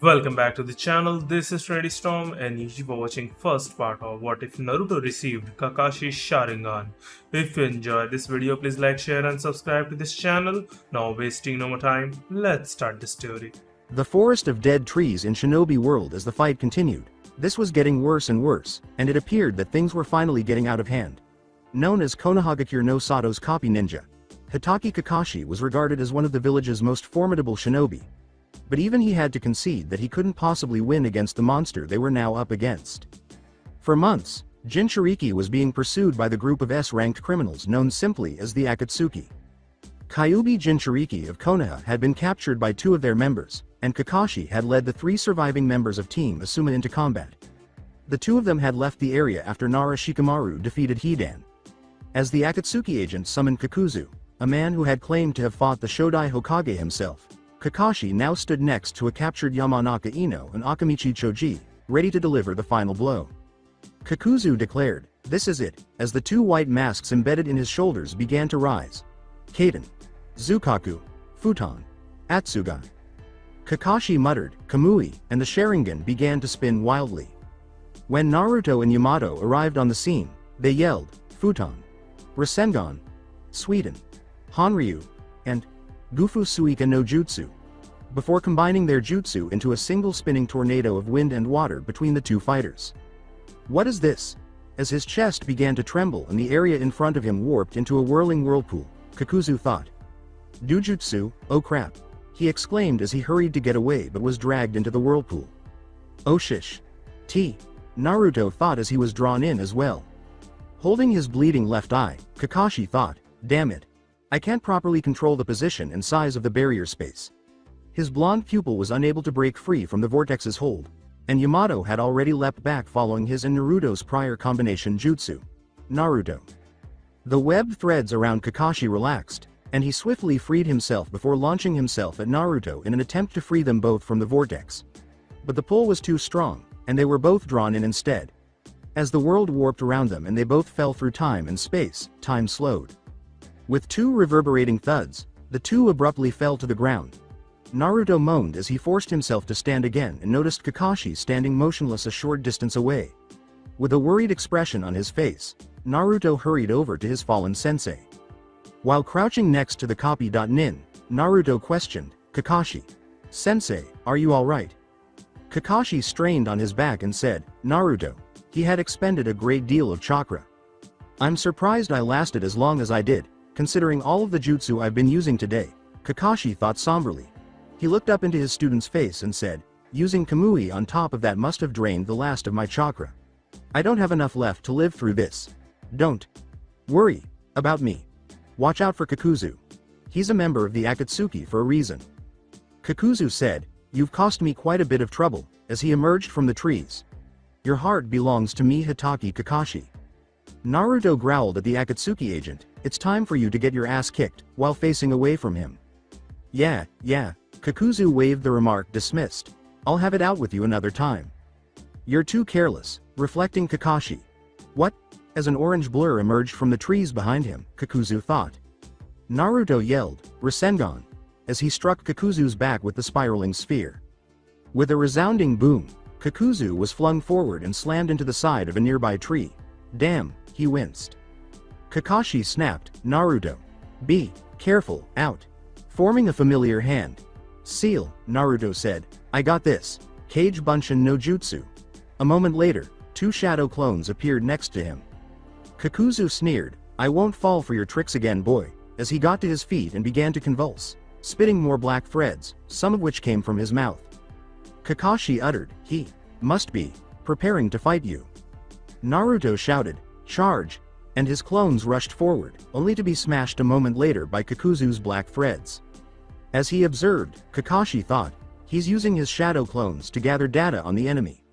Welcome back to the channel. This is Freddy Storm and you are watching first part of What If Naruto Received Kakashi's Sharingan. If you enjoyed this video, please like, share and subscribe to this channel. Now wasting no more time, let's start the story. The forest of dead trees in Shinobi World as the fight continued. This was getting worse and worse, and it appeared that things were finally getting out of hand. Known as Konohagakure no Sato's copy ninja, Hitaki Kakashi was regarded as one of the village's most formidable shinobi. But even he had to concede that he couldn't possibly win against the monster they were now up against. For months, Jinchuriki was being pursued by the group of S-ranked criminals known simply as the Akatsuki. Kyuubi Jinchuriki of Konoha had been captured by two of their members, and Kakashi had led the three surviving members of Team Asuma into combat. The two of them had left the area after Nara Shikamaru defeated Hidan. As the Akatsuki agent summoned Kakuzu, a man who had claimed to have fought the Shodai Hokage himself, Kakashi now stood next to a captured Yamanaka Ino and Akamichi Choji, ready to deliver the final blow. Kakuzu declared, "This is it," as the two white masks embedded in his shoulders began to rise. Kaden, Zukaku, Futon, Atsugai. Kakashi muttered, Kamui, and the Sharingan began to spin wildly. When Naruto and Yamato arrived on the scene, they yelled, Futon, Rasengan, Suiden, Hanryu, and Gufu Suika no Jutsu, before combining their jutsu into a single spinning tornado of wind and water between the two fighters. What is this? As his chest began to tremble and the area in front of him warped into a whirling whirlpool, Kakuzu thought. Dujutsu, oh crap, he exclaimed as he hurried to get away but was dragged into the whirlpool. Oh shish. Naruto thought as he was drawn in as well. Holding his bleeding left eye, Kakashi thought, damn it. I can't properly control the position and size of the barrier space. His blonde pupil was unable to break free from the vortex's hold, and Yamato had already leapt back following his and Naruto's prior combination jutsu. Naruto. The web threads around Kakashi relaxed, and he swiftly freed himself before launching himself at Naruto in an attempt to free them both from the vortex. But the pull was too strong, and they were both drawn in instead. As the world warped around them and they both fell through time and space, time slowed. With two reverberating thuds, the two abruptly fell to the ground. Naruto moaned as he forced himself to stand again and noticed Kakashi standing motionless a short distance away. With a worried expression on his face, Naruto hurried over to his fallen sensei. While crouching next to the copy.nin, Naruto questioned, Kakashi. Sensei, are you alright? Kakashi strained on his back and said, Naruto. He had expended a great deal of chakra. I'm surprised I lasted as long as I did, considering all of the jutsu I've been using today, Kakashi thought somberly. He looked up into his student's face and said, using Kamui on top of that must have drained the last of my chakra. I don't have enough left to live through this. Don't worry about me. Watch out for Kakuzu. He's a member of the Akatsuki for a reason. Kakuzu said, you've cost me quite a bit of trouble, as he emerged from the trees. Your heart belongs to me, Hitaki Kakashi. Naruto growled at the Akatsuki agent, it's time for you to get your ass kicked, while facing away from him. Yeah, Kakuzu waved the remark dismissed. I'll have it out with you another time. You're too careless, reflecting Kakashi. What? As an orange blur emerged from the trees behind him, Kakuzu thought. Naruto yelled, Rasengan, as he struck Kakuzu's back with the spiraling sphere. With a resounding boom, Kakuzu was flung forward and slammed into the side of a nearby tree. Damn, he winced. Kakashi snapped, Naruto. Be careful, out. Forming a familiar hand. Seal, Naruto said, I got this. Kage Bunshin no Jutsu. A moment later, two shadow clones appeared next to him. Kakuzu sneered, I won't fall for your tricks again, boy, as he got to his feet and began to convulse, spitting more black threads, some of which came from his mouth. Kakashi uttered, he must be preparing to fight you. Naruto shouted, charge, and his clones rushed forward, only to be smashed a moment later by Kakuzu's black threads. As he observed, Kakashi thought, he's using his shadow clones to gather data on the enemy.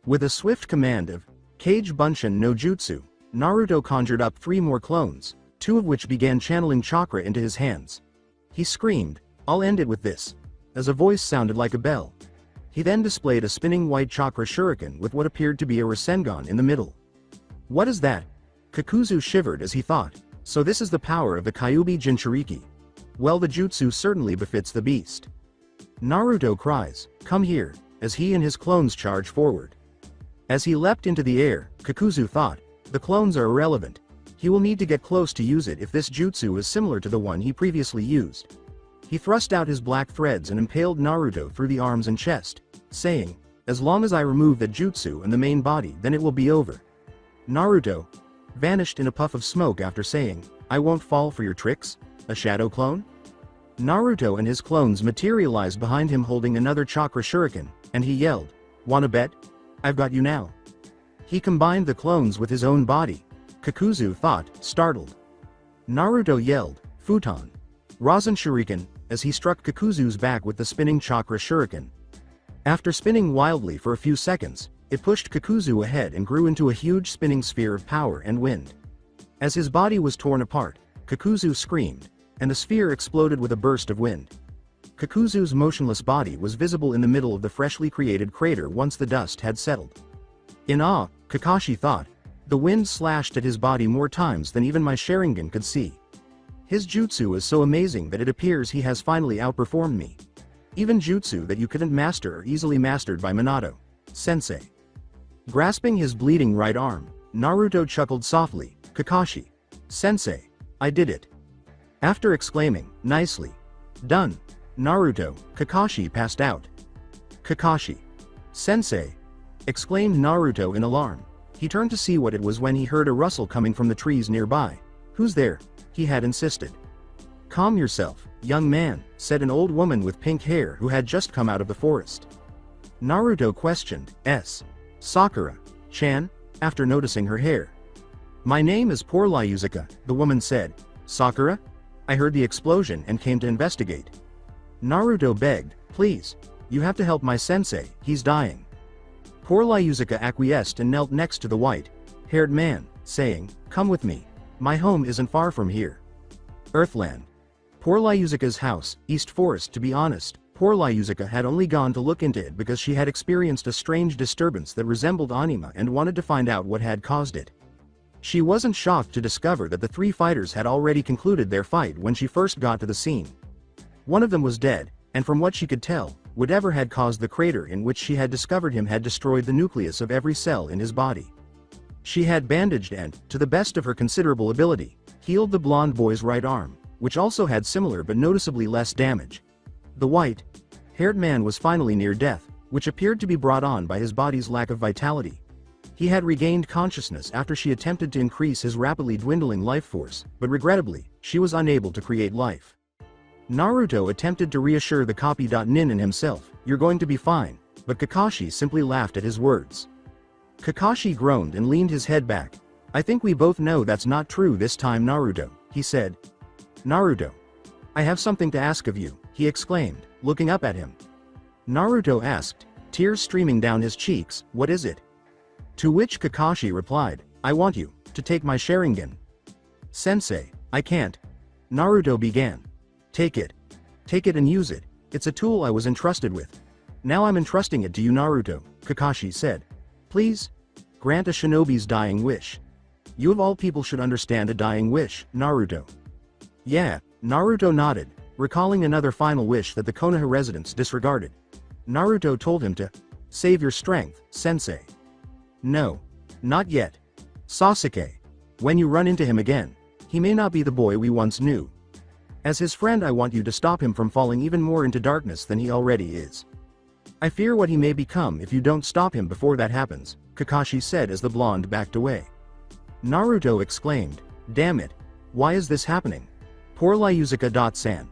With a swift command of Kage Bunshin no Jutsu, Naruto conjured up 3 more clones, 2 of which began channeling chakra into his hands. He screamed, I'll end it with this, as a voice sounded like a bell. He then displayed a spinning white chakra shuriken with what appeared to be a Rasengan in the middle. What is that? Kakuzu shivered as he thought, so this is the power of the Kyuubi Jinchuriki. Well, the jutsu certainly befits the beast. Naruto cries, "Come here," as he and his clones charge forward. As he leapt into the air, Kakuzu thought, the clones are irrelevant. He will need to get close to use it if this jutsu is similar to the one he previously used. He thrust out his black threads and impaled Naruto through the arms and chest, saying, "As long as I remove the jutsu and the main body, then it will be over." Naruto vanished in a puff of smoke after saying, "I won't fall for your tricks, a shadow clone?" Naruto and his clones materialized behind him holding another chakra shuriken, and he yelled, "Wanna bet? I've got you now." He combined the clones with his own body. Kakuzu thought, startled. Naruto yelled, "Futon! Rasen Shuriken," as he struck Kakuzu's back with the spinning chakra shuriken. After spinning wildly for a few seconds, it pushed Kakuzu ahead and grew into a huge spinning sphere of power and wind. As his body was torn apart, Kakuzu screamed, and the sphere exploded with a burst of wind. Kakuzu's motionless body was visible in the middle of the freshly created crater once the dust had settled. In awe, Kakashi thought, "The wind slashed at his body more times than even my Sharingan could see. His jutsu is so amazing that it appears he has finally outperformed me. Even jutsu that you couldn't master are easily mastered by Minato Sensei." Grasping his bleeding right arm, Naruto chuckled softly, "Kakashi Sensei, I did it." After exclaiming, "Nicely done, Naruto," Kakashi passed out. "Kakashi Sensei!" exclaimed Naruto in alarm. He turned to see what it was when he heard a rustle coming from the trees nearby. "Who's there?" he had insisted. "Calm yourself, young man," said an old woman with pink hair who had just come out of the forest. Naruto questioned, "Sakura-chan?" after noticing her hair. "My name is Porlyuzuka," the woman said. "Sakura? I heard the explosion and came to investigate." Naruto begged, "Please, you have to help my sensei, he's dying." Porlyuzuka acquiesced and knelt next to the white-haired man, saying, "Come with me. My home isn't far from here." Earthland. Porlyuzuka's house, East Forest. To be honest, Porlyuzuka had only gone to look into it because she had experienced a strange disturbance that resembled anima and wanted to find out what had caused it. She wasn't shocked to discover that the three fighters had already concluded their fight when she first got to the scene. One of them was dead, and from what she could tell, whatever had caused the crater in which she had discovered him had destroyed the nucleus of every cell in his body. She had bandaged and, to the best of her considerable ability, healed the blonde boy's right arm, which also had similar but noticeably less damage. The white-haired man was finally near death, which appeared to be brought on by his body's lack of vitality. He had regained consciousness after she attempted to increase his rapidly dwindling life force, but regrettably, she was unable to create life. Naruto attempted to reassure the copy.nin and himself, "You're going to be fine," but Kakashi simply laughed at his words. Kakashi groaned and leaned his head back. "I think we both know that's not true this time, Naruto," he said. "Naruto, I have something to ask of you," he exclaimed, looking up at him. Naruto asked, tears streaming down his cheeks, "What is it?" To which Kakashi replied, "I want you to take my Sharingan." "Sensei, I can't." Naruto began. Take it and use it. It's a tool I was entrusted with. Now I'm entrusting it to you, Naruto," Kakashi said. "Please, grant a shinobi's dying wish. You of all people should understand a dying wish, Naruto." "Yeah," Naruto nodded, recalling another final wish that the Konoha residents disregarded. Naruto told him to save your strength, Sensei. "No, not yet. Sasuke. When you run into him again, he may not be the boy we once knew. As his friend, I want you to stop him from falling even more into darkness than he already is. I fear what he may become if you don't stop him before that happens," Kakashi said as the blonde backed away. Naruto exclaimed, "Damn it, why is this happening? Porlyuzuka-san.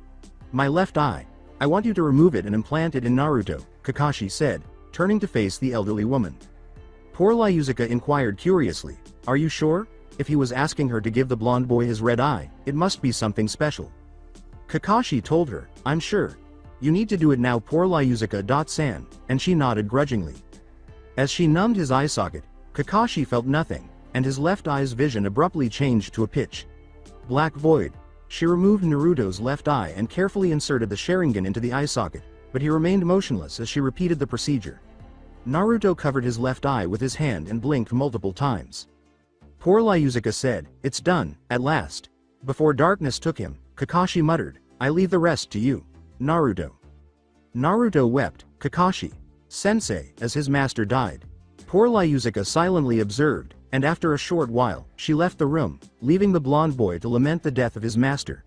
My left eye. I want you to remove it and implant it in Naruto," Kakashi said, turning to face the elderly woman. Porlyuzuka inquired curiously, "Are you sure? If he was asking her to give the blonde boy his red eye, it must be something special." Kakashi told her, "I'm sure. You need to do it now, Porlyuzuka-san," and she nodded grudgingly. As she numbed his eye socket, Kakashi felt nothing, and his left eye's vision abruptly changed to a pitch black void. She removed Naruto's left eye and carefully inserted the Sharingan into the eye socket, but he remained motionless as she repeated the procedure. Naruto covered his left eye with his hand and blinked multiple times. Porlyuzuka said, "It's done, at last." Before darkness took him, Kakashi muttered, "I leave the rest to you, Naruto." Naruto wept, Kakashi, sensei, as his master died. Poor Lyuzuka silently observed, and after a short while, she left the room, leaving the blonde boy to lament the death of his master.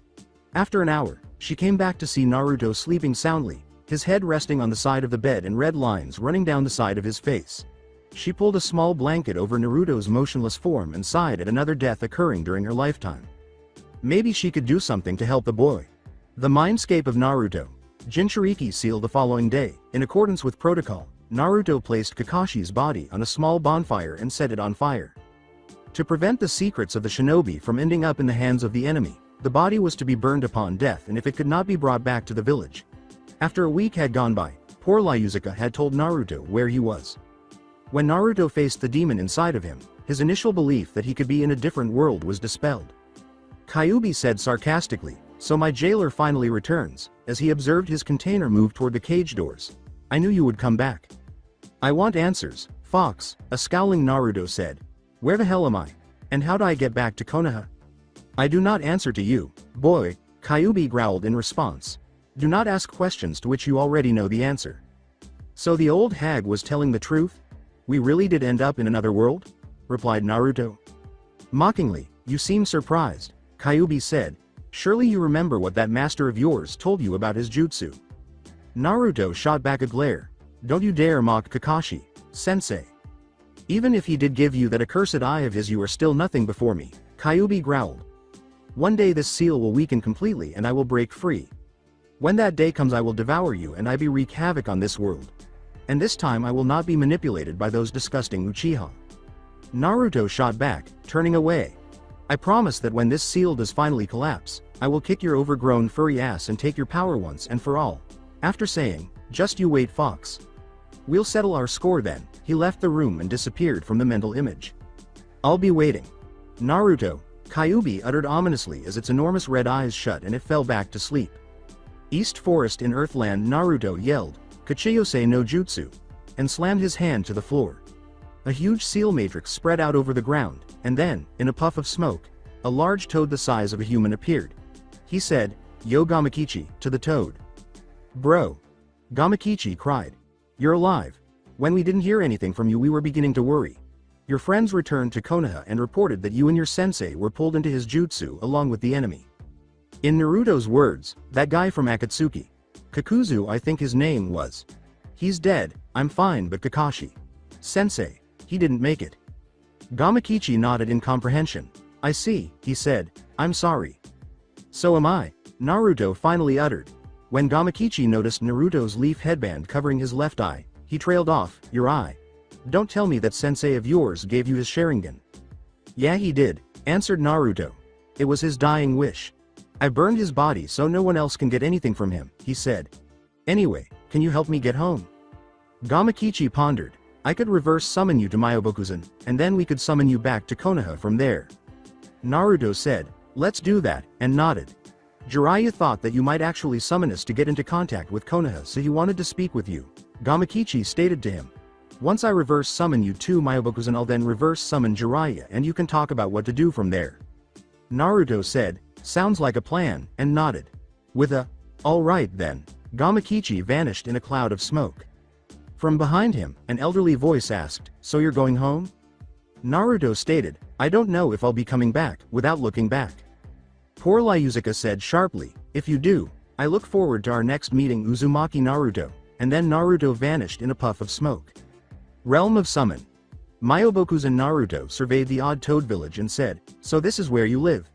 After an hour, she came back to see Naruto sleeping soundly, his head resting on the side of the bed and red lines running down the side of his face. She pulled a small blanket over Naruto's motionless form and sighed at another death occurring during her lifetime. Maybe she could do something to help the boy. The mindscape of Naruto. Jinchuriki sealed the following day. In accordance with protocol, Naruto placed Kakashi's body on a small bonfire and set it on fire. To prevent the secrets of the shinobi from ending up in the hands of the enemy, the body was to be burned upon death, and if it could not be brought back to the village. After a week had gone by, poor Lyuzuka had told Naruto where he was. When Naruto faced the demon inside of him, his initial belief that he could be in a different world was dispelled. Kyuubi said sarcastically, "So my jailer finally returns," as he observed his container move toward the cage doors. "I knew you would come back." "I want answers, Fox," a scowling Naruto said. "Where the hell am I? And how do I get back to Konoha?" "I do not answer to you, boy," Kyuubi growled in response. "Do not ask questions to which you already know the answer." "So the old hag was telling the truth? We really did end up in another world?" replied Naruto. Mockingly, "You seem surprised," Kyuubi said. "Surely you remember what that master of yours told you about his jutsu." Naruto shot back a glare. "Don't you dare mock Kakashi, sensei. Even if he did give you that accursed eye of his, you are still nothing before me," Kyuubi growled. "One day this seal will weaken completely and I will break free. When that day comes I will devour you and I be wreak havoc on this world. And this time I will not be manipulated by those disgusting Uchiha." Naruto shot back, turning away. "I promise that when this seal does finally collapse, I will kick your overgrown furry ass and take your power once and for all." After saying, "Just you wait, Fox. We'll settle our score then," he left the room and disappeared from the mental image. "I'll be waiting." "Naruto," Kyuubi uttered ominously as its enormous red eyes shut and it fell back to sleep. East Forest in Earthland. Naruto yelled, "Kachiyose no jutsu," and slammed his hand to the floor. A huge seal matrix spread out over the ground, and then, in a puff of smoke, a large toad the size of a human appeared. He said, "Yo Gamakichi," to the toad. "Bro." Gamakichi cried. "You're alive. When we didn't hear anything from you we were beginning to worry. Your friends returned to Konoha and reported that you and your sensei were pulled into his jutsu along with the enemy. In Naruto's words, that guy from Akatsuki. Kakuzu, I think his name was. He's dead. I'm fine, but Kakashi. Sensei, he didn't make it." Gamakichi nodded in comprehension. "I see," he said. "I'm sorry." "So am I," Naruto finally uttered. When Gamakichi noticed Naruto's leaf headband covering his left eye, he trailed off, "Your eye. Don't tell me that sensei of yours gave you his Sharingan." "Yeah, he did," answered Naruto. "It was his dying wish. I burned his body so no one else can get anything from him," he said. "Anyway, can you help me get home?" Gamakichi pondered. "I could reverse summon you to Myobokuzen, and then we could summon you back to Konoha from there." Naruto said, "Let's do that," and nodded. "Jiraiya thought that you might actually summon us to get into contact with Konoha, so he wanted to speak with you," Gamakichi stated to him. "Once I reverse summon you to Myobokuzen I'll then reverse summon Jiraiya and you can talk about what to do from there." Naruto said, "Sounds like a plan," and nodded. With a, "All right then," Gamakichi vanished in a cloud of smoke. From behind him, an elderly voice asked, "So you're going home?" Naruto stated, "I don't know if I'll be coming back," without looking back. Poor Lyuzuka said sharply, "If you do, I look forward to our next meeting Uzumaki Naruto," and then Naruto vanished in a puff of smoke. Realm of Summon. Myobokuzen. Naruto surveyed the odd toad village and said, "So this is where you live?"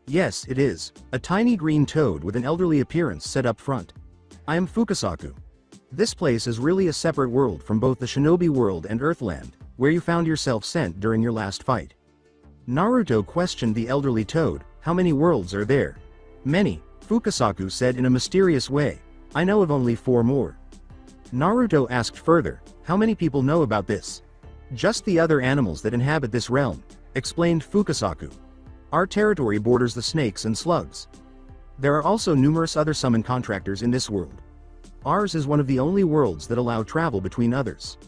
"Yes, it is." A tiny green toad with an elderly appearance said up front. "I am Fukasaku. This place is really a separate world from both the shinobi world and Earthland, where you found yourself sent during your last fight." Naruto questioned the elderly toad, "How many worlds are there?" "Many," Fukasaku said in a mysterious way. "I know of only 4 more." Naruto asked further, "How many people know about this?" "Just the other animals that inhabit this realm," explained Fukasaku. "Our territory borders the snakes and slugs. There are also numerous other summon contractors in this world. Ours is one of the only worlds that allow travel between others."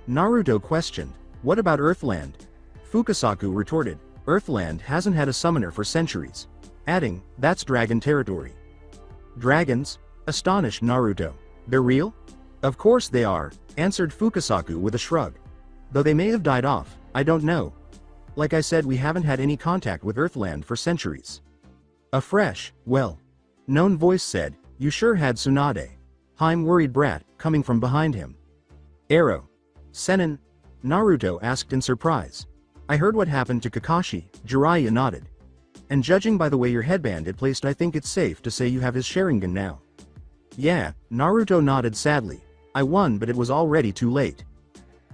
Naruto questioned, "What about Earthland?" Fukasaku retorted, "Earthland hasn't had a summoner for centuries," adding, "That's dragon territory." "Dragons?" astonished Naruto. They're real? Of course they are, answered Fukasaku with a shrug. Though they may have died off, I don't know. Like I said, we haven't had any contact with Earthland for centuries. A fresh, known voice said, you sure had Tsunade. I'm worried brat, coming from behind him. Arrow. Senin? Naruto asked in surprise. I heard what happened to Kakashi, Jiraiya nodded. And judging by the way your headband is placed, I think it's safe to say you have his Sharingan now. Yeah, Naruto nodded sadly. I won, but it was already too late.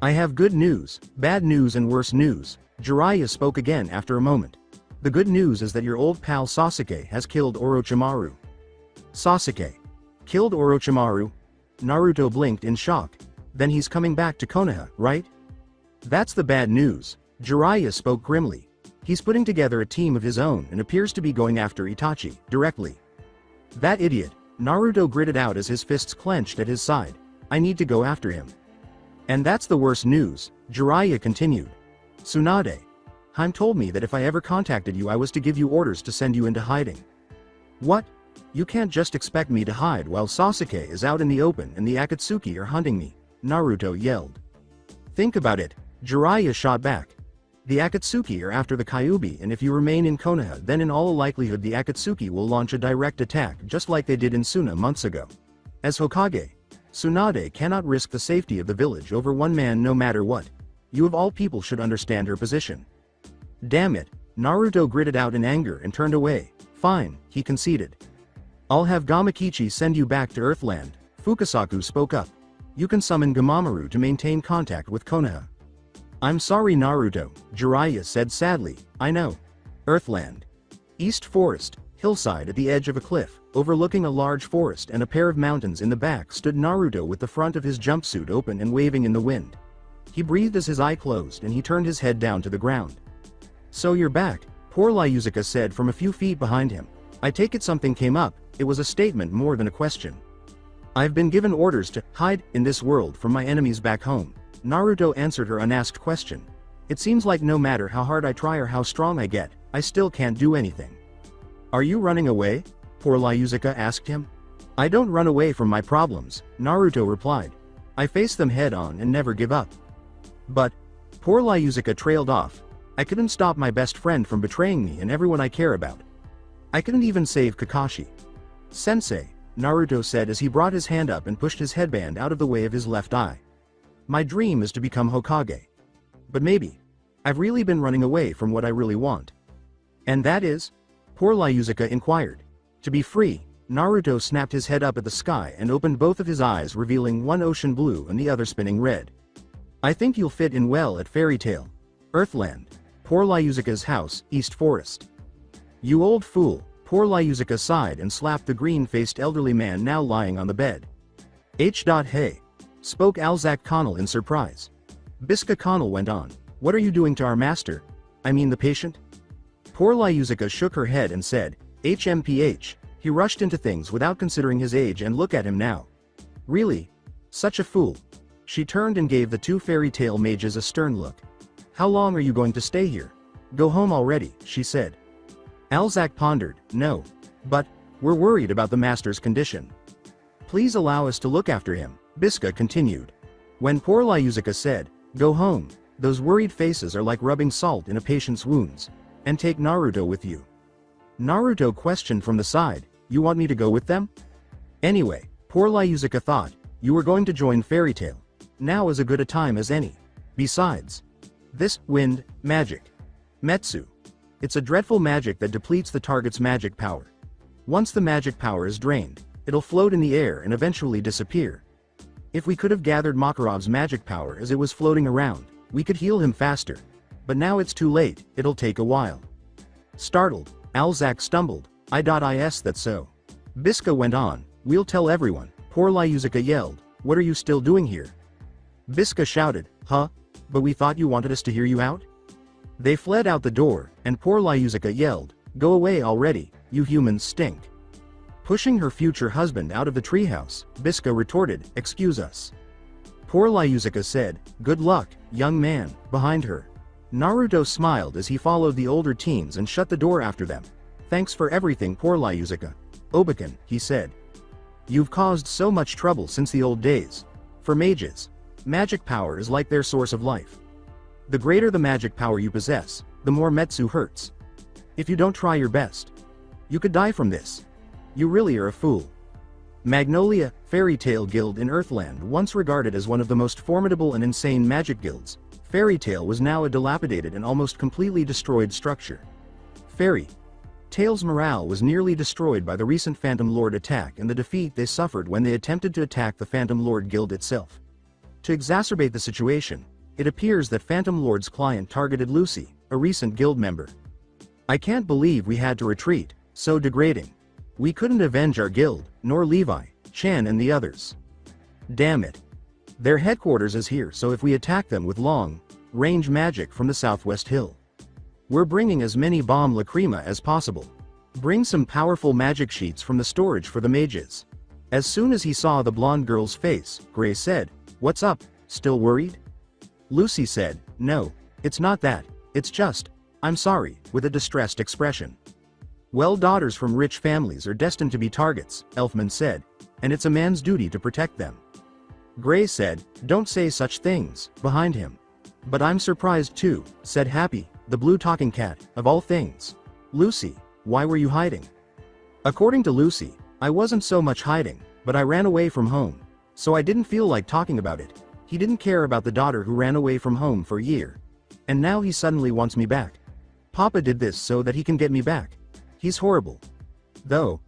I have good news, bad news and worse news. Jiraiya spoke again after a moment. The good news is that your old pal Sasuke has killed Orochimaru. Sasuke. Killed Orochimaru? Naruto blinked in shock. Then he's coming back to Konoha, right? That's the bad news. Jiraiya spoke grimly. He's putting together a team of his own and appears to be going after Itachi, directly. That idiot. Naruto gritted out as his fists clenched at his side. I need to go after him. And that's the worst news, Jiraiya continued. Tsunade. Haim told me that if I ever contacted you I was to give you orders to send you into hiding. What? You can't just expect me to hide while Sasuke is out in the open and the Akatsuki are hunting me, Naruto yelled. Think about it, Jiraiya shot back. The Akatsuki are after the Kyuubi, and if you remain in Konoha then in all likelihood the Akatsuki will launch a direct attack just like they did in Suna months ago. As Hokage, Tsunade cannot risk the safety of the village over one man no matter what. You of all people should understand her position. Damn it, Naruto gritted out in anger and turned away. Fine, he conceded. I'll have Gamakichi send you back to Earthland, Fukasaku spoke up. You can summon Gamamaru to maintain contact with Konoha. I'm sorry Naruto, Jiraiya said sadly, I know. Earthland. East Forest, hillside at the edge of a cliff, overlooking a large forest and a pair of mountains in the back stood Naruto with the front of his jumpsuit open and waving in the wind. He breathed as his eye closed and he turned his head down to the ground. So you're back, poor Lyuzuka said from a few feet behind him. I take it something came up, it was a statement more than a question. I've been given orders to hide in this world from my enemies back home. Naruto answered her unasked question. It seems like no matter how hard I try or how strong I get, I still can't do anything. Are you running away? Poor Lyuzuka asked him. I don't run away from my problems, Naruto replied. I face them head on and never give up. But, poor Lyuzuka trailed off. I couldn't stop my best friend from betraying me and everyone I care about. I couldn't even save Kakashi. Sensei, Naruto said as he brought his hand up and pushed his headband out of the way of his left eye. My dream is to become Hokage. But maybe, I've really been running away from what I really want. And that is? Poor Lyuzuka inquired. To be free, Naruto snapped his head up at the sky and opened both of his eyes revealing one ocean blue and the other spinning red. I think you'll fit in well at Fairy Tale. Earthland. Poor Lyuzuka's house, East Forest. You old fool, poor Lyuzuka sighed and slapped the green-faced elderly man now lying on the bed. Hey, spoke Alzak Connell in surprise. Biska Connell went on, what are you doing to our master? I mean the patient? Poor Lyuzuka shook her head and said, HMPH, he rushed into things without considering his age and look at him now. Really? Such a fool. She turned and gave the two fairy tale mages a stern look. How long are you going to stay here? Go home already, she said. Alzak pondered, no. But, we're worried about the master's condition. Please allow us to look after him, Biska continued. When poor Lyuzuka said, go home, those worried faces are like rubbing salt in a patient's wounds. And take Naruto with you. Naruto questioned from the side, you want me to go with them? Anyway, poor Lyuzuka thought, you were going to join Fairy Tale. Now is as good a time as any. Besides, this wind magic. Metsu. It's a dreadful magic that depletes the target's magic power. Once the magic power is drained, it'll float in the air and eventually disappear. If we could have gathered Makarov's magic power as it was floating around, we could heal him faster. But now it's too late, it'll take a while. Startled, Alzak stumbled, is that so? Biska went on, we'll tell everyone, poor Lyuzuka yelled, what are you still doing here? Biska shouted, huh? But we thought you wanted us to hear you out? They fled out the door, and poor Lyuzuka yelled, go away already, you humans stink. Pushing her future husband out of the treehouse, Biska retorted, excuse us. Poor Lyuzuka said, good luck, young man, behind her. Naruto smiled as he followed the older teens and shut the door after them. Thanks for everything poor Lyuzuka. Obaken, he said. You've caused so much trouble since the old days. For mages, magic power is like their source of life. The greater the magic power you possess, the more Metsu hurts. If you don't try your best, you could die from this. You really are a fool. Magnolia, Fairy Tail Guild in Earthland, once regarded as one of the most formidable and insane magic guilds, Fairy Tail was now a dilapidated and almost completely destroyed structure. Fairy Tail's morale was nearly destroyed by the recent Phantom Lord attack and the defeat they suffered when they attempted to attack the Phantom Lord Guild itself. To exacerbate the situation, it appears that Phantom Lord's client targeted Lucy, a recent guild member. I can't believe we had to retreat, so degrading. We couldn't avenge our guild, nor Levi, Chan and the others. Damn it. Their headquarters is here, so if we attack them with long-range magic from the southwest hill, we're bringing as many bomb lacrima as possible. Bring some powerful magic sheets from the storage for the mages. As soon as he saw the blonde girl's face, Gray said, "What's up, still worried?" Lucy said, "No, it's not that, it's just, I'm sorry," with a distressed expression. "Well, daughters from rich families are destined to be targets," Elfman said, "and it's a man's duty to protect them." Gray said, "Don't say such things," behind him. "But I'm surprised too," said Happy, the blue talking cat, of all things. "Lucy, why were you hiding?" According to Lucy, "I wasn't so much hiding, but I ran away from home, so I didn't feel like talking about it." He didn't care about the daughter who ran away from home for a year. And now he suddenly wants me back. Papa did this so that he can get me back. He's horrible. Though,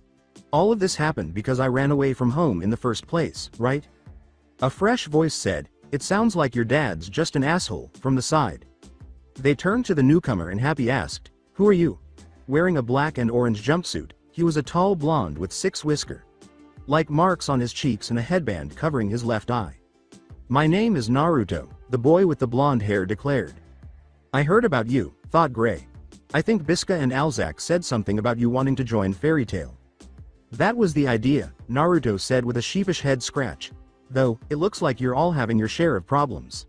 all of this happened because I ran away from home in the first place, right? A fresh voice said, "It sounds like your dad's just an asshole," from the side. They turned to the newcomer and Happy asked, "Who are you?" Wearing a black and orange jumpsuit, he was a tall blonde with 6 whisker-like marks on his cheeks and a headband covering his left eye. "My name is Naruto," the boy with the blonde hair declared. "I heard about you," thought Gray. "I think Biska and Alzak said something about you wanting to join Fairy Tail." "That was the idea," Naruto said with a sheepish head scratch. "Though, it looks like you're all having your share of problems."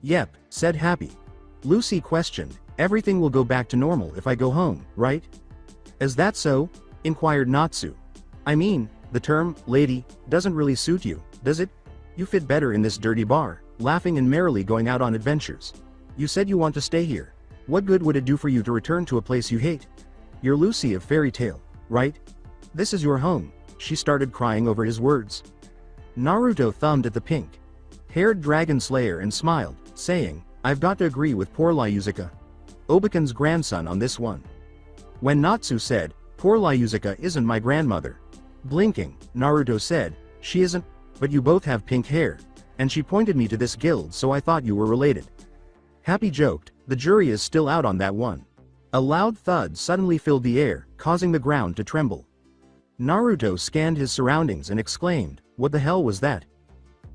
"Yep," said Happy. Lucy questioned, "Everything will go back to normal if I go home, right?" "Is that so?" inquired Natsu. "I mean, the term, lady, doesn't really suit you, does it? You fit better in this dirty bar, laughing and merrily going out on adventures. You said you want to stay here. What good would it do for you to return to a place you hate? You're Lucy of Fairy Tail, right? This is your home." She started crying over his words. Naruto thumbed at the pink-haired dragon slayer and smiled, saying, "I've got to agree with poor Lyuzuka, Obakon's grandson, on this one." When Natsu said, "Poor Lyuzuka isn't my grandmother," blinking, Naruto said, "She isn't, but you both have pink hair, and she pointed me to this guild, so I thought you were related." Happy joked, "The jury is still out on that one." A loud thud suddenly filled the air, causing the ground to tremble. Naruto scanned his surroundings and exclaimed, "What the hell was that?"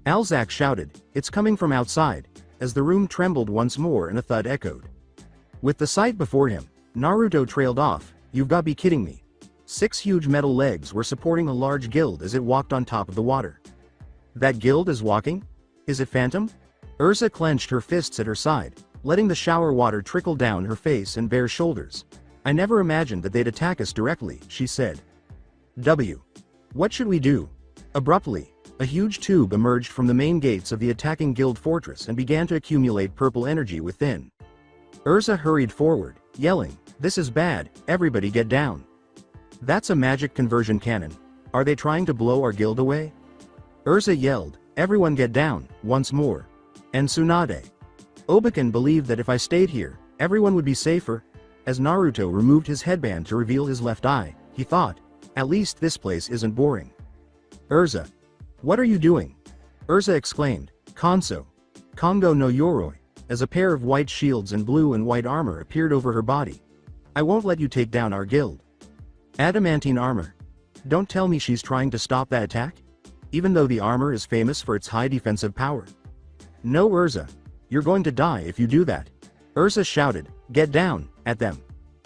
Alzak shouted, "It's coming from outside," as the room trembled once more and a thud echoed. With the sight before him, Naruto trailed off, "You've got to be kidding me." 6 huge metal legs were supporting a large guild as it walked on top of the water. "That guild is walking? Is it Phantom?" Erza clenched her fists at her side, letting the shower water trickle down her face and bare shoulders. "I never imagined that they'd attack us directly," she said. What should we do?" Abruptly, a huge tube emerged from the main gates of the attacking guild fortress and began to accumulate purple energy within. Erza hurried forward, yelling, "This is bad, everybody get down." "That's a magic conversion cannon. Are they trying to blow our guild away?" Erza yelled, "Everyone get down," once more. And Tsunade. Obakon believed that if I stayed here, everyone would be safer. As Naruto removed his headband to reveal his left eye, he thought, "At least this place isn't boring." "Erza. What are you doing?" Erza exclaimed, Kongo no Yoroi, as a pair of white shields and blue and white armor appeared over her body. "I won't let you take down our guild." "Adamantine armor. Don't tell me she's trying to stop that attack? Even though the armor is famous for its high defensive power." "No, Erza. You're going to die if you do that." Erza shouted, "Get down," at them.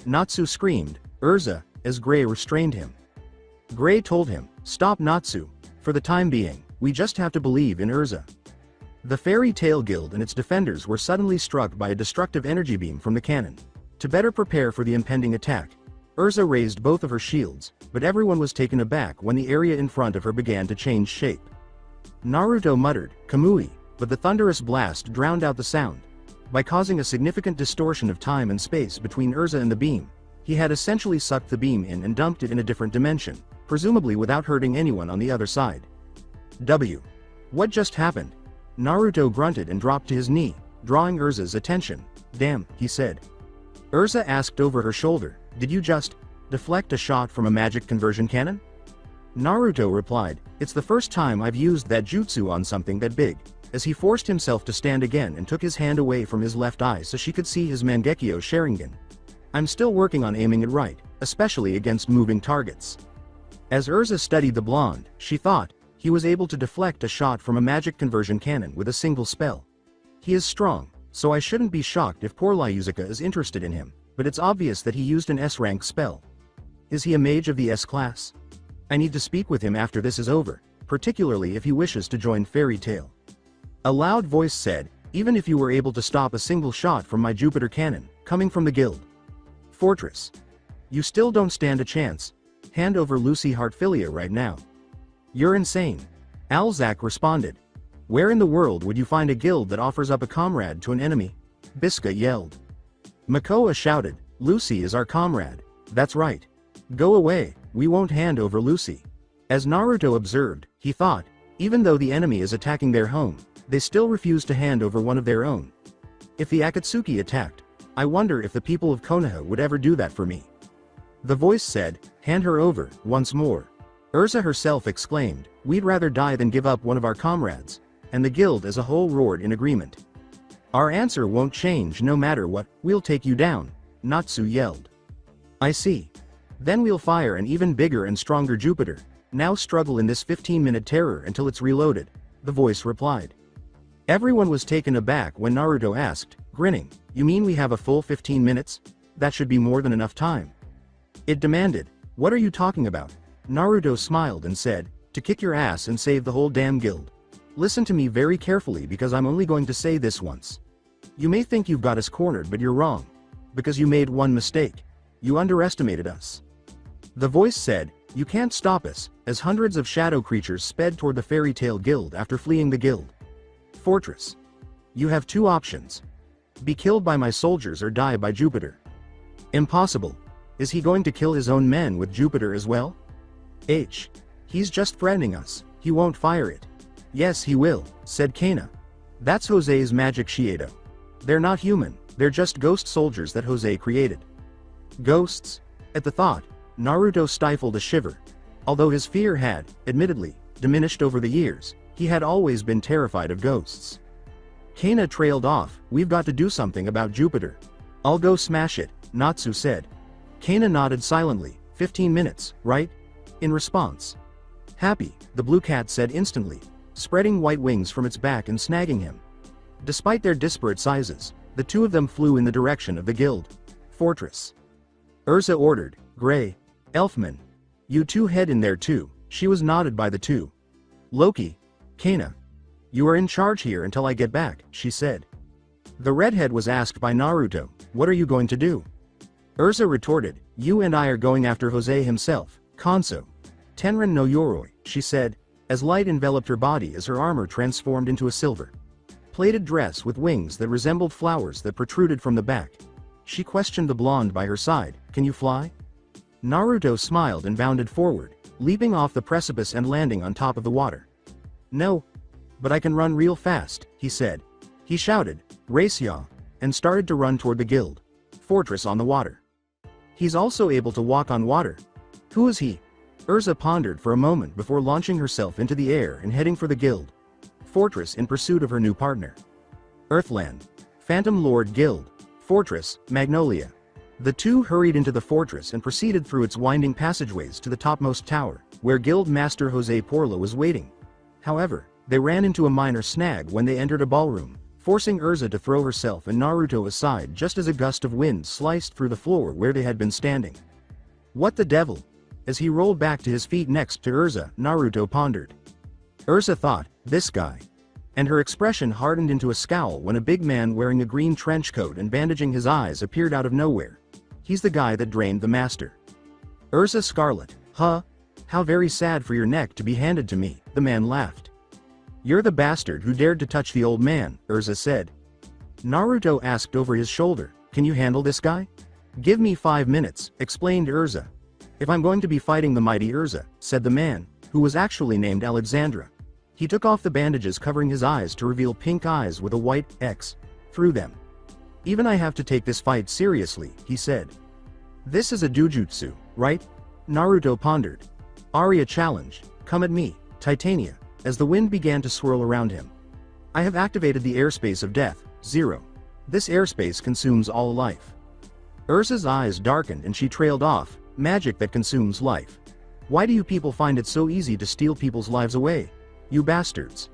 Natsu screamed, "Erza," as Gray restrained him. Gray told him, "Stop, Natsu. For the time being, we just have to believe in Erza." The Fairy Tail Guild and its defenders were suddenly struck by a destructive energy beam from the cannon. To better prepare for the impending attack, Erza raised both of her shields, but everyone was taken aback when the area in front of her began to change shape. Naruto muttered, "Kamui," but the thunderous blast drowned out the sound. By causing a significant distortion of time and space between Erza and the beam, he had essentially sucked the beam in and dumped it in a different dimension, presumably without hurting anyone on the other side. What just happened? Naruto grunted and dropped to his knee, drawing Erza's attention. "Damn," he said. Erza asked over her shoulder, "Did you just deflect a shot from a magic conversion cannon?" Naruto replied, "It's the first time I've used that jutsu on something that big," as he forced himself to stand again and took his hand away from his left eye so she could see his Mangekyo Sharingan. "I'm still working on aiming it right, especially against moving targets." As Erza studied the blonde, she thought, he was able to deflect a shot from a magic conversion cannon with a single spell. He is strong, so I shouldn't be shocked if poor Lyuzuka is interested in him, but it's obvious that he used an S-rank spell. Is he a mage of the S-class? I need to speak with him after this is over, particularly if he wishes to join Fairy Tail. A loud voice said, "Even if you were able to stop a single shot from my Jupiter cannon, coming from the guild fortress, you still don't stand a chance. Hand over Lucy Heartfilia right now." "You're insane," Alzak responded. "Where in the world would you find a guild that offers up a comrade to an enemy?" Biska yelled. Makoa shouted, "Lucy is our comrade. That's right. Go away, we won't hand over Lucy." As Naruto observed, he thought, even though the enemy is attacking their home, they still refuse to hand over one of their own. If the Akatsuki attacked, I wonder if the people of Konoha would ever do that for me. The voice said, "Hand her over, once more." Erza herself exclaimed, "We'd rather die than give up one of our comrades," and the guild as a whole roared in agreement. "Our answer won't change no matter what, we'll take you down," Natsu yelled. "I see. Then we'll fire an even bigger and stronger Jupiter. Now struggle in this 15-minute terror until it's reloaded," the voice replied. Everyone was taken aback when Naruto asked, grinning, "You mean we have a full 15 minutes? That should be more than enough time." It demanded, "What are you talking about?" Naruto smiled and said, "To kick your ass and save the whole damn guild. Listen to me very carefully because I'm only going to say this once. You may think you've got us cornered, but you're wrong. Because you made one mistake. You underestimated us." The voice said, "You can't stop us," as hundreds of shadow creatures sped toward the Fairy Tail Guild after fleeing the guild fortress. "You have two options. Be killed by my soldiers or die by Jupiter." "Impossible. Is he going to kill his own men with Jupiter as well?" He's just threatening us. He won't fire it." "Yes he will," said Kana. "That's Jose's magic Shiedo. They're not human, they're just ghost soldiers that Jose created." Ghosts? At the thought, Naruto stifled a shiver. Although his fear had, admittedly, diminished over the years, he had always been terrified of ghosts. Kana trailed off, "We've got to do something about Jupiter." "I'll go smash it," Natsu said. Kana nodded silently, 15 minutes, right? In response. "Happy," the blue cat said instantly, spreading white wings from its back and snagging him. Despite their disparate sizes, the two of them flew in the direction of the guild fortress. Erza ordered, "Gray, Elfman, you two head in there too." She was nodded by the two. "Loki, Kana, you are in charge here until I get back," she said. The redhead was asked by Naruto, "What are you going to do?" Erza retorted, "You and I are going after Jose himself, Kanso. Tenrin no Yoroi," she said, as light enveloped her body as her armor transformed into a silver-plated dress with wings that resembled flowers that protruded from the back. She questioned the blonde by her side, "Can you fly?" Naruto smiled and bounded forward, leaping off the precipice and landing on top of the water. "No. But I can run real fast," he said. He shouted, "Race ya!" and started to run toward the guild fortress on the water. He's also able to walk on water. Who is he? Erza pondered for a moment before launching herself into the air and heading for the guild fortress in pursuit of her new partner. Earthland. Phantom Lord Guild Fortress, Magnolia. The two hurried into the fortress and proceeded through its winding passageways to the topmost tower, where Guild Master Jose Porla was waiting. However, they ran into a minor snag when they entered a ballroom, forcing Erza to throw herself and Naruto aside just as a gust of wind sliced through the floor where they had been standing. What the devil? As he rolled back to his feet next to Erza, Naruto pondered. Erza thought, "This guy." And her expression hardened into a scowl when a big man wearing a green trench coat and bandaging his eyes appeared out of nowhere. "He's the guy that drained the master." Erza Scarlet, huh? How very sad for your neck to be handed to me, the man laughed. You're the bastard who dared to touch the old man, Erza said. Naruto asked over his shoulder, can you handle this guy? Give me 5 minutes, explained Erza. If I'm going to be fighting the mighty Erza, said the man, who was actually named Alexandra. He took off the bandages covering his eyes to reveal pink eyes with a white X through them. Even I have to take this fight seriously, he said. This is a jujutsu, right? Naruto pondered. Arya challenged, come at me, Titania, as the wind began to swirl around him. I have activated the airspace of death, 0. This airspace consumes all life. Erza's eyes darkened and she trailed off, magic that consumes life. Why do you people find it so easy to steal people's lives away? You bastards.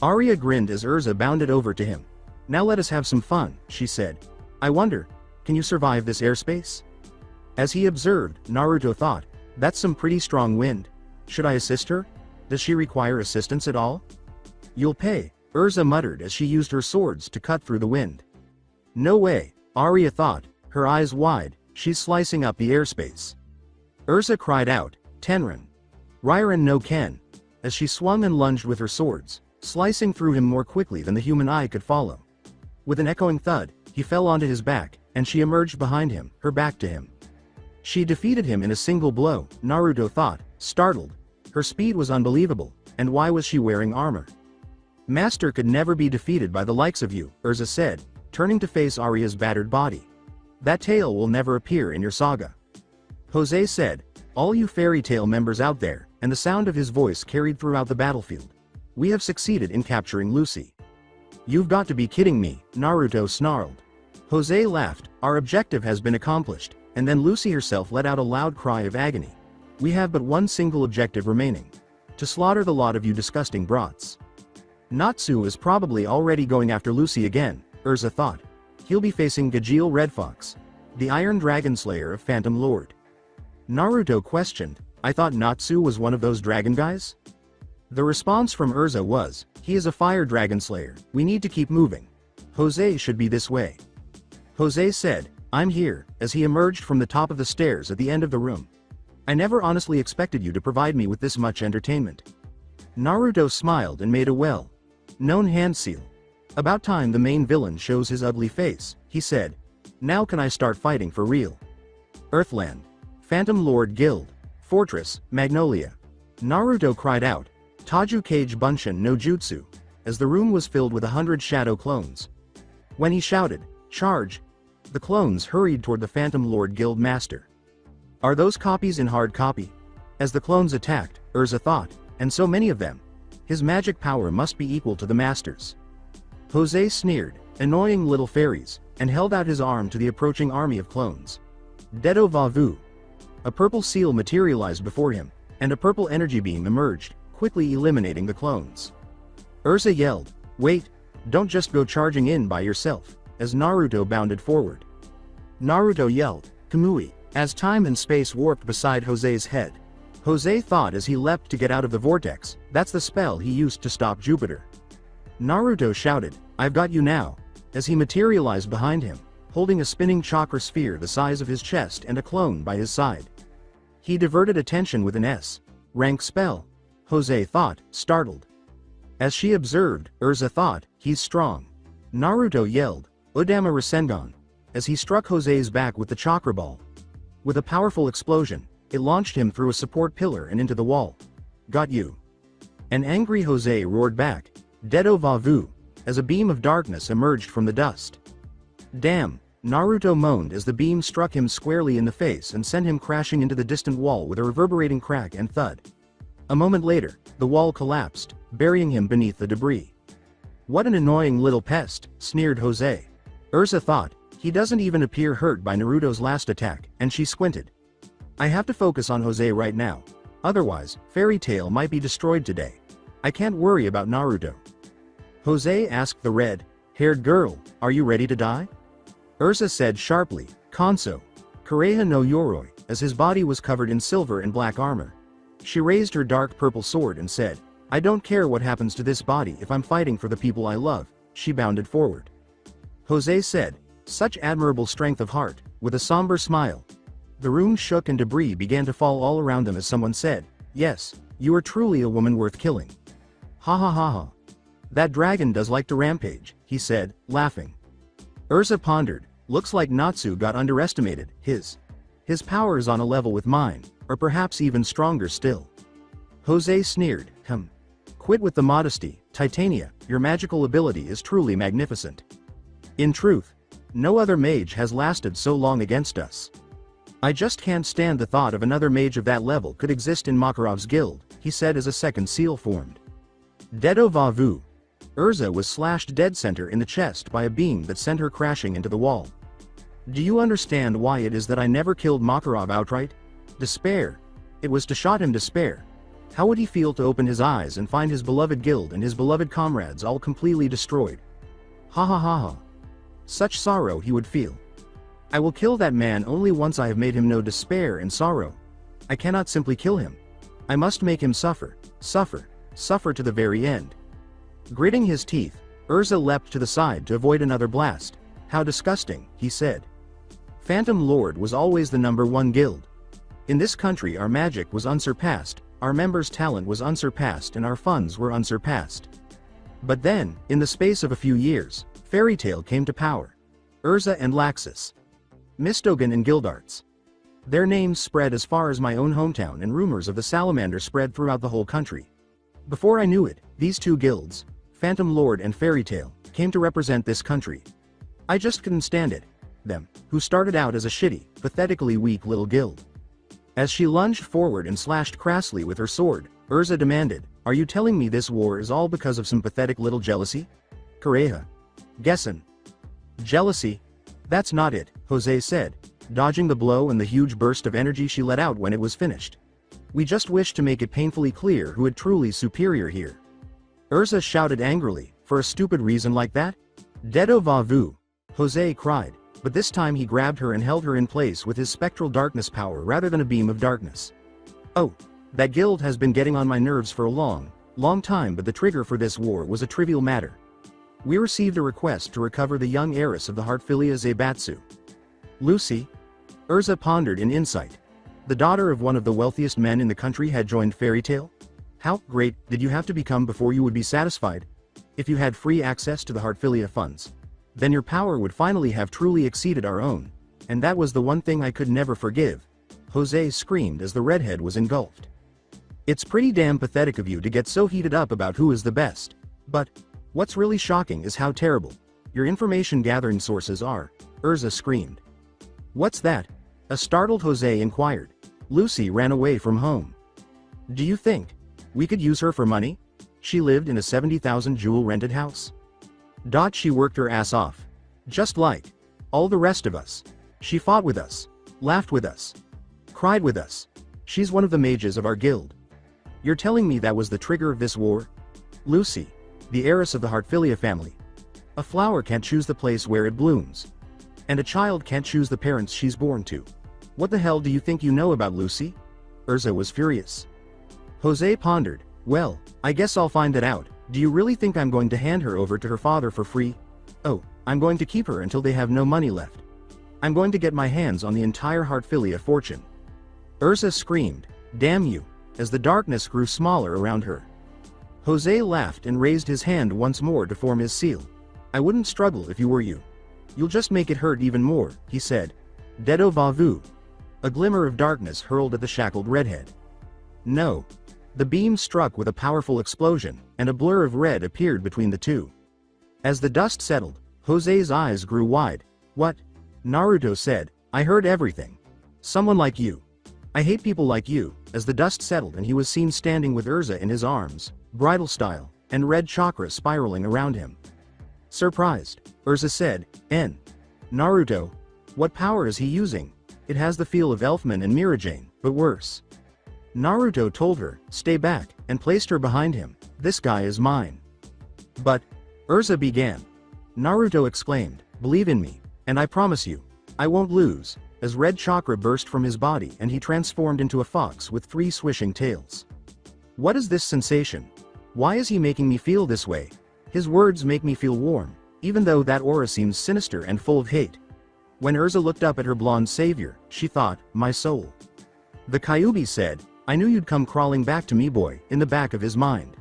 Arya grinned as Erza bounded over to him. Now let us have some fun, she said. I wonder, can you survive this airspace? As he observed, Naruto thought, that's some pretty strong wind. Should I assist her? Does she require assistance at all? You'll pay, Erza muttered as she used her swords to cut through the wind. No way, Arya thought, her eyes wide, she's slicing up the airspace. Erza cried out, Tenrin. Ryuren no Ken, as she swung and lunged with her swords, slicing through him more quickly than the human eye could follow. With an echoing thud, he fell onto his back, and she emerged behind him, her back to him. She defeated him in a single blow, Naruto thought, startled. Her speed was unbelievable, and why was she wearing armor? Master could never be defeated by the likes of you, Erza said, turning to face Arya's battered body. That tale will never appear in your saga. Jose said, all you fairy tale members out there, and the sound of his voice carried throughout the battlefield. We have succeeded in capturing Lucy. You've got to be kidding me, Naruto snarled. Jose laughed, our objective has been accomplished, and then Lucy herself let out a loud cry of agony. We have but one single objective remaining. To slaughter the lot of you disgusting brats. Natsu is probably already going after Lucy again, Erza thought. He'll be facing Gajeel Red Fox, the Iron Dragon Slayer of Phantom Lord. Naruto questioned, I thought Natsu was one of those dragon guys? The response from Erza was, he is a fire dragon slayer, we need to keep moving. Jose should be this way. Jose said, I'm here, as he emerged from the top of the stairs at the end of the room. I never honestly expected you to provide me with this much entertainment. Naruto smiled and made a well-known hand seal. About time the main villain shows his ugly face, he said. Now can I start fighting for real? Earthland. Phantom Lord Guild. Fortress, Magnolia. Naruto cried out, Taju Kage Bunshin no Jutsu, as the room was filled with 100 shadow clones. When he shouted, charge, the clones hurried toward the Phantom Lord Guild Master. Are those copies in hard copy? As the clones attacked, Erza thought, and so many of them. His magic power must be equal to the Master's. Jose sneered, annoying little fairies, and held out his arm to the approaching army of clones. Dedo Vavu. A purple seal materialized before him, and a purple energy beam emerged, quickly eliminating the clones. Erza yelled, wait, don't just go charging in by yourself, as Naruto bounded forward. Naruto yelled, Kamui, as time and space warped beside Jose's head. Jose thought as he leapt to get out of the vortex, that's the spell he used to stop Jupiter. Naruto shouted, I've got you now, as he materialized behind him, holding a spinning chakra sphere the size of his chest and a clone by his side. He diverted attention with an S-rank spell, Jose thought, startled. As she observed, Erza thought, he's strong. Naruto yelled, Udama Rasengan, as he struck Jose's back with the chakra ball. With a powerful explosion, it launched him through a support pillar and into the wall. Got you. An angry Jose roared back, Dedo Vavu, as a beam of darkness emerged from the dust. Damn, Naruto moaned as the beam struck him squarely in the face and sent him crashing into the distant wall with a reverberating crack and thud. A moment later, the wall collapsed, burying him beneath the debris. What an annoying little pest, sneered Jose. Erza thought, he doesn't even appear hurt by Naruto's last attack, and she squinted. I have to focus on Jose right now. Otherwise, Fairy Tail might be destroyed today. I can't worry about Naruto. Jose asked the red-haired girl, are you ready to die? Erza said sharply, Konso. Kureha no Yoroi, as his body was covered in silver and black armor. She raised her dark purple sword and said, I don't care what happens to this body if I'm fighting for the people I love. She bounded forward. Jose said, such admirable strength of heart, with a somber smile. The room shook and debris began to fall all around them as someone said, "Yes, you are truly a woman worth killing." "Ha ha ha ha. That dragon does like to rampage," he said, laughing. Erza pondered, "Looks like Natsu got underestimated. His power is on a level with mine, or perhaps even stronger still." Jose sneered, Quit with the modesty, Titania, your magical ability is truly magnificent. In truth, no other mage has lasted so long against us. I just can't stand the thought of another mage of that level could exist in Makarov's guild," he said as a second seal formed. Dedo va vu. Erza was slashed dead center in the chest by a beam that sent her crashing into the wall. "Do you understand why it is that I never killed Makarov outright? Despair. It was to shot him despair. How would he feel to open his eyes and find his beloved guild and his beloved comrades all completely destroyed? Ha ha ha ha. Such sorrow he would feel. I will kill that man only once I have made him know despair and sorrow. I cannot simply kill him. I must make him suffer, suffer, suffer to the very end." Gritting his teeth, Erza leapt to the side to avoid another blast. "How disgusting," he said. Phantom Lord was always the #1 guild. In this country our magic was unsurpassed, our members' talent was unsurpassed and our funds were unsurpassed. But then, in the space of a few years, Fairy Tail came to power. Erza and Laxus. Mistogan and Gildarts. Their names spread as far as my own hometown and rumors of the salamander spread throughout the whole country. Before I knew it, these two guilds, Phantom Lord and Fairy Tail, came to represent this country. I just couldn't stand it. Them, who started out as a shitty, pathetically weak little guild. As she lunged forward and slashed crassly with her sword, Erza demanded, "Are you telling me this war is all because of some pathetic little jealousy? Kareha. Guessin'. Jealousy? That's not it," Jose said, dodging the blow and the huge burst of energy she let out when it was finished. "We just wish to make it painfully clear who is truly superior here." Erza shouted angrily, "For a stupid reason like that? Dedo va vu," Jose cried, but this time he grabbed her and held her in place with his spectral darkness power rather than a beam of darkness. "Oh, that guild has been getting on my nerves for a long time, but the trigger for this war was a trivial matter. We received a request to recover the young heiress of the Heartfilia Zaibatsu. Lucy?" Erza pondered in insight. The daughter of one of the wealthiest men in the country had joined Fairy Tail? How great did you have to become before you would be satisfied? If you had free access to the Heartfilia funds, then your power would finally have truly exceeded our own, and that was the one thing I could never forgive," Jose screamed as the redhead was engulfed. "It's pretty damn pathetic of you to get so heated up about who is the best. But what's really shocking is how terrible your information gathering sources are," Erza screamed. "What's that?" a startled Jose inquired. "Lucy ran away from home. Do you think we could use her for money? She lived in a 70,000 jewel rented house. She worked her ass off. Just like all the rest of us. She fought with us, laughed with us, cried with us. She's one of the mages of our guild. You're telling me that was the trigger of this war? Lucy, the heiress of the Heartfilia family. A flower can't choose the place where it blooms. And a child can't choose the parents she's born to. What the hell do you think you know about Lucy?" Erza was furious. Jose pondered, "Well, I guess I'll find it out. Do you really think I'm going to hand her over to her father for free? Oh, I'm going to keep her until they have no money left. I'm going to get my hands on the entire Heartfilia fortune." Erza screamed, "Damn you," as the darkness grew smaller around her. Jose laughed and raised his hand once more to form his seal. "I wouldn't struggle if you were you. You'll just make it hurt even more," he said. "Dedo va vu." A glimmer of darkness hurled at the shackled redhead. "No." The beam struck with a powerful explosion, and a blur of red appeared between the two. As the dust settled, Jose's eyes grew wide. "What?" Naruto said, "I heard everything. Someone like you. I hate people like you." As the dust settled and he was seen standing with Erza in his arms, bridal style, and red chakra spiraling around him. Surprised, Erza said, Naruto, what power is he using? It has the feel of Elfman and Mirajane, but worse." Naruto told her, "Stay back," and placed her behind him. "This guy is mine." "But," Erza began. Naruto exclaimed, "Believe in me, and I promise you, I won't lose," as red chakra burst from his body and he transformed into a fox with 3 swishing tails. "What is this sensation? Why is he making me feel this way? His words make me feel warm, even though that aura seems sinister and full of hate." When Erza looked up at her blonde savior, she thought, my soul. The Kyuubi said, I knew you'd come crawling back to me boy, in the back of his mind.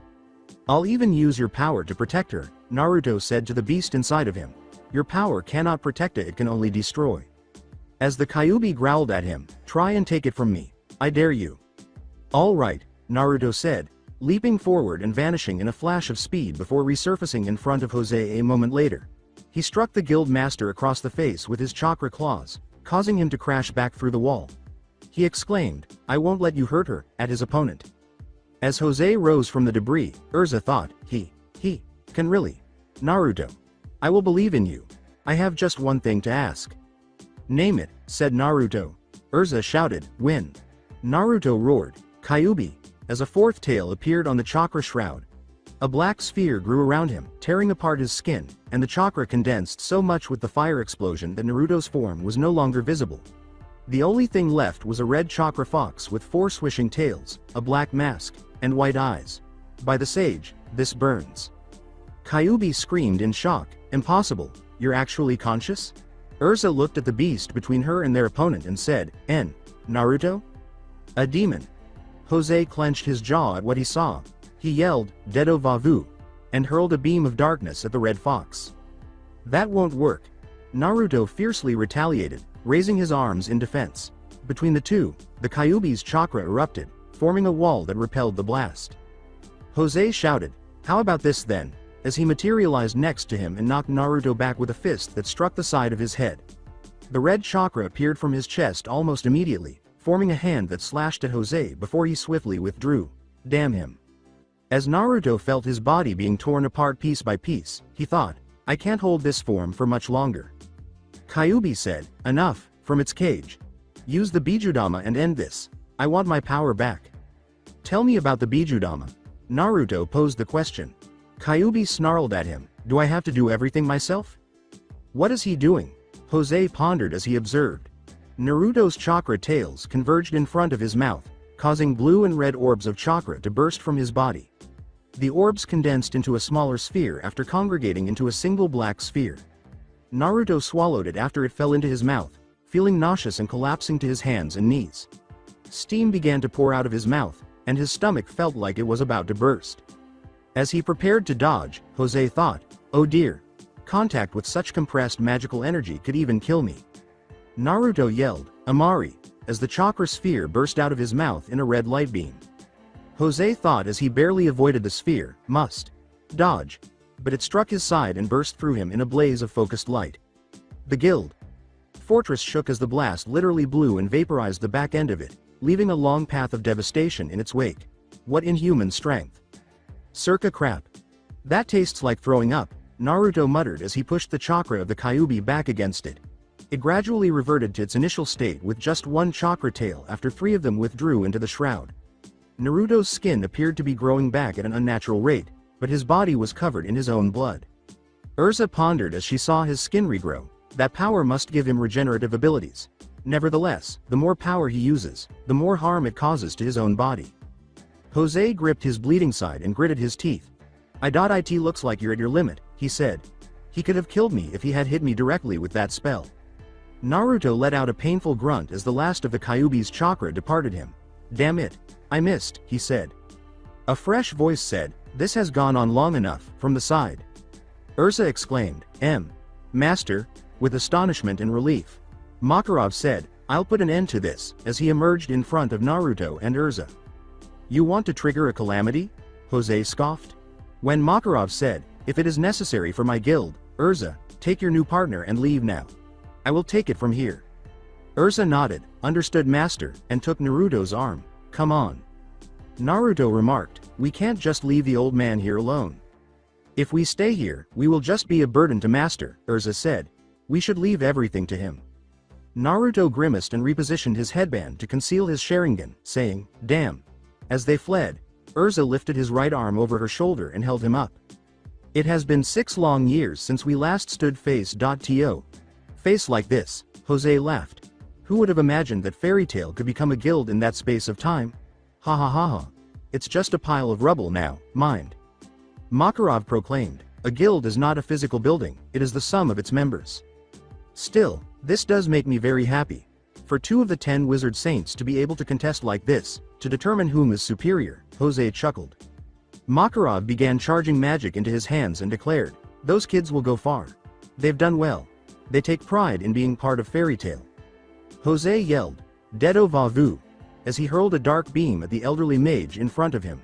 I'll even use your power to protect her, Naruto said to the beast inside of him. Your power cannot protect her, it can only destroy. As the Kyuubi growled at him, try and take it from me, I dare you. All right, Naruto said, leaping forward and vanishing in a flash of speed before resurfacing in front of Jose a moment later. He struck the guild master across the face with his chakra claws, causing him to crash back through the wall. He exclaimed, I won't let you hurt her, at his opponent. As Jose rose from the debris, Erza thought, he can really. Naruto. I will believe in you. I have just one thing to ask. Name it, said Naruto. Erza shouted, win. Naruto roared, Kyuubi, as a fourth tail appeared on the chakra shroud. A black sphere grew around him, tearing apart his skin, and the chakra condensed so much with the fire explosion that Naruto's form was no longer visible. The only thing left was a red chakra fox with 4 swishing tails, a black mask, and white eyes. By the sage, this burns. Kyuubi screamed in shock, impossible, you're actually conscious? Erza looked at the beast between her and their opponent and said, Naruto? A demon. Jose clenched his jaw at what he saw. He yelled, Dedo Vavu, and hurled a beam of darkness at the red fox. That won't work. Naruto fiercely retaliated, raising his arms in defense. Between the two, the Kyuubi's chakra erupted, forming a wall that repelled the blast. Jose shouted, how about this then, as he materialized next to him and knocked Naruto back with a fist that struck the side of his head. The red chakra appeared from his chest almost immediately, forming a hand that slashed at Jose before he swiftly withdrew. Damn him. As Naruto felt his body being torn apart piece by piece, he thought, I can't hold this form for much longer. Kyuubi said, enough, from its cage. Use the Bijudama and end this. I want my power back. Tell me about the Bijudama. Naruto posed the question. Kyuubi snarled at him, do I have to do everything myself? What is he doing? Jose pondered as he observed. Naruto's chakra tails converged in front of his mouth, causing blue and red orbs of chakra to burst from his body. The orbs condensed into a smaller sphere after congregating into a single black sphere. Naruto swallowed it after it fell into his mouth, feeling nauseous and collapsing to his hands and knees. Steam began to pour out of his mouth, and his stomach felt like it was about to burst. As he prepared to dodge, Jose thought, oh dear. Contact with such compressed magical energy could even kill me. Naruto yelled, Amari, as the chakra sphere burst out of his mouth in a red light beam. Jose thought as he barely avoided the sphere, must dodge, but it struck his side and burst through him in a blaze of focused light. The guild fortress shook as the blast literally blew and vaporized the back end of it, leaving a long path of devastation in its wake. What inhuman strength. Circa crap. That tastes like throwing up, Naruto muttered as he pushed the chakra of the Kyuubi back against it. It gradually reverted to its initial state with just one chakra tail after 3 of them withdrew into the shroud. Naruto's skin appeared to be growing back at an unnatural rate, but his body was covered in his own blood. Erza pondered as she saw his skin regrow. That power must give him regenerative abilities. Nevertheless, the more power he uses, the more harm it causes to his own body. Jose gripped his bleeding side and gritted his teeth. It looks like you're at your limit, he said. He could have killed me if he had hit me directly with that spell. Naruto let out a painful grunt as the last of the Kyuubi's chakra departed him. Damn it. I missed, he said. A fresh voice said, this has gone on long enough, from the side. Erza exclaimed, Master, with astonishment and relief. Makarov said, I'll put an end to this, as he emerged in front of Naruto and Erza. You want to trigger a calamity? Jose scoffed. When Makarov said, if it is necessary for my guild, Erza, take your new partner and leave now. I will take it from here. Erza nodded, understood master, and took Naruto's arm. Come on. Naruto remarked, we can't just leave the old man here alone. If we stay here, we will just be a burden to master, Erza said. We should leave everything to him. Naruto grimaced and repositioned his headband to conceal his Sharingan, saying, damn. As they fled, Erza lifted his right arm over her shoulder and held him up. It has been 6 long years since we last stood face-to face like this, Jose laughed. Who would have imagined that Fairy Tail could become a guild in that space of time? Ha ha ha ha. It's just a pile of rubble now, mind. Makarov proclaimed, a guild is not a physical building, it is the sum of its members. Still, This does make me very happy. For 2 of the 10 wizard saints to be able to contest like this, to determine whom is superior, Jose chuckled. Makarov began charging magic into his hands and declared, "Those kids will go far. They've done well. They take pride in being part of Fairy Tail." Jose yelled, "Dedo va vu," as he hurled a dark beam at the elderly mage in front of him.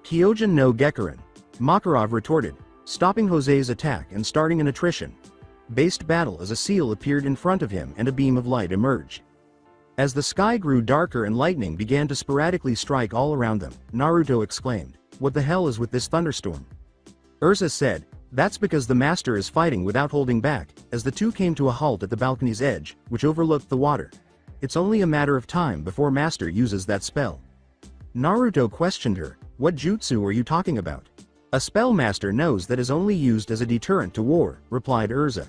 "Kyojin no Gekurin," Makarov retorted, stopping Jose's attack and starting an attrition-based battle as a seal appeared in front of him and a beam of light emerged. As the sky grew darker and lightning began to sporadically strike all around them, Naruto exclaimed, "What the hell is with this thunderstorm?" Erza said, "That's because the master is fighting without holding back," as the two came to a halt at the balcony's edge, which overlooked the water. "It's only a matter of time before master uses that spell." Naruto questioned her, "What jutsu are you talking about?" "A spell master knows that is only used as a deterrent to war," replied Erza.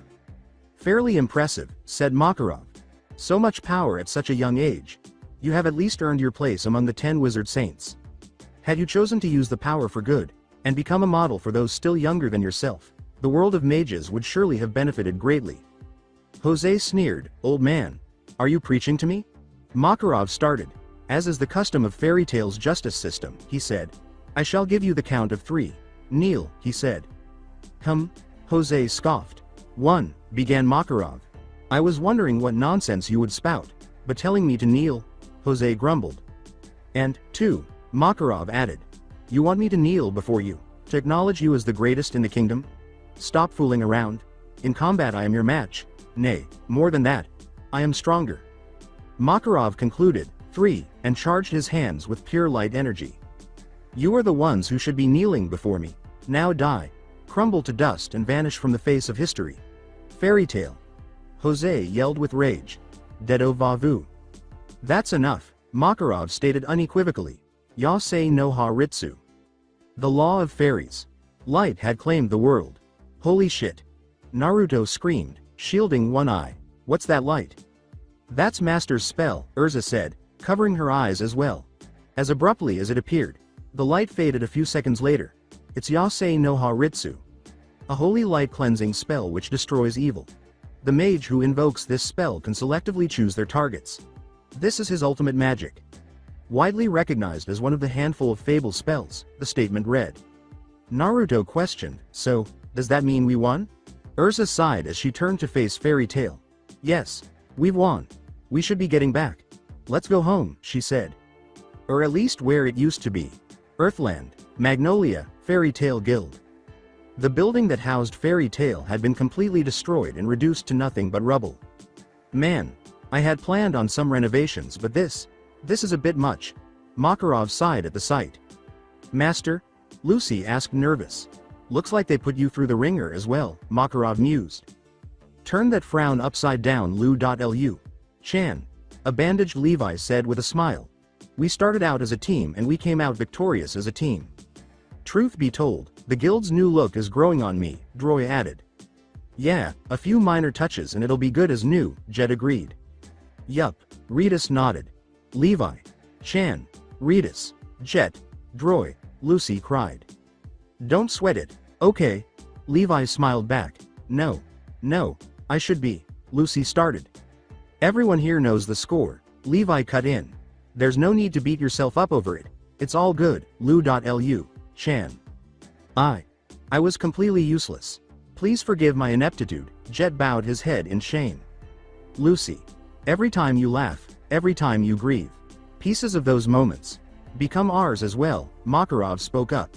"Fairly impressive," said Makarov. "So much power at such a young age. You have at least earned your place among the 10 wizard saints. Had you chosen to use the power for good, and become a model for those still younger than yourself, the world of mages would surely have benefited greatly." Jose sneered, "Old man. Are you preaching to me?" Makarov started. "As is the custom of Fairy Tail's justice system," he said. "I shall give you the count of 3. Kneel," he said. Jose scoffed. "1, began Makarov. "I was wondering what nonsense you would spout, but telling me to kneel," Jose grumbled. "And 2, Makarov added. "You want me to kneel before you, to acknowledge you as the greatest in the kingdom? Stop fooling around. In combat I am your match. Nay, more than that. I am stronger." Makarov concluded, 3, and charged his hands with pure light energy. "You are the ones who should be kneeling before me. Now die. Crumble to dust and vanish from the face of history. Fairy Tail." Jose yelled with rage. "Dedo va vu." "That's enough," Makarov stated unequivocally. "Yasei no ha ritsu." The law of fairies. Light had claimed the world. "Holy shit." Naruto screamed, shielding one eye. "What's that light?" "That's Master's spell," Erza said, covering her eyes as well. As abruptly as it appeared, the light faded a few seconds later. "It's Yasei no ha ritsu. A holy light cleansing spell which destroys evil. The mage who invokes this spell can selectively choose their targets. This is his ultimate magic. Widely recognized as one of the handful of fable spells," the statement read. Naruto questioned, "So, does that mean we won?" Erza sighed as she turned to face Fairy Tail. "Yes, we've won. We should be getting back. Let's go home," she said. "Or at least where it used to be. Earthland, Magnolia, Fairy Tail Guild." The building that housed Fairy Tail had been completely destroyed and reduced to nothing but rubble. "Man, I had planned on some renovations, but this is a bit much." Makarov sighed at the sight. "Master?" Lucy asked, nervous. "Looks like they put you through the ringer as well," Makarov mused. "Turn that frown upside down, Lu. Chan," a bandaged Levi said with a smile. "We started out as a team and we came out victorious as a team. Truth be told, the guild's new look is growing on me," Droy added. "Yeah, a few minor touches and it'll be good as new," Jet agreed. "Yup," Redis nodded. "Levi. Chan. Redis. Jet. Droy," Lucy cried. "Don't sweat it, okay?" Levi smiled back. No, I should be," Lucy started. "Everyone here knows the score," Levi cut in. "There's no need to beat yourself up over it. It's all good, Lu. Chan. I was completely useless. Please forgive my ineptitude," Jet bowed his head in shame. "Lucy. Every time you laugh, every time you grieve. Pieces of those moments become ours as well," Makarov spoke up.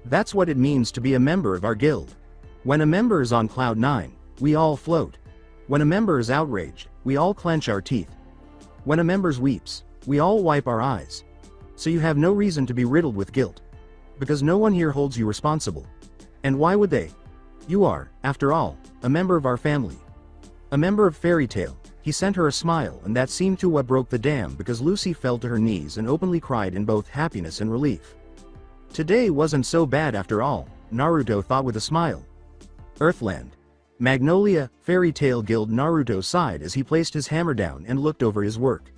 "That's what it means to be a member of our guild. When a member is on cloud 9, we all float. When a member is outraged, we all clench our teeth. When a member weeps, we all wipe our eyes. So you have no reason to be riddled with guilt. Because no one here holds you responsible. And why would they? You are, after all, a member of our family. A member of Fairy Tail." He sent her a smile, and that seemed to what broke the dam because Lucy fell to her knees and openly cried in both happiness and relief. Today wasn't so bad after all, Naruto thought with a smile. Earthland. Magnolia, Fairy Tail Guild. Naruto sighed as he placed his hammer down and looked over his work.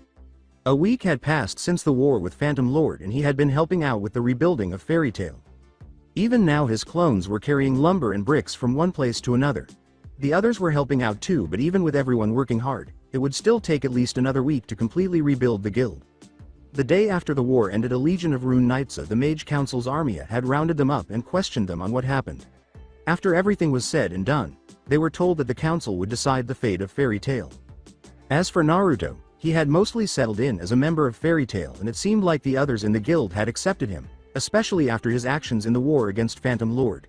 A week had passed since the war with Phantom Lord and he had been helping out with the rebuilding of Fairy Tail. Even now his clones were carrying lumber and bricks from one place to another. The others were helping out too, but even with everyone working hard, it would still take at least another week to completely rebuild the guild. The day after the war ended, a legion of Rune Knights of the Mage Council's army had rounded them up and questioned them on what happened. After everything was said and done, they were told that the council would decide the fate of Fairy Tail. As for Naruto, he had mostly settled in as a member of Fairy Tail, and it seemed like the others in the guild had accepted him, especially after his actions in the war against Phantom Lord.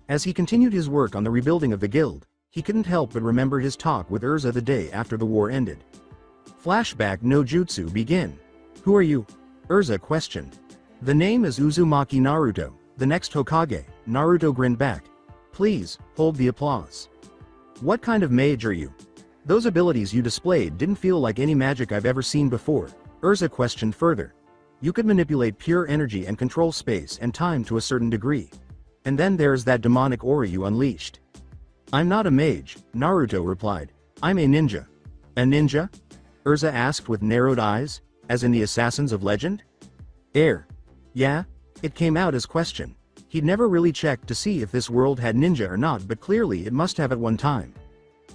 As he continued his work on the rebuilding of the guild, he couldn't help but remember his talk with Erza the day after the war ended. Flashback no jutsu begin. Who are you? Erza questioned. The name is Uzumaki Naruto, the next Hokage. Naruto grinned back. Please, hold the applause. What kind of mage are you? Those abilities you displayed didn't feel like any magic I've ever seen before, Erza questioned further. You could manipulate pure energy and control space and time to a certain degree. And then there's that demonic aura you unleashed. I'm not a mage, Naruto replied. I'm a ninja. A ninja? Erza asked with narrowed eyes, as in the Assassins of Legend? Yeah? It came out as question. He'd never really checked to see if this world had ninja or not, but clearly it must have at one time.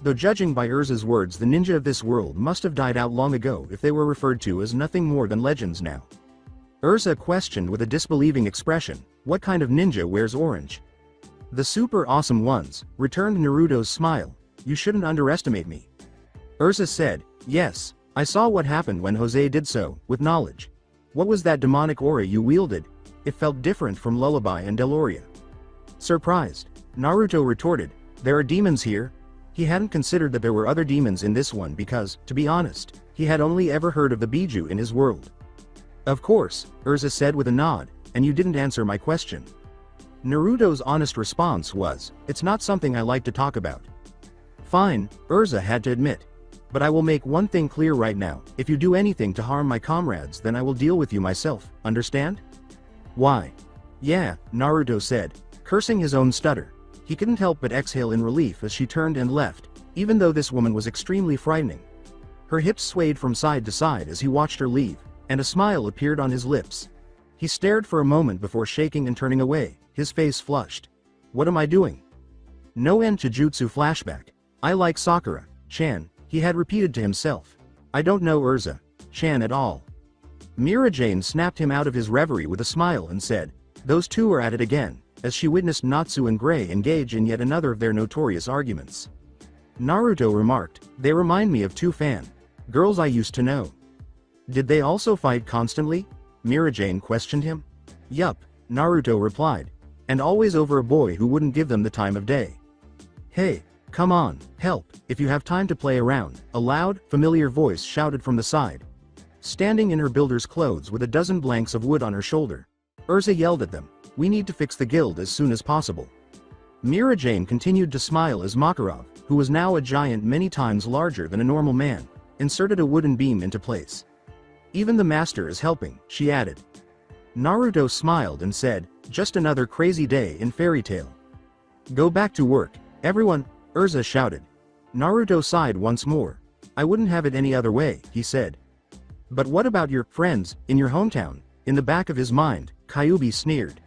Though judging by Erza's words, the ninja of this world must have died out long ago if they were referred to as nothing more than legends now. Erza questioned with a disbelieving expression, what kind of ninja wears orange? The super awesome ones, returned Naruto's smile. You shouldn't underestimate me. Erza said, yes, I saw what happened when Jose did so, with knowledge. What was that demonic aura you wielded? It felt different from Lullaby and Deloria. Surprised, Naruto retorted, there are demons here. He hadn't considered that there were other demons in this one because, to be honest, he had only ever heard of the Biju in his world. Of course, Erza said with a nod, and you didn't answer my question. Naruto's honest response was, it's not something I like to talk about. Fine, Erza had to admit. But I will make one thing clear right now, if you do anything to harm my comrades then I will deal with you myself, understand? Why? Yeah, Naruto said, cursing his own stutter. He couldn't help but exhale in relief as she turned and left, even though this woman was extremely frightening. Her hips swayed from side to side as he watched her leave, and a smile appeared on his lips. He stared for a moment before shaking and turning away, his face flushed. What am I doing? No end to jutsu flashback. I like Sakura, Chan, he had repeated to himself. I don't know Erza, Chan at all. Mira Jane snapped him out of his reverie with a smile and said, those two are at it again, as she witnessed Natsu and Gray engage in yet another of their notorious arguments. Naruto remarked, they remind me of two girls I used to know. Did they also fight constantly? Mira Jane questioned him. Yup, Naruto replied. And always over a boy who wouldn't give them the time of day. Hey, come on, help, if you have time to play around, a loud, familiar voice shouted from the side. Standing in her builder's clothes with a dozen blanks of wood on her shoulder, Erza yelled at them, we need to fix the guild as soon as possible. Mira Jane continued to smile as Makarov, who was now a giant many times larger than a normal man, inserted a wooden beam into place. Even the master is helping, she added. Naruto smiled and said, just another crazy day in Fairy Tail. Go back to work, everyone, Erza shouted. Naruto sighed once more. I wouldn't have it any other way, he said. But what about your friends, in your hometown? In the back of his mind, Kyuubi sneered.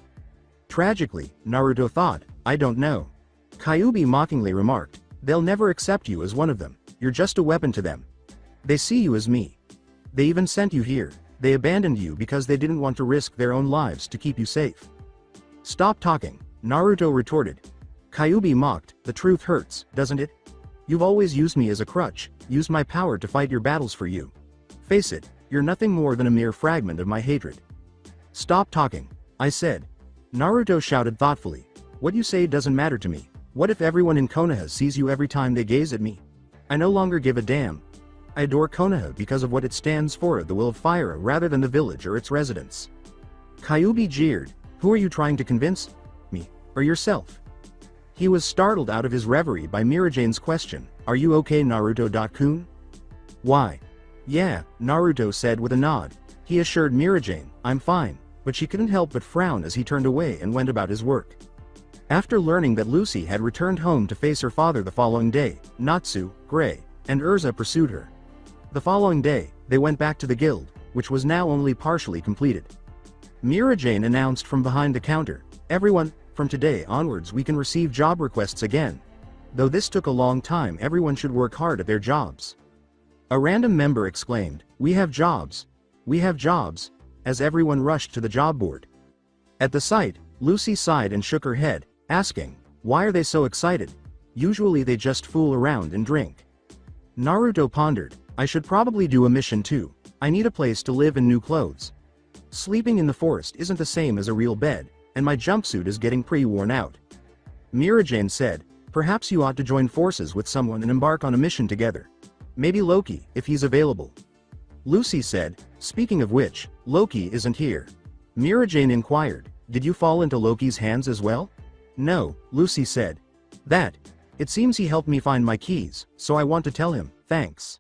Tragically, Naruto thought, I don't know. Kyuubi mockingly remarked, they'll never accept you as one of them, you're just a weapon to them. They see you as me. They even sent you here, they abandoned you because they didn't want to risk their own lives to keep you safe. Stop talking, Naruto retorted. Kyuubi mocked, the truth hurts, doesn't it? You've always used me as a crutch, used my power to fight your battles for you. Face it, you're nothing more than a mere fragment of my hatred. Stop talking, I said. Naruto shouted thoughtfully, what you say doesn't matter to me. What if everyone in Konoha sees you every time they gaze at me? I no longer give a damn. I adore Konoha because of what it stands for, the will of fire rather than the village or its residents. Kyuubi jeered, who are you trying to convince? Me, or yourself? He was startled out of his reverie by Mirajane's question, are you okay Naruto-kun? Why? Yeah, Naruto said with a nod. He assured Mirajane, I'm fine, but she couldn't help but frown as he turned away and went about his work. After learning that Lucy had returned home to face her father the following day, Natsu, Gray, and Erza pursued her. The following day, they went back to the guild, which was now only partially completed. Mirajane announced from behind the counter, everyone, from today onwards we can receive job requests again. Though this took a long time, everyone should work hard at their jobs. A random member exclaimed, "We have jobs! We have jobs!" as everyone rushed to the job board. At the sight, Lucy sighed and shook her head, asking, "Why are they so excited? Usually they just fool around and drink." Naruto pondered, "I should probably do a mission too. I need a place to live and new clothes. Sleeping in the forest isn't the same as a real bed, and my jumpsuit is getting pretty worn out." Mirajane said, "Perhaps you ought to join forces with someone and embark on a mission together. Maybe Loki, if he's available." Lucy said, "Speaking of which, Loki isn't here." Mirajane inquired, "Did you fall into Loki's hands as well?" "No," Lucy said. It seems he helped me find my keys, so I want to tell him, thanks."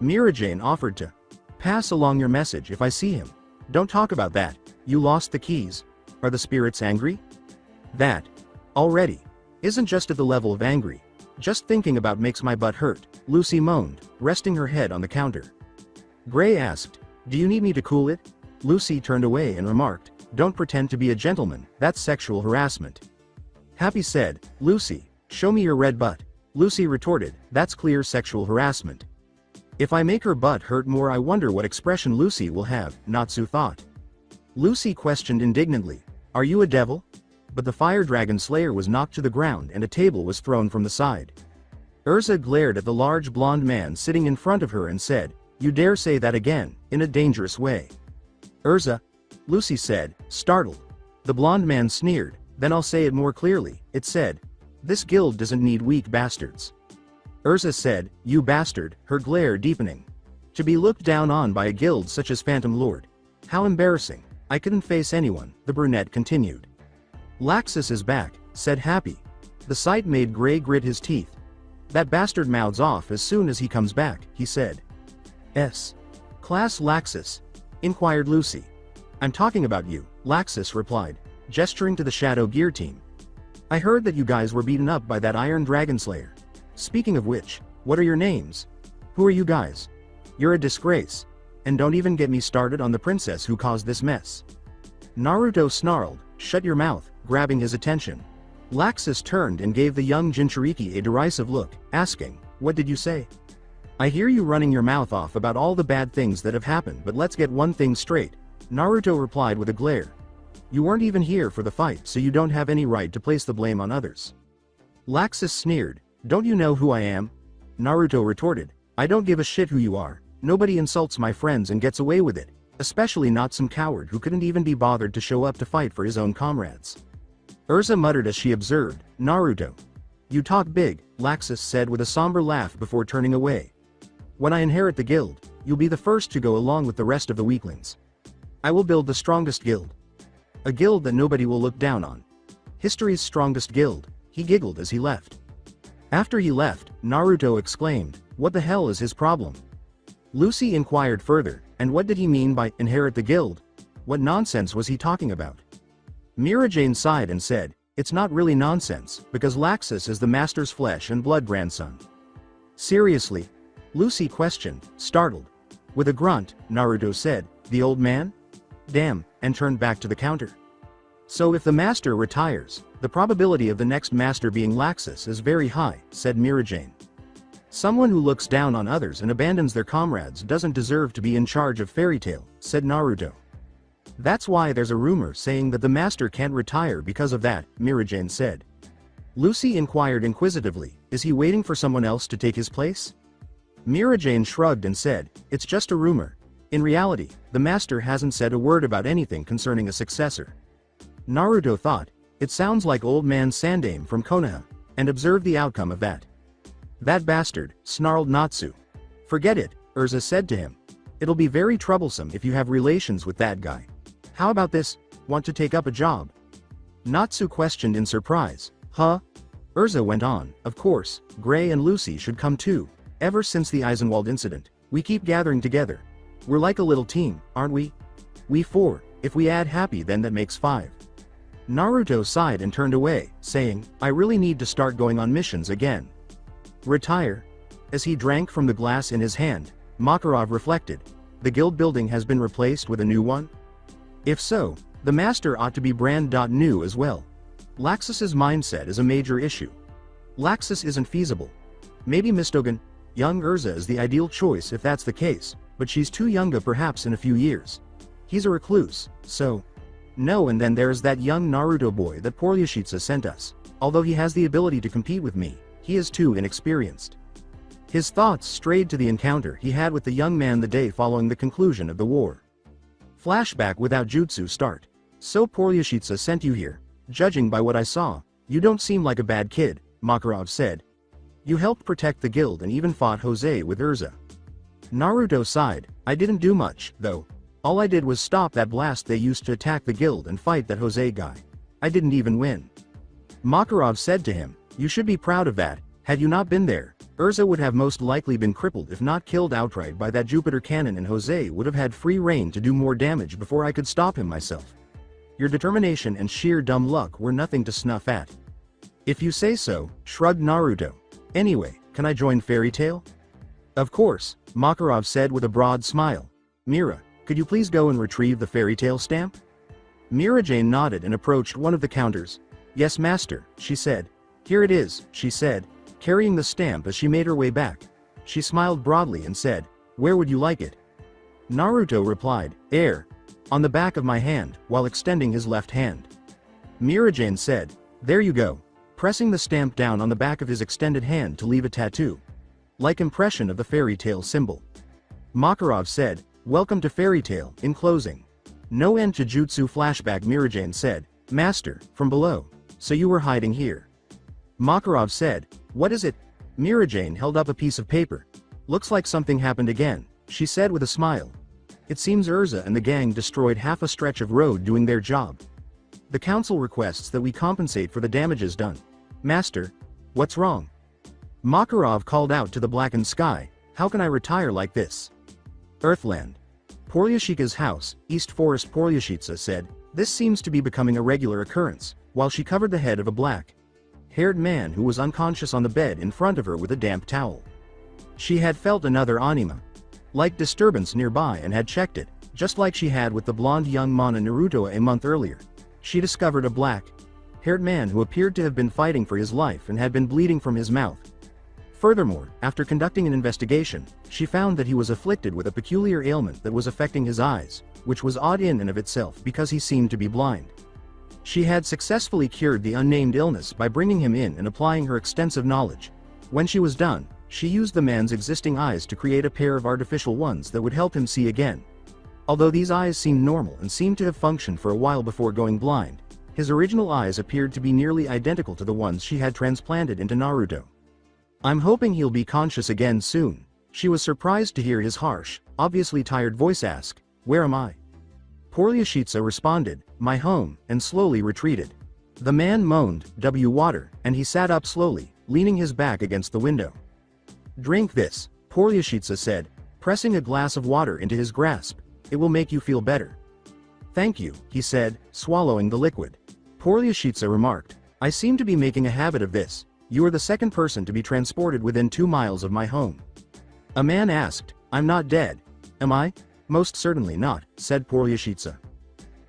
Mirajane offered to pass along your message if I see him. "Don't talk about that. You lost the keys. Are the spirits angry?" "That already isn't just at the level of angry. Just thinking about makes my butt hurt," Lucy moaned, resting her head on the counter. Gray asked, "Do you need me to cool it?" Lucy turned away and remarked, "Don't pretend to be a gentleman, that's sexual harassment." Happy said, "Lucy, show me your red butt." Lucy retorted, "That's clear sexual harassment." If I make her butt hurt more, I wonder what expression Lucy will have, Natsu thought. Lucy questioned indignantly, "Are you a devil?" But the fire dragon slayer was knocked to the ground and a table was thrown from the side. Erza glared at the large blonde man sitting in front of her and said, "You dare say that again, in a dangerous way." "Erza," Lucy said, startled. The blonde man sneered, "Then I'll say it more clearly," it said. "This guild doesn't need weak bastards." Erza said, "You bastard," her glare deepening. "To be looked down on by a guild such as Phantom Lord. How embarrassing. I couldn't face anyone," the brunette continued. "Laxus is back," said Happy. The sight made Gray grit his teeth. "That bastard mouths off as soon as he comes back," he said. "S. Class Laxus?" inquired Lucy. "I'm talking about you," Laxus replied, gesturing to the Shadow Gear team. "I heard that you guys were beaten up by that Iron Dragon Slayer. Speaking of which, what are your names? Who are you guys? You're a disgrace. And don't even get me started on the princess who caused this mess." Naruto snarled, "Shut your mouth," grabbing his attention. Laxus turned and gave the young Jinchuriki a derisive look, asking, "What did you say?" "I hear you running your mouth off about all the bad things that have happened, but let's get one thing straight," Naruto replied with a glare. "You weren't even here for the fight, so you don't have any right to place the blame on others." Laxus sneered, "Don't you know who I am?" Naruto retorted, "I don't give a shit who you are. Nobody insults my friends and gets away with it, especially not some coward who couldn't even be bothered to show up to fight for his own comrades." Erza muttered as she observed, "Naruto. You talk big," Laxus said with a somber laugh before turning away. "When I inherit the guild, you'll be the first to go along with the rest of the weaklings. I will build the strongest guild. A guild that nobody will look down on. History's strongest guild," he giggled as he left. After he left, Naruto exclaimed, "What the hell is his problem?" Lucy inquired further, "And what did he mean by inherit the guild? What nonsense was he talking about?" Mirajane sighed and said, "It's not really nonsense, because Laxus is the master's flesh and blood grandson." "Seriously?" Lucy questioned, startled. With a grunt, Naruto said, "The old man? Damn," and turned back to the counter. "So if the master retires, the probability of the next master being Laxus is very high," said Mirajane. "Someone who looks down on others and abandons their comrades doesn't deserve to be in charge of Fairy Tail," said Naruto. "That's why there's a rumor saying that the master can't retire because of that," Mirajane said. Lucy inquired inquisitively, "Is he waiting for someone else to take his place?" Mirajane shrugged and said, "It's just a rumor. In reality, the master hasn't said a word about anything concerning a successor." Naruto thought, "It sounds like old man Sandaime from Konoha," and observed the outcome of that. "That bastard," snarled Natsu. "Forget it," Erza said to him. "It'll be very troublesome if you have relations with that guy. How about this, want to take up a job?" Natsu questioned in surprise, "Huh?" Erza went on, "Of course, Gray and Lucy should come too. Ever since the Eisenwald incident, we keep gathering together. We're like a little team, aren't we? We four, if we add Happy then that makes 5. Naruto sighed and turned away, saying, "I really need to start going on missions again." Retire? As he drank from the glass in his hand, Makarov reflected, "The guild building has been replaced with a new one? If so, the master ought to be brand new as well. Laxus's mindset is a major issue." Laxus isn't feasible. Maybe Mistogen, young Erza is the ideal choice if that's the case, but she's too young perhaps in a few years. He's a recluse, so... No, and then there's that young Naruto boy that Poryashitsa sent us. Although he has the ability to compete with me, he is too inexperienced. His thoughts strayed to the encounter he had with the young man the day following the conclusion of the war. Flashback without jutsu start. So Poryashitsa sent you here. Judging by what I saw, you don't seem like a bad kid, Makarov said. You helped protect the guild and even fought Jose with Erza. Naruto sighed. I didn't do much, though. All I did was stop that blast they used to attack the guild and fight that Jose guy. I didn't even win. Makarov said to him, you should be proud of that. Had you not been there, Erza would have most likely been crippled if not killed outright by that Jupiter cannon, and Jose would have had free reign to do more damage before I could stop him myself. Your determination and sheer dumb luck were nothing to snuff at. If you say so, shrugged Naruto. Anyway, can I join Fairy Tail? Of course, Makarov said with a broad smile. Mira, could you please go and retrieve the Fairy Tail stamp? Mira Jane nodded and approached one of the counters. Yes, master, she said. Here it is, she said, carrying the stamp as she made her way back. She smiled broadly and said, where would you like it? Naruto replied, on the back of my hand, while extending his left hand. Mirajane said, there you go, pressing the stamp down on the back of his extended hand to leave a tattoo. Like impression of the fairy tale symbol. Makarov said, welcome to Fairy Tail, in closing. No end to jutsu flashback. Mirajane said, master, from below. So you were hiding here. Makarov said, what is it? Mirajane held up a piece of paper. Looks like something happened again, she said with a smile. It seems Erza and the gang destroyed half a stretch of road doing their job. The council requests that we compensate for the damages done. Master, what's wrong? Makarov called out to the blackened sky, how can I retire like this? Earthland. Poryashika's house, East Forest. Poryashitsa said, this seems to be becoming a regular occurrence, while she covered the head of a black-haired man who was unconscious on the bed in front of her with a damp towel. She had felt another anima-like disturbance nearby and had checked it, just like she had with the blonde young Mana Naruto a month earlier. She discovered a black-haired man who appeared to have been fighting for his life and had been bleeding from his mouth. Furthermore, after conducting an investigation, she found that he was afflicted with a peculiar ailment that was affecting his eyes, which was odd in and of itself because he seemed to be blind. She had successfully cured the unnamed illness by bringing him in and applying her extensive knowledge. When she was done, she used the man's existing eyes to create a pair of artificial ones that would help him see again. Although these eyes seemed normal and seemed to have functioned for a while before going blind, his original eyes appeared to be nearly identical to the ones she had transplanted into Naruto. I'm hoping he'll be conscious again soon. She was surprised to hear his harsh, obviously tired voice ask, where am I? Poryashitsa responded, my home, and slowly retreated. The man moaned, water, and he sat up slowly, leaning his back against the window. Drink this, Poryashitsa said, pressing a glass of water into his grasp. It will make you feel better. Thank you, he said, swallowing the liquid. Poryashitsa remarked, I seem to be making a habit of this. You are the second person to be transported within 2 miles of my home. A man asked, I'm not dead. Am I? Most certainly not, said Poryashitsa.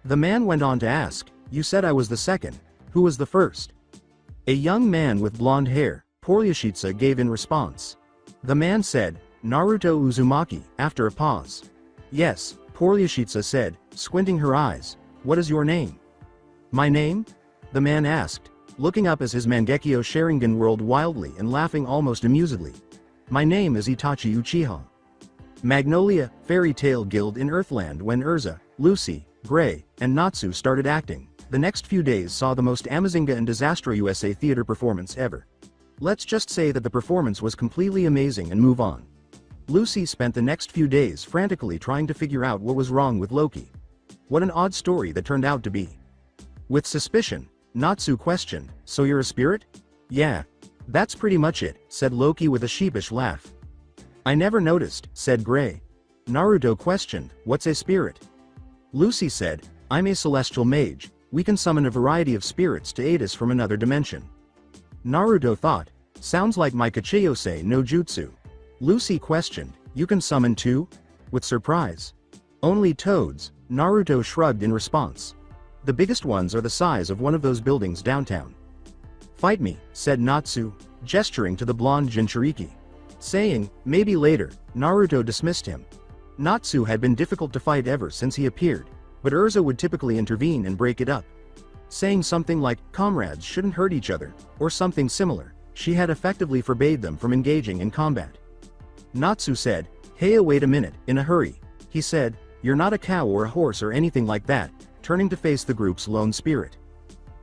The man went on to ask, you said I was the second. Who was the first? A young man with blonde hair, Poryashitsa gave in response. The man said, Naruto Uzumaki, after a pause. Yes, Poryashitsa said, squinting her eyes. What is your name? My name? The man asked, looking up as his Mangekyo Sharingan whirled wildly and laughing almost amusedly. My name is Itachi Uchiha. Magnolia, Fairy Tail Guild in Earthland. When Erza, Lucy, Gray, and Natsu started acting, the next few days saw the most Amazinga and Disaster USA theater performance ever. Let's just say that the performance was completely amazing and move on. Lucy spent the next few days frantically trying to figure out what was wrong with Loki. What an odd story that turned out to be. With suspicion, Natsu questioned, so you're a spirit? Yeah. That's pretty much it, said Loki with a sheepish laugh. I never noticed, said Gray. Naruto questioned, what's a spirit? Lucy said, I'm a celestial mage. We can summon a variety of spirits to aid us from another dimension. Naruto thought, sounds like my Kachiyose no Jutsu. Lucy questioned, you can summon too? With surprise. Only toads, Naruto shrugged in response. The biggest ones are the size of one of those buildings downtown. Fight me, said Natsu, gesturing to the blonde Jinchuriki. Saying, maybe later, Naruto dismissed him. Natsu had been difficult to fight ever since he appeared, but Erza would typically intervene and break it up. Saying something like, comrades shouldn't hurt each other, or something similar, she had effectively forbade them from engaging in combat. Natsu said, hey, wait a minute, in a hurry. He said, you're not a cow or a horse or anything like that, turning to face the group's lone spirit.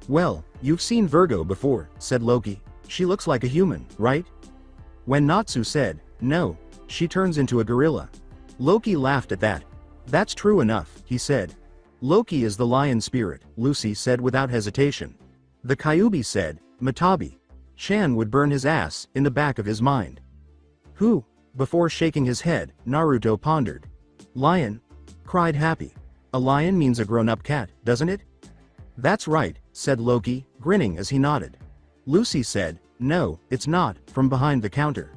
Well, you've seen Virgo before, said Loki. She looks like a human, right? When Natsu said, no, she turns into a gorilla. Loki laughed at that. That's true enough, he said. Loki is the lion spirit, Lucy said without hesitation. The Kyuubi said, Matabi. Chan would burn his ass, in the back of his mind. Who? Before shaking his head, Naruto pondered. Lion? Cried Happy. A lion means a grown-up cat, doesn't it? That's right, said Loki, grinning as he nodded. Lucy said, no, it's not, from behind the counter.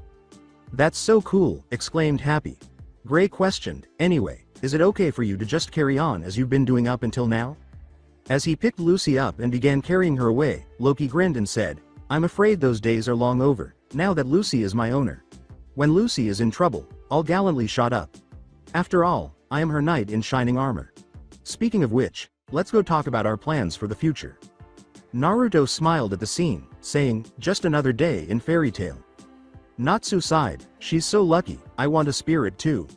That's so cool, exclaimed Happy. Gray questioned, anyway, is it okay for you to just carry on as you've been doing up until now? As he picked Lucy up and began carrying her away, Loki grinned and said, I'm afraid those days are long over, now that Lucy is my owner. When Lucy is in trouble, I'll gallantly shut up. After all, I am her knight in shining armor. Speaking of which, let's go talk about our plans for the future. Naruto smiled at the scene, saying, just another day in fairy tale. Natsu sighed, she's so lucky, I want a spirit too.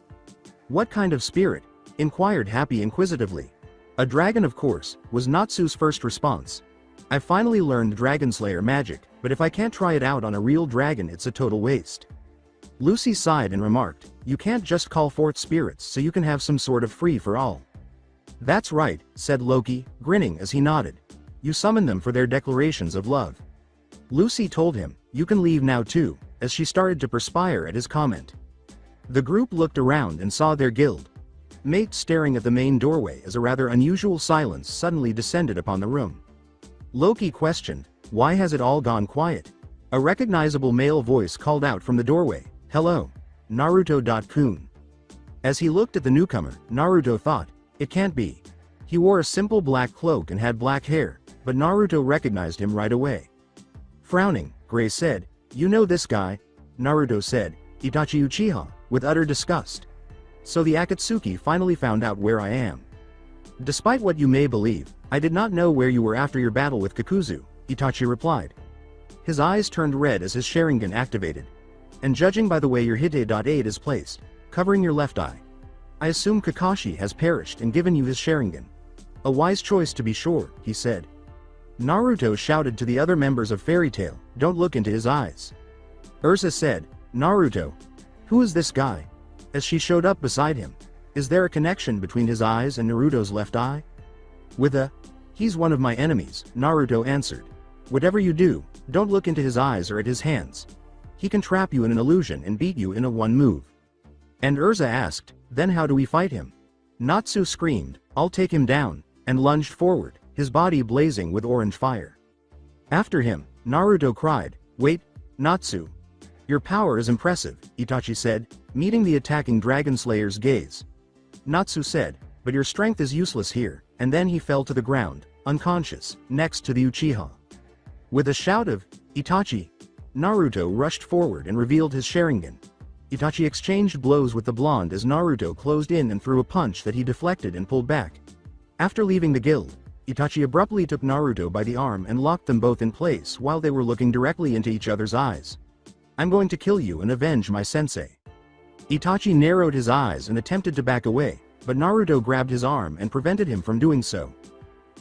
What kind of spirit? Inquired Happy inquisitively. A dragon of course, was Natsu's first response. I finally learned Dragon Slayer magic, but if I can't try it out on a real dragon it's a total waste. Lucy sighed and remarked, you can't just call forth spirits so you can have some sort of free for all. That's right, said Loki, grinning as he nodded. You summon them for their declarations of love. Lucy told him, you can leave now too, as she started to perspire at his comment. The group looked around and saw their guild mate staring at the main doorway as a rather unusual silence suddenly descended upon the room. Loki questioned, why has it all gone quiet? A recognizable male voice called out from the doorway, hello, Naruto.kun. As he looked at the newcomer, Naruto thought, it can't be. He wore a simple black cloak and had black hair, but Naruto recognized him right away. Frowning, Gray said, you know this guy? Naruto said, Itachi Uchiha, with utter disgust. So the Akatsuki finally found out where I am. Despite what you may believe, I did not know where you were after your battle with Kakuzu, Itachi replied. His eyes turned red as his Sharingan activated. And judging by the way your Hite.8 is placed, covering your left eye, I assume Kakashi has perished and given you his Sharingan. A wise choice to be sure, he said. Naruto shouted to the other members of Fairy Tail, don't look into his eyes. Erza said, Naruto. Who is this guy? As she showed up beside him. Is there a connection between his eyes and Naruto's left eye? He's one of my enemies, Naruto answered. Whatever you do, don't look into his eyes or at his hands. He can trap you in an illusion and beat you in a one move. And Erza asked, then how do we fight him? Natsu screamed, I'll take him down, and lunged forward, his body blazing with orange fire. After him, Naruto cried, wait, Natsu. Your power is impressive, Itachi said, meeting the attacking Dragon Slayer's gaze. Natsu said, but your strength is useless here, and then he fell to the ground, unconscious, next to the Uchiha. With a shout of, Itachi, Naruto rushed forward and revealed his Sharingan. Itachi exchanged blows with the blonde as Naruto closed in and threw a punch that he deflected and pulled back. After leaving the guild, Itachi abruptly took Naruto by the arm and locked them both in place while they were looking directly into each other's eyes. I'm going to kill you and avenge my sensei. Itachi narrowed his eyes and attempted to back away, but Naruto grabbed his arm and prevented him from doing so.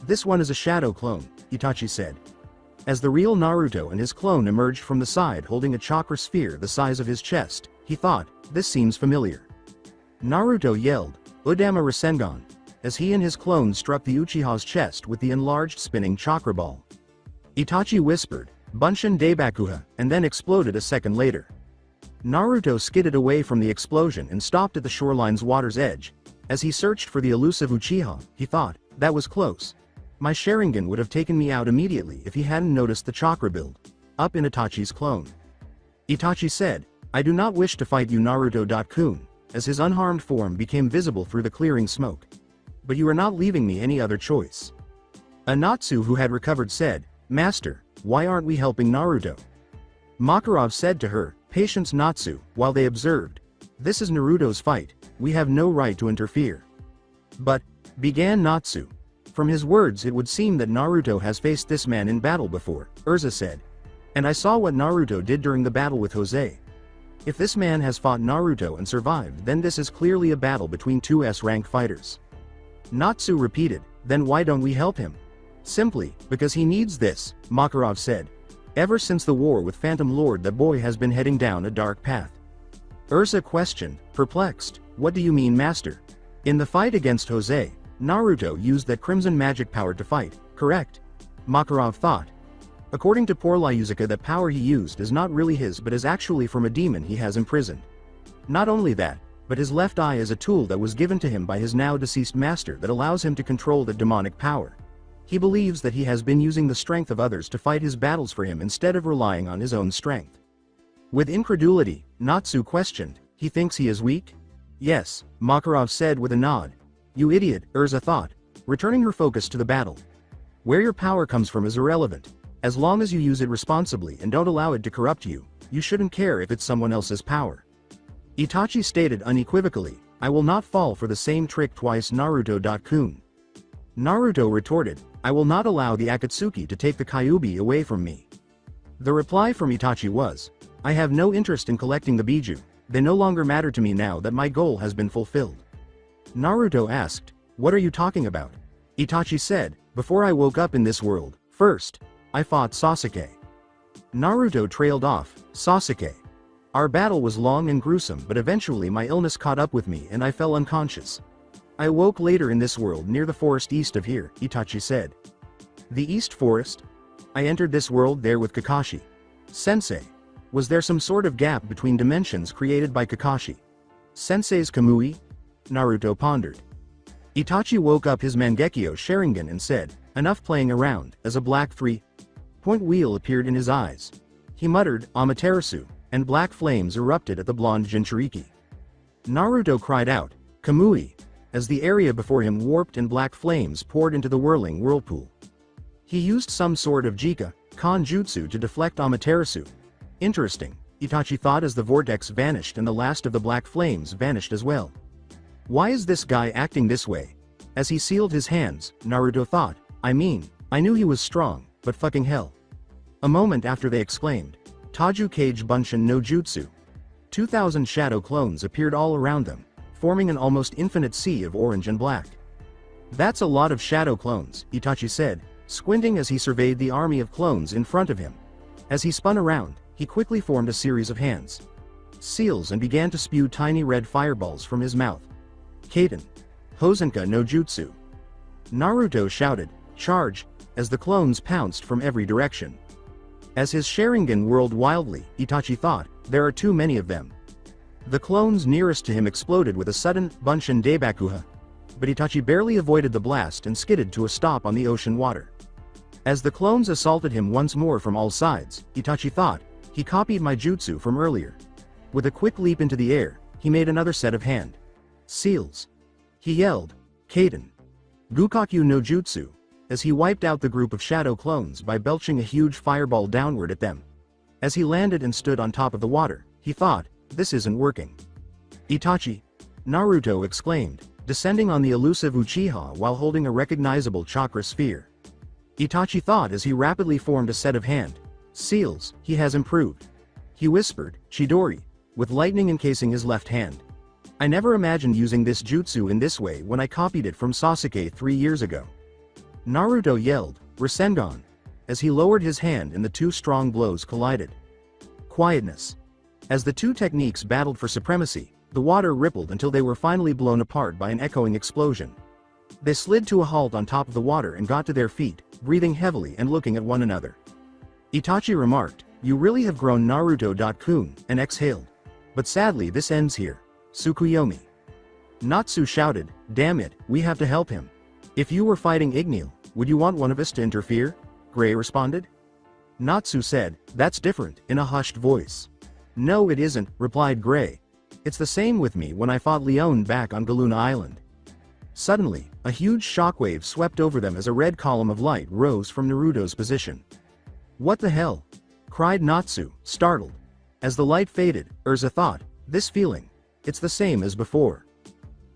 This one is a shadow clone, Itachi said. As the real Naruto and his clone emerged from the side holding a chakra sphere the size of his chest, he thought, this seems familiar. Naruto yelled, Udama Rasengan, as he and his clone struck the Uchiha's chest with the enlarged spinning chakra ball. Itachi whispered, Bunshin Daibakuha, and then exploded a second later. Naruto skidded away from the explosion and stopped at the shoreline's water's edge. As he searched for the elusive Uchiha, he thought, that was close. My Sharingan would have taken me out immediately if he hadn't noticed the chakra build up in Itachi's clone. Itachi said, I do not wish to fight you Naruto.kun, as his unharmed form became visible through the clearing smoke. But you are not leaving me any other choice. Anatsu, who had recovered, said, Master, why aren't we helping Naruto? Makarov said to her, patience Natsu, while they observed. This is Naruto's fight, we have no right to interfere. But, began Natsu. From his words it would seem that Naruto has faced this man in battle before, Erza said. And I saw what Naruto did during the battle with Jose. If this man has fought Naruto and survived, then this is clearly a battle between two S-rank fighters. Natsu repeated, then why don't we help him? Simply, because he needs this, Makarov said. Ever since the war with Phantom Lord the boy has been heading down a dark path. Erza questioned, perplexed, what do you mean master? In the fight against Jose, Naruto used that crimson magic power to fight, correct? Makarov thought. According to Porlyuzuka, that power he used is not really his but is actually from a demon he has imprisoned. Not only that, but his left eye is a tool that was given to him by his now deceased master that allows him to control the demonic power. He believes that he has been using the strength of others to fight his battles for him instead of relying on his own strength. With incredulity, Natsu questioned, he thinks he is weak? Yes, Makarov said with a nod. You idiot, Erza thought, returning her focus to the battle. Where your power comes from is irrelevant. As long as you use it responsibly and don't allow it to corrupt you, you shouldn't care if it's someone else's power. Itachi stated unequivocally, I will not fall for the same trick twice Naruto-kun. Naruto retorted, I will not allow the Akatsuki to take the Kyuubi away from me. The reply from Itachi was, I have no interest in collecting the Biju, they no longer matter to me now that my goal has been fulfilled. Naruto asked, what are you talking about? Itachi said, before I woke up in this world, first, I fought Sasuke. Naruto trailed off, Sasuke. Our battle was long and gruesome but eventually my illness caught up with me and I fell unconscious. I awoke later in this world near the forest east of here, Itachi said. The East Forest? I entered this world there with Kakashi. Sensei. Was there some sort of gap between dimensions created by Kakashi? Sensei's Kamui? Naruto pondered. Itachi woke up his Mangekyo Sharingan and said, enough playing around, as a black 3-point wheel appeared in his eyes. He muttered, Amaterasu, and black flames erupted at the blonde Jinchuriki. Naruto cried out, Kamui, as the area before him warped and black flames poured into the whirling whirlpool. He used some sort of Jika, Kanjutsu to deflect Amaterasu. Interesting, Itachi thought as the vortex vanished and the last of the black flames vanished as well. Why is this guy acting this way? As he sealed his hands, Naruto thought, I knew he was strong, but fucking hell. A moment after they exclaimed, Taju Kage Bunshin no Jutsu. 2,000 shadow clones appeared all around them, forming an almost infinite sea of orange and black. That's a lot of shadow clones, Itachi said, squinting as he surveyed the army of clones in front of him. As he spun around, he quickly formed a series of hands. Seals and began to spew tiny red fireballs from his mouth. Kaden. Hosenka no Jutsu. Naruto shouted, charge, as the clones pounced from every direction. As his Sharingan whirled wildly, Itachi thought, there are too many of them. The clones nearest to him exploded with a sudden Bunshin Deibakuha. But Itachi barely avoided the blast and skidded to a stop on the ocean water. As the clones assaulted him once more from all sides, Itachi thought, he copied my jutsu from earlier. With a quick leap into the air, he made another set of hand seals. He yelled, Kaden. Gukakyu no Jutsu, as he wiped out the group of shadow clones by belching a huge fireball downward at them. As he landed and stood on top of the water, he thought, this isn't working. Itachi! Naruto exclaimed, descending on the elusive Uchiha while holding a recognizable chakra sphere. Itachi thought as he rapidly formed a set of hand seals, he has improved. He whispered, Chidori, with lightning encasing his left hand. I never imagined using this jutsu in this way when I copied it from Sasuke 3 years ago. Naruto yelled, Rasengan, as he lowered his hand and the two strong blows collided. Quietness. As the two techniques battled for supremacy, the water rippled until they were finally blown apart by an echoing explosion. They slid to a halt on top of the water and got to their feet, breathing heavily and looking at one another. Itachi remarked, you really have grown Naruto-kun, and exhaled. But sadly this ends here. Tsukuyomi. Natsu shouted, damn it, we have to help him. If you were fighting Igneel, would you want one of us to interfere? Gray responded. Natsu said, that's different, in a hushed voice. No it isn't, replied Gray. It's the same with me when I fought Leon back on Galuna Island. Suddenly, a huge shockwave swept over them as a red column of light rose from Naruto's position. What the hell? Cried Natsu, startled. As the light faded, Erza thought, this feeling. It's the same as before.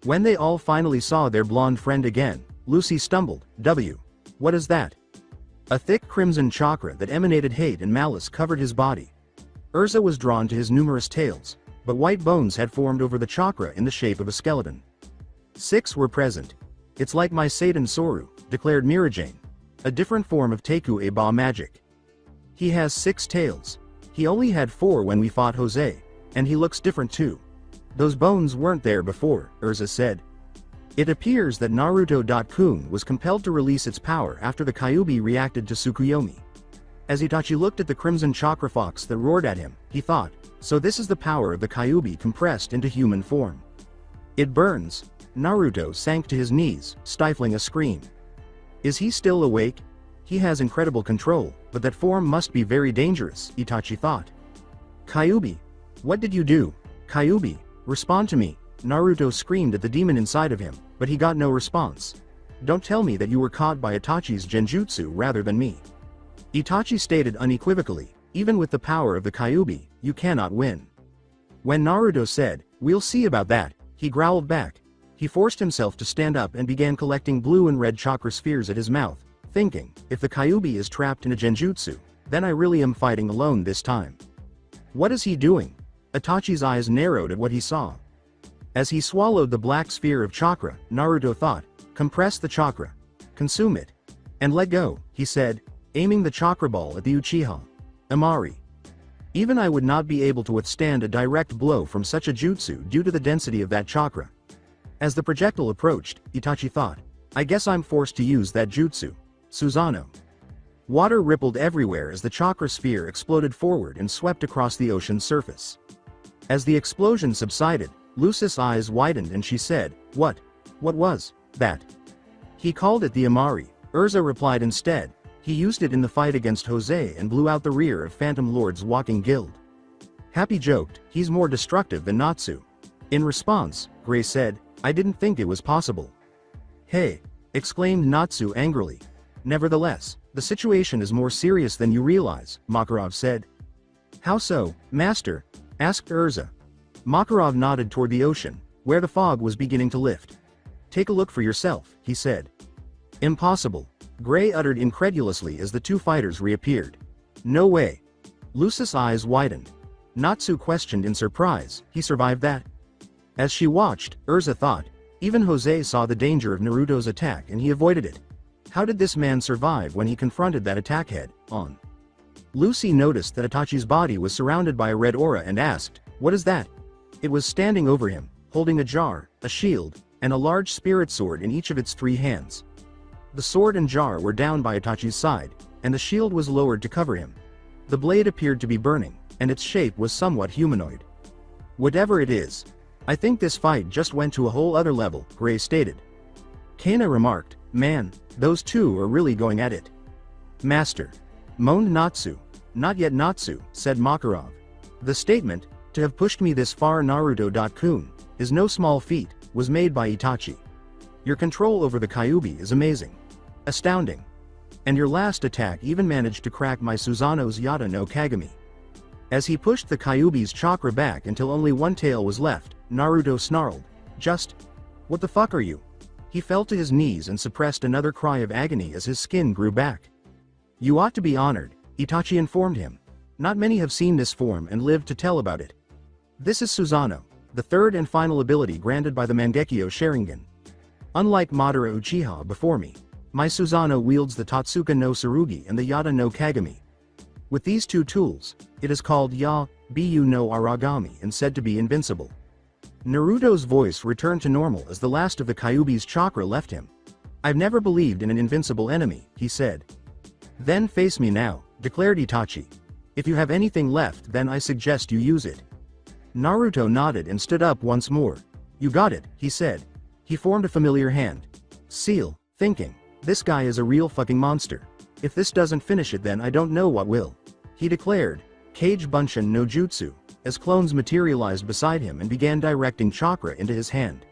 When they all finally saw their blonde friend again, Lucy stumbled, What is that? A thick crimson chakra that emanated hate and malice covered his body. Erza was drawn to his numerous tails, but white bones had formed over the chakra in the shape of a skeleton. 6 were present. It's like my Satan Soru, declared Mirajane. A different form of Teku Eba magic. He has 6 tails. He only had 4 when we fought Jose, and he looks different too. Those bones weren't there before, Erza said. It appears that Naruto.kun was compelled to release its power after the Kyuubi reacted to Tsukuyomi. As Itachi looked at the crimson chakra fox that roared at him, he thought, so this is the power of the Kyuubi compressed into human form. It burns. Naruto sank to his knees, stifling a scream. Is he still awake? He has incredible control, but that form must be very dangerous, Itachi thought. Kyuubi. What did you do? Kyuubi, respond to me. Naruto screamed at the demon inside of him, but he got no response. Don't tell me that you were caught by Itachi's genjutsu rather than me. Itachi stated unequivocally, even with the power of the Kyuubi, you cannot win. When Naruto said, we'll see about that, he growled back. He forced himself to stand up and began collecting blue and red chakra spheres at his mouth, thinking, if the Kyuubi is trapped in a genjutsu, then I really am fighting alone this time. What is he doing? Itachi's eyes narrowed at what he saw. As he swallowed the black sphere of chakra, Naruto thought, compress the chakra, consume it, and let go, he said, aiming the chakra ball at the Uchiha. Amari. Even I would not be able to withstand a direct blow from such a jutsu due to the density of that chakra. As the projectile approached, Itachi thought, I guess I'm forced to use that jutsu. Susanoo. Water rippled everywhere as the chakra sphere exploded forward and swept across the ocean's surface. As the explosion subsided, Lucy's eyes widened and she said, What was that? He called it the Amari. Erza replied instead, he used it in the fight against Jose and blew out the rear of Phantom Lord's walking guild. Happy joked, he's more destructive than Natsu. In response, Gray said, I didn't think it was possible. Hey! Exclaimed Natsu angrily. Nevertheless, the situation is more serious than you realize, Makarov said. How so, master? Asked Erza. Makarov nodded toward the ocean, where the fog was beginning to lift. Take a look for yourself, he said. Impossible. Gray uttered incredulously as the two fighters reappeared. No way. Lucy's eyes widened. Natsu questioned in surprise, he survived that? As she watched, Erza thought, even Jose saw the danger of Naruto's attack and he avoided it. How did this man survive when he confronted that attack head-on? Lucy noticed that Itachi's body was surrounded by a red aura and asked, what is that? It was standing over him, holding a jar, a shield, and a large spirit sword in each of its 3 hands. The sword and jar were down by Itachi's side, and the shield was lowered to cover him. The blade appeared to be burning, and its shape was somewhat humanoid. Whatever it is, I think this fight just went to a whole other level, Gray stated. Kana remarked, man, those two are really going at it. Master. Moaned Natsu. Not yet Natsu, said Makarov. The statement, to have pushed me this far Naruto.kun, is no small feat, was made by Itachi. Your control over the Kyuubi is amazing. Astounding. And your last attack even managed to crack my Susanoo's Yata no Kagami. As he pushed the Kyuubi's chakra back until only one tail was left, Naruto snarled, what the fuck are you? He fell to his knees and suppressed another cry of agony as his skin grew back. You ought to be honored, Itachi informed him. Not many have seen this form and lived to tell about it. This is Susanoo, the third and final ability granted by the Mangekyo Sharingan. Unlike Madara Uchiha before me, my Susanoo wields the Totsuka no Tsurugi and the Yata no Kagami. With these two tools, it is called Bu no Aragami and said to be invincible. Naruto's voice returned to normal as the last of the Kyuubi's chakra left him. I've never believed in an invincible enemy, he said. Then face me now, declared Itachi. If you have anything left then I suggest you use it. Naruto nodded and stood up once more. You got it, he said. He formed a familiar hand. Seal, thinking, this guy is a real fucking monster. If this doesn't finish it then I don't know what will. He declared, Kage Bunshin no Jutsu, as clones materialized beside him and began directing chakra into his hand.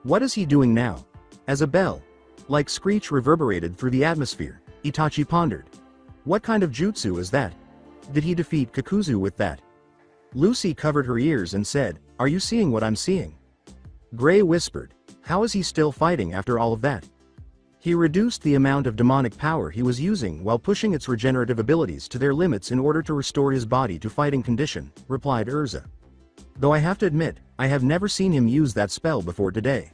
What is he doing now? As a bell, like screech reverberated through the atmosphere, Itachi pondered. What kind of jutsu is that? Did he defeat Kakuzu with that? Lucy covered her ears and said, "Are you seeing what I'm seeing?" Gray whispered, "How is he still fighting after all of that?" He reduced the amount of demonic power he was using while pushing its regenerative abilities to their limits in order to restore his body to fighting condition, replied Erza. Though I have to admit, I have never seen him use that spell before today.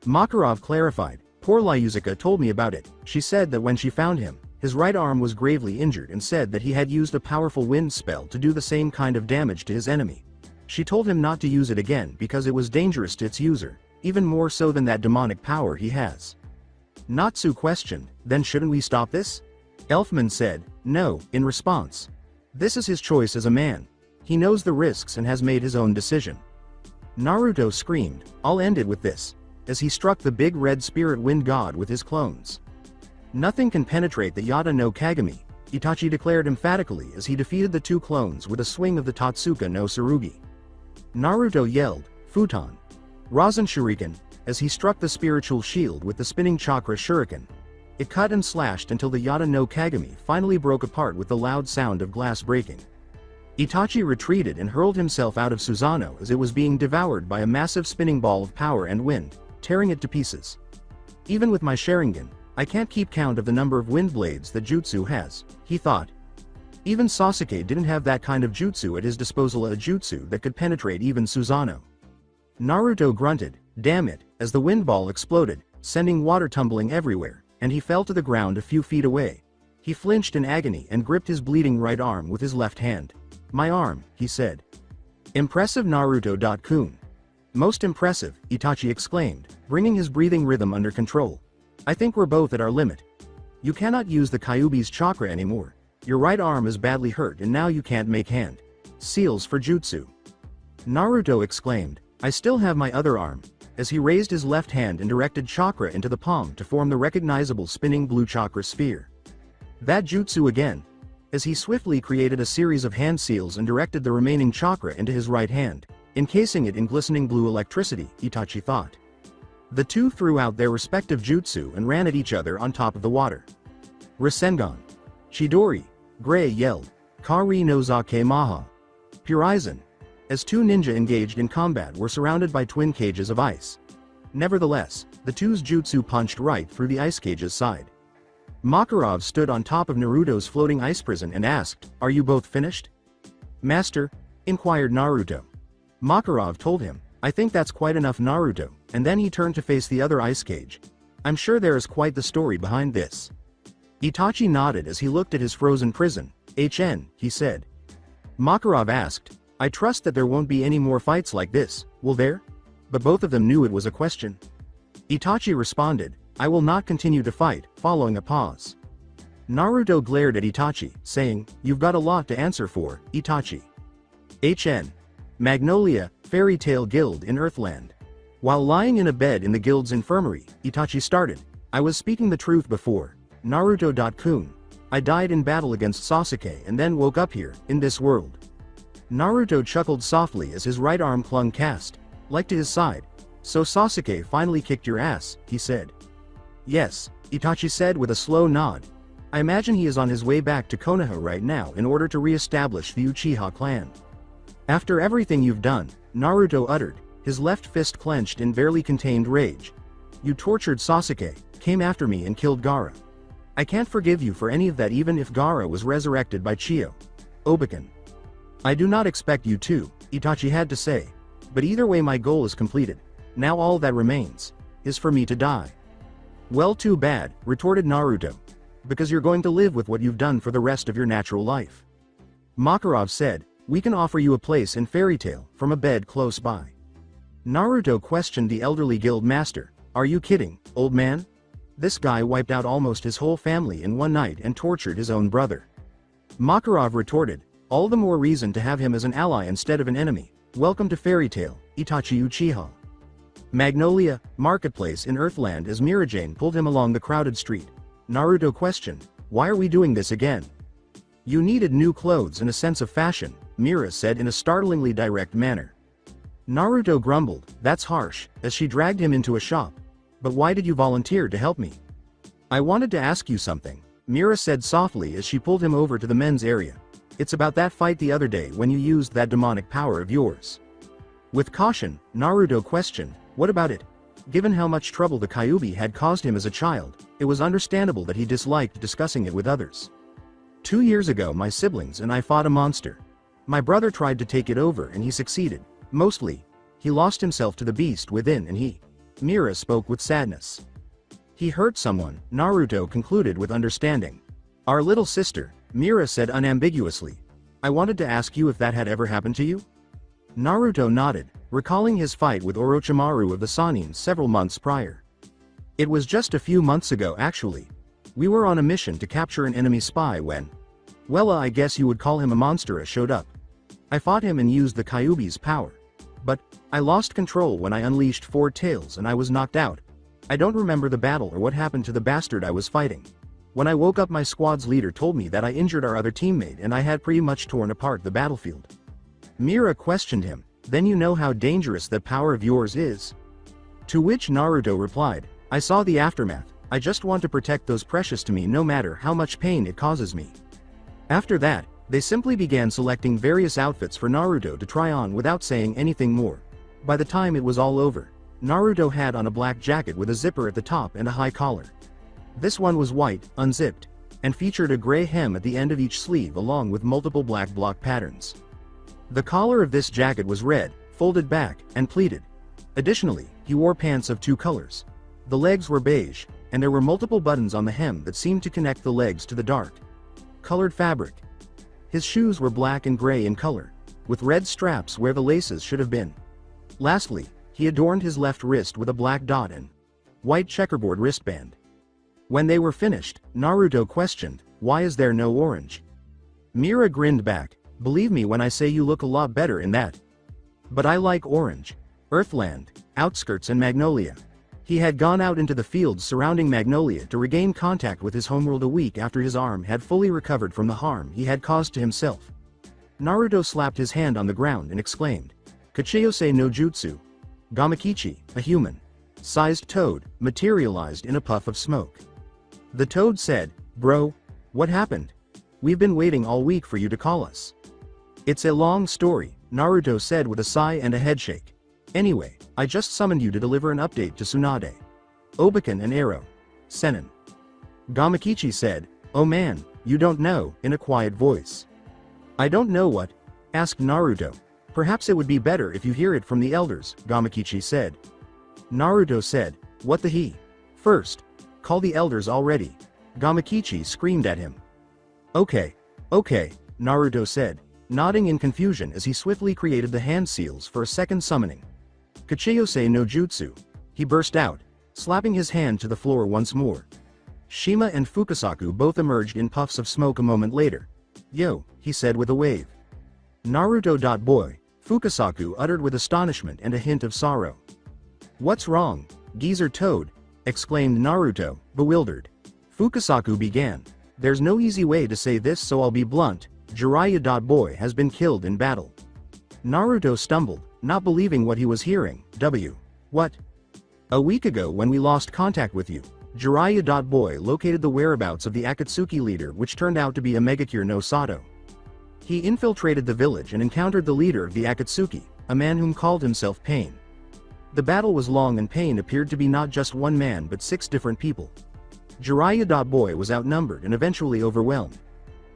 Makarov clarified, "Poor Lyuzica told me about it. She said that when she found him, his right arm was gravely injured and said that he had used a powerful wind spell to do the same kind of damage to his enemy. She told him not to use it again because it was dangerous to its user, even more so than that demonic power he has." Natsu questioned, "Then shouldn't we stop this?" Elfman said, "No," in response. "This is his choice as a man. He knows the risks and has made his own decision." Naruto screamed, "I'll end it with this," as he struck the big red spirit wind god with his clones. "Nothing can penetrate the Yata no Kagami," Itachi declared emphatically as he defeated the two clones with a swing of the Totsuka no Tsurugi. Naruto yelled, "Futon! Rasen Shuriken," as he struck the spiritual shield with the spinning chakra shuriken. It cut and slashed until the Yata no Kagami finally broke apart with the loud sound of glass breaking. Itachi retreated and hurled himself out of Susanoo as it was being devoured by a massive spinning ball of power and wind, tearing it to pieces. "Even with my Sharingan, I can't keep count of the number of wind blades that jutsu has," he thought. Even Sasuke didn't have that kind of jutsu at his disposal, a jutsu that could penetrate even Susanoo. Naruto grunted, "Damn it," as the wind ball exploded, sending water tumbling everywhere, and he fell to the ground a few feet away. He flinched in agony and gripped his bleeding right arm with his left hand. "My arm," he said. "Impressive Naruto-kun. Most impressive," Itachi exclaimed, bringing his breathing rhythm under control. "I think we're both at our limit. You cannot use the Kyuubi's chakra anymore. Your right arm is badly hurt and now you can't make hand seals for jutsu." Naruto exclaimed, "I still have my other arm," as he raised his left hand and directed chakra into the palm to form the recognizable spinning blue chakra sphere. "That jutsu again," as he swiftly created a series of hand seals and directed the remaining chakra into his right hand, encasing it in glistening blue electricity, Itachi thought. The two threw out their respective jutsu and ran at each other on top of the water. "Rasengan! Chidori!" Gray yelled. "Kari no Zake Maha!" Purizen! As two ninja engaged in combat were surrounded by twin cages of ice. Nevertheless, the two's jutsu punched right through the ice cage's side. Makarov stood on top of Naruto's floating ice prison and asked, "Are you both finished?" "Master?" inquired Naruto. Makarov told him, "I think that's quite enough, Naruto," and then he turned to face the other ice cage. "I'm sure there is quite the story behind this." Itachi nodded as he looked at his frozen prison. "HN, he said. Makarov asked, "I trust that there won't be any more fights like this, will there?" But both of them knew it was a question. Itachi responded, "I will not continue to fight," following a pause. Naruto glared at Itachi, saying, "You've got a lot to answer for, Itachi." HN. Magnolia, Fairy Tale Guild in Earthland. While lying in a bed in the guild's infirmary, Itachi started, "I was speaking the truth before, Naruto-kun. I died in battle against Sasuke and then woke up here, in this world." Naruto chuckled softly as his right arm clung cast, like to his side. "So Sasuke finally kicked your ass," he said. "Yes," Itachi said with a slow nod. "I imagine he is on his way back to Konoha right now in order to re-establish the Uchiha clan." "After everything you've done," Naruto uttered, his left fist clenched in barely contained rage. "You tortured Sasuke, came after me and killed Gaara. I can't forgive you for any of that, even if Gaara was resurrected by Chiyo Obeken. I do not expect you to," Itachi had to say. "But either way, my goal is completed. Now all that remains is for me to die." "Well, too bad," retorted Naruto. "Because you're going to live with what you've done for the rest of your natural life." Makarov said, "We can offer you a place in Fairy Tale, from a bed close by." Naruto questioned the elderly guild master, "Are you kidding, old man? This guy wiped out almost his whole family in one night and tortured his own brother." Makarov retorted, "All the more reason to have him as an ally instead of an enemy. Welcome to Fairy Tale, Itachi Uchiha." Magnolia, marketplace in Earthland, as Mirajane pulled him along the crowded street. Naruto questioned, "Why are we doing this again?" "You needed new clothes and a sense of fashion," Mira said in a startlingly direct manner. Naruto grumbled, "That's harsh," as she dragged him into a shop. "But why did you volunteer to help me?" "I wanted to ask you something." Mira said softly as she pulled him over to the men's area. It's about that fight the other day when you used that demonic power of yours. With caution, Naruto questioned, what about it? Given how much trouble the Kyuubi had caused him as a child, it was understandable that he disliked discussing it with others. 2 years ago my siblings and I fought a monster. My brother tried to take it over and he succeeded. Mostly, he lost himself to the beast within and he. Mira spoke with sadness. He hurt someone, Naruto concluded with understanding. Our little sister, Mira said unambiguously. I wanted to ask you if that had ever happened to you? Naruto nodded, recalling his fight with Orochimaru of the Sannin several months prior. It was just a few months ago actually. We were on a mission to capture an enemy spy when, well, I guess you would call him a monster, showed up. I fought him and used the Kyuubi's power. But, I lost control when I unleashed 4 tails and I was knocked out. I don't remember the battle or what happened to the bastard I was fighting. When I woke up my squad's leader told me that I injured our other teammate and I had pretty much torn apart the battlefield. Mira questioned him, then you know how dangerous that power of yours is? To which Naruto replied, I saw the aftermath, I just want to protect those precious to me no matter how much pain it causes me. After that, they simply began selecting various outfits for Naruto to try on without saying anything more. By the time it was all over, Naruto had on a black jacket with a zipper at the top and a high collar. This one was white, unzipped, and featured a gray hem at the end of each sleeve along with multiple black block patterns. The collar of this jacket was red, folded back, and pleated. Additionally, he wore pants of 2 colors. The legs were beige, and there were multiple buttons on the hem that seemed to connect the legs to the dark colored fabric. His shoes were black and gray in color, with red straps where the laces should have been. Lastly, he adorned his left wrist with a black dot and white checkerboard wristband. When they were finished, Naruto questioned, why is there no orange? Mira grinned back, believe me when I say you look a lot better in that. But I like orange, Earthland, outskirts and Magnolia. He had gone out into the fields surrounding Magnolia to regain contact with his homeworld a week after his arm had fully recovered from the harm he had caused to himself. Naruto slapped his hand on the ground and exclaimed, Kachiyose no Jutsu. Gamakichi, a human-sized toad, materialized in a puff of smoke. The toad said, bro, what happened? We've been waiting all week for you to call us. It's a long story, Naruto said with a sigh and a headshake. Anyway, I just summoned you to deliver an update to Tsunade, Obeken and Ero, Sennin. Gamakichi said, oh man, you don't know, in a quiet voice. I don't know what? Asked Naruto. Perhaps it would be better if you hear it from the elders, Gamakichi said. Naruto said, what the he? First, call the elders already. Gamakichi screamed at him. Okay, Naruto said, nodding in confusion as he swiftly created the hand seals for a second summoning. Kachiyose no Jutsu. He burst out, slapping his hand to the floor once more. Shima and Fukasaku both emerged in puffs of smoke a moment later. Yo, he said with a wave. Naruto. Boy, Fukasaku uttered with astonishment and a hint of sorrow. What's wrong, geezer toad? Exclaimed Naruto, bewildered. Fukasaku began. There's no easy way to say this so I'll be blunt, Jiraiya. Boy has been killed in battle. Naruto stumbled, not believing what he was hearing. What? A week ago when we lost contact with you, Jiraiya. Boy located the whereabouts of the Akatsuki leader which turned out to be a Megakure no Sato. He infiltrated the village and encountered the leader of the Akatsuki, a man whom called himself Pain. The battle was long and Pain appeared to be not just one man but 6 different people. Jiraiya. Boy was outnumbered and eventually overwhelmed.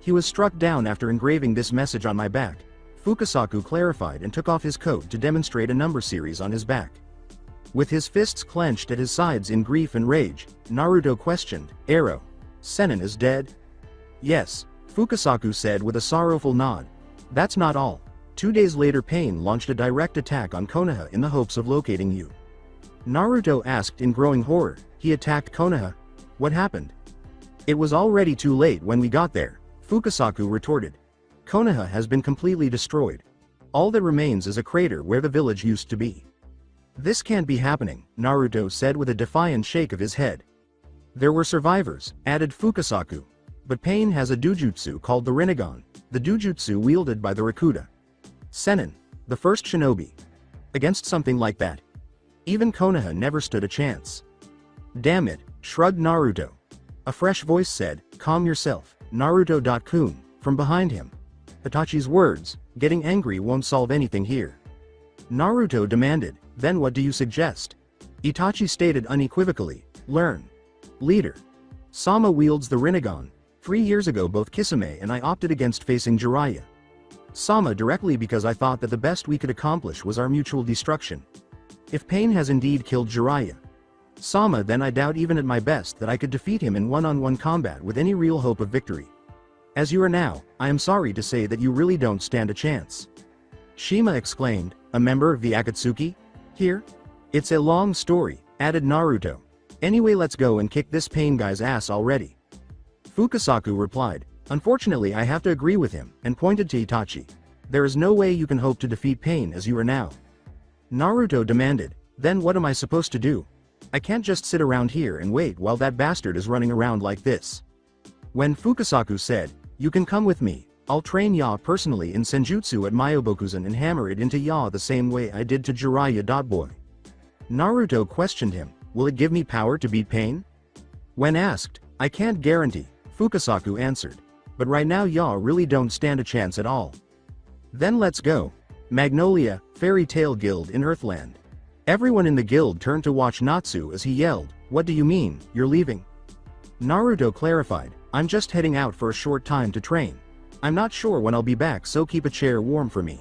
He was struck down after engraving this message on my back. Fukasaku clarified and took off his coat to demonstrate a number series on his back. With his fists clenched at his sides in grief and rage, Naruto questioned, Ero, Sennin is dead? Yes, Fukasaku said with a sorrowful nod. That's not all. 2 days later Pain launched a direct attack on Konoha in the hopes of locating you. Naruto asked in growing horror, he attacked Konoha? What happened? It was already too late when we got there, Fukasaku retorted. Konoha has been completely destroyed. All that remains is a crater where the village used to be. This can't be happening, Naruto said with a defiant shake of his head. There were survivors, added Fukasaku. But Pain has a dujutsu called the Rinnegan, the dujutsu wielded by the Rakuda Sennin, the first shinobi. Against something like that, even Konoha never stood a chance. Damn it, shrugged Naruto. A fresh voice said, calm yourself, Naruto-kun, from behind him. Itachi's words, getting angry won't solve anything here. Naruto demanded, then what do you suggest? Itachi stated unequivocally, learn. Leader. Sama wields the Rinnegan. 3 years ago both Kisame and I opted against facing Jiraiya. Sama directly because I thought that the best we could accomplish was our mutual destruction. If pain has indeed killed Jiraiya Sama, then I doubt even at my best that I could defeat him in one-on-one combat with any real hope of victory. As you are now, I am sorry to say that you really don't stand a chance. Shima exclaimed, a member of the Akatsuki? Here? It's a long story, added Naruto. Anyway, let's go and kick this pain guy's ass already. Fukasaku replied, unfortunately I have to agree with him, and pointed to Itachi. There is no way you can hope to defeat pain as you are now. Naruto demanded, then what am I supposed to do? I can't just sit around here and wait while that bastard is running around like this. When Fukasaku said, you can come with me, I'll train Ya personally in Senjutsu at Myobokuzen and hammer it into Ya the same way I did to Jiraiya. Boy. Naruto questioned him, will it give me power to beat pain? When asked, I can't guarantee, Fukasaku answered. But right now Ya really don't stand a chance at all. Then let's go. Magnolia, Fairy Tale Guild in Earthland. Everyone in the guild turned to watch Natsu as he yelled, what do you mean, you're leaving? Naruto clarified, I'm just heading out for a short time to train. I'm not sure when I'll be back, so keep a chair warm for me.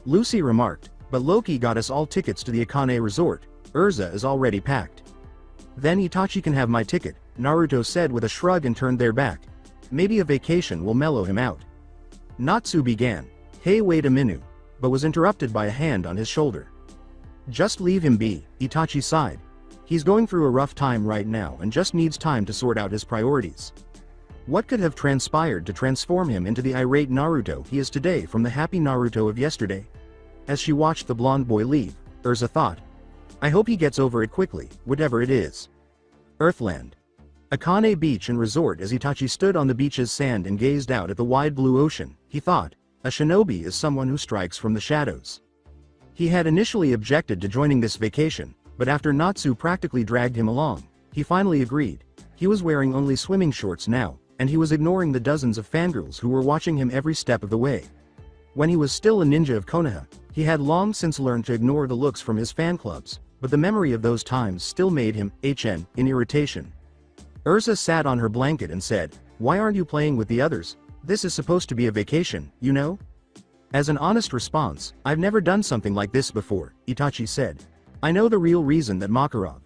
Lucy remarked, but Loki got us all tickets to the Akane resort, Erza is already packed. Then Itachi can have my ticket, Naruto said with a shrug and turned their back. Maybe a vacation will mellow him out. Natsu began, hey wait a minute, but was interrupted by a hand on his shoulder. Just leave him be, Itachi sighed. He's going through a rough time right now and just needs time to sort out his priorities. What could have transpired to transform him into the irate Naruto he is today from the happy Naruto of yesterday? As she watched the blonde boy leave, Erza thought. I hope he gets over it quickly, whatever it is. Earthland. Akane Beach and Resort. As Itachi stood on the beach's sand and gazed out at the wide blue ocean, he thought, a shinobi is someone who strikes from the shadows. He had initially objected to joining this vacation, but after Natsu practically dragged him along, he finally agreed. He was wearing only swimming shorts now, and he was ignoring the dozens of fangirls who were watching him every step of the way. When he was still a ninja of Konoha, he had long since learned to ignore the looks from his fan clubs, but the memory of those times still made him in irritation. Erza sat on her blanket and said, why aren't you playing with the others? This is supposed to be a vacation, you know? As an honest response, I've never done something like this before, Itachi said. I know the real reason that Makarov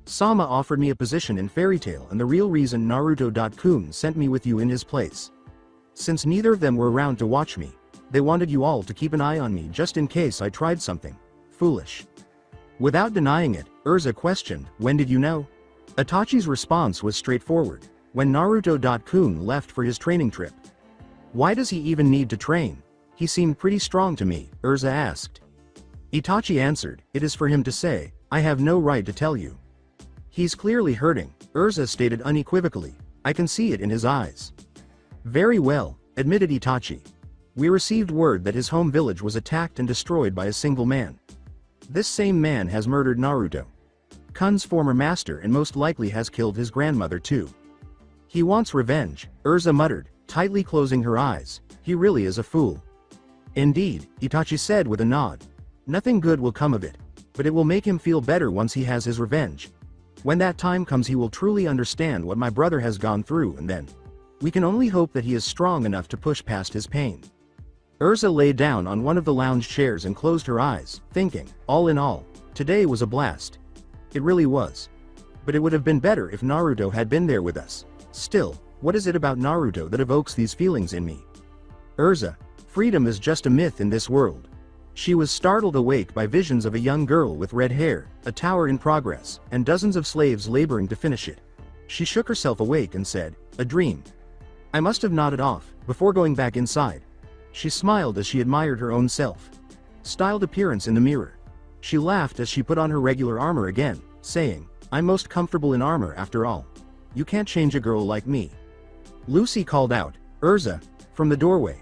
Sama offered me a position in Fairy Tail and the real reason Naruto-kun sent me with you in his place. Since neither of them were around to watch me, they wanted you all to keep an eye on me just in case I tried something foolish. Without denying it, Erza questioned, when did you know? Itachi's response was straightforward, when Naruto-kun left for his training trip. Why does he even need to train? He seemed pretty strong to me, Erza asked. Itachi answered, it is for him to say, I have no right to tell you. He's clearly hurting, Erza stated unequivocally, I can see it in his eyes. Very well, admitted Itachi. We received word that his home village was attacked and destroyed by a single man. This same man has murdered Naruto, Kun's former master, and most likely has killed his grandmother too. He wants revenge, Erza muttered, tightly closing her eyes. He really is a fool. Indeed, Itachi said with a nod. Nothing good will come of it, but it will make him feel better once he has his revenge. When that time comes he will truly understand what my brother has gone through, and then we can only hope that he is strong enough to push past his pain. Erza lay down on one of the lounge chairs and closed her eyes, thinking, all in all, today was a blast. It really was. But it would have been better if Naruto had been there with us. Still, what is it about Naruto that evokes these feelings in me? Erza, freedom is just a myth in this world. She was startled awake by visions of a young girl with red hair, a tower in progress, and dozens of slaves laboring to finish it. She shook herself awake and said, a dream. I must have nodded off, before going back inside. She smiled as she admired her own self. Styled appearance in the mirror. She laughed as she put on her regular armor again, saying, I'm most comfortable in armor after all. You can't change a girl like me. Lucy called out, Erza, from the doorway.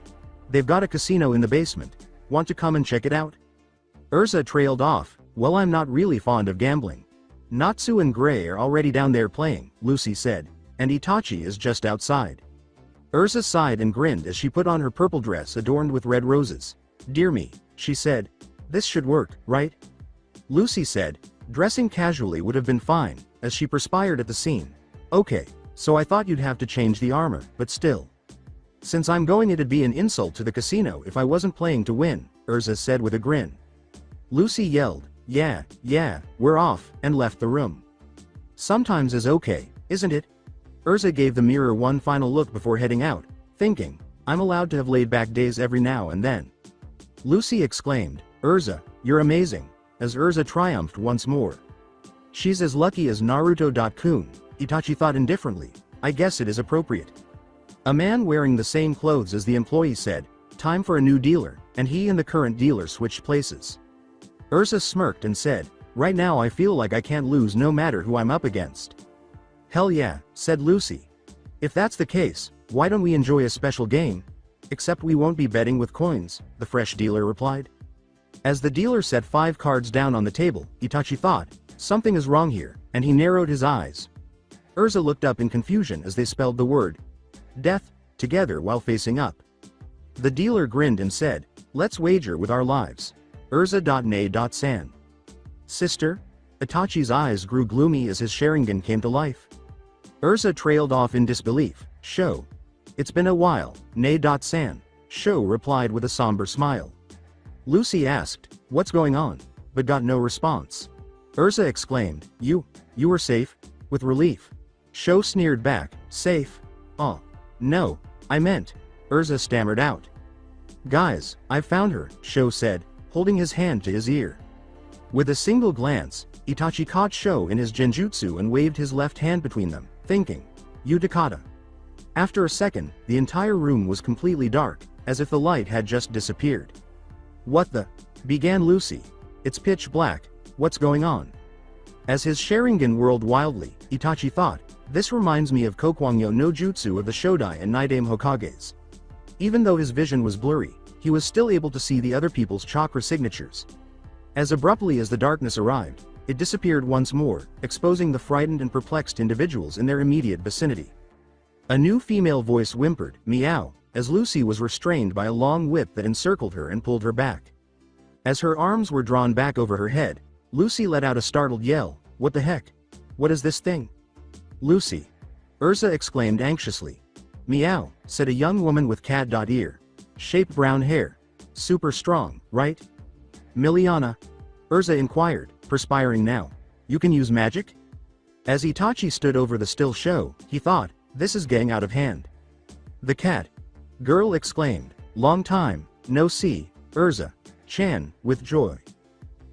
They've got a casino in the basement. Want to come and check it out? Erza trailed off, well, I'm not really fond of gambling. Natsu and Gray are already down there playing, Lucy said. and Itachi is just outside. Erza sighed and grinned as she put on her purple dress adorned with red roses. Dear me, she said. This should work, right? Lucy said, dressing casually would have been fine, as she perspired at the scene. Okay, so I thought you'd have to change the armor, but still. Since I'm going, it'd be an insult to the casino if I wasn't playing to win, Erza said with a grin. Lucy yelled, yeah, we're off, and left the room. Sometimes is okay, isn't it? Erza gave the mirror one final look before heading out, thinking, I'm allowed to have laid back days every now and then. Lucy exclaimed, Erza, you're amazing, as Erza triumphed once more. She's as lucky as Naruto. Itachi thought indifferently, I guess it is appropriate. A man wearing the same clothes as the employee said, time for a new dealer, and he and the current dealer switched places. Erza smirked and said, right now I feel like I can't lose no matter who I'm up against. Hell yeah, said Lucy. If that's the case, why don't we enjoy a special game? Except we won't be betting with coins, the fresh dealer replied. As the dealer set 5 cards down on the table, Itachi thought, something is wrong here, and he narrowed his eyes. Erza looked up in confusion as they spelled the word death together while facing up. The dealer grinned and said, let's wager with our lives. Erza.ne.san. Sister? Itachi's eyes grew gloomy as his Sharingan came to life. Erza trailed off in disbelief. Sho. It's been a while, Ne.san. Sho replied with a somber smile. Lucy asked, what's going on? But got no response. Erza exclaimed, You were safe? With relief. Sho sneered back, safe? Oh. No, I meant. Erza stammered out. Guys, I've found her, Sho said, holding his hand to his ear. With a single glance, Itachi caught Sho in his genjutsu and waved his left hand between them, thinking, Utakata. After a second, the entire room was completely dark, as if the light had just disappeared. What the? Began Lucy. It's pitch black, what's going on? As his Sharingan whirled wildly, Itachi thought, this reminds me of Kokwangyo no Jutsu of the Shodai and Nidaime Hokages. Even though his vision was blurry, he was still able to see the other people's chakra signatures. As abruptly as the darkness arrived, it disappeared once more, exposing the frightened and perplexed individuals in their immediate vicinity. A new female voice whimpered, meow, as Lucy was restrained by a long whip that encircled her and pulled her back. As her arms were drawn back over her head, Lucy let out a startled yell, what the heck? What is this thing? Lucy. Erza exclaimed anxiously. Meow, said a young woman with cat-ear. Shaped brown hair. Super strong, right? Miliana? Erza inquired, perspiring now. You can use magic? As Itachi stood over the still Sho, he thought, this is getting out of hand. The cat. Girl exclaimed, long time, no see, Erza. Chan, with joy.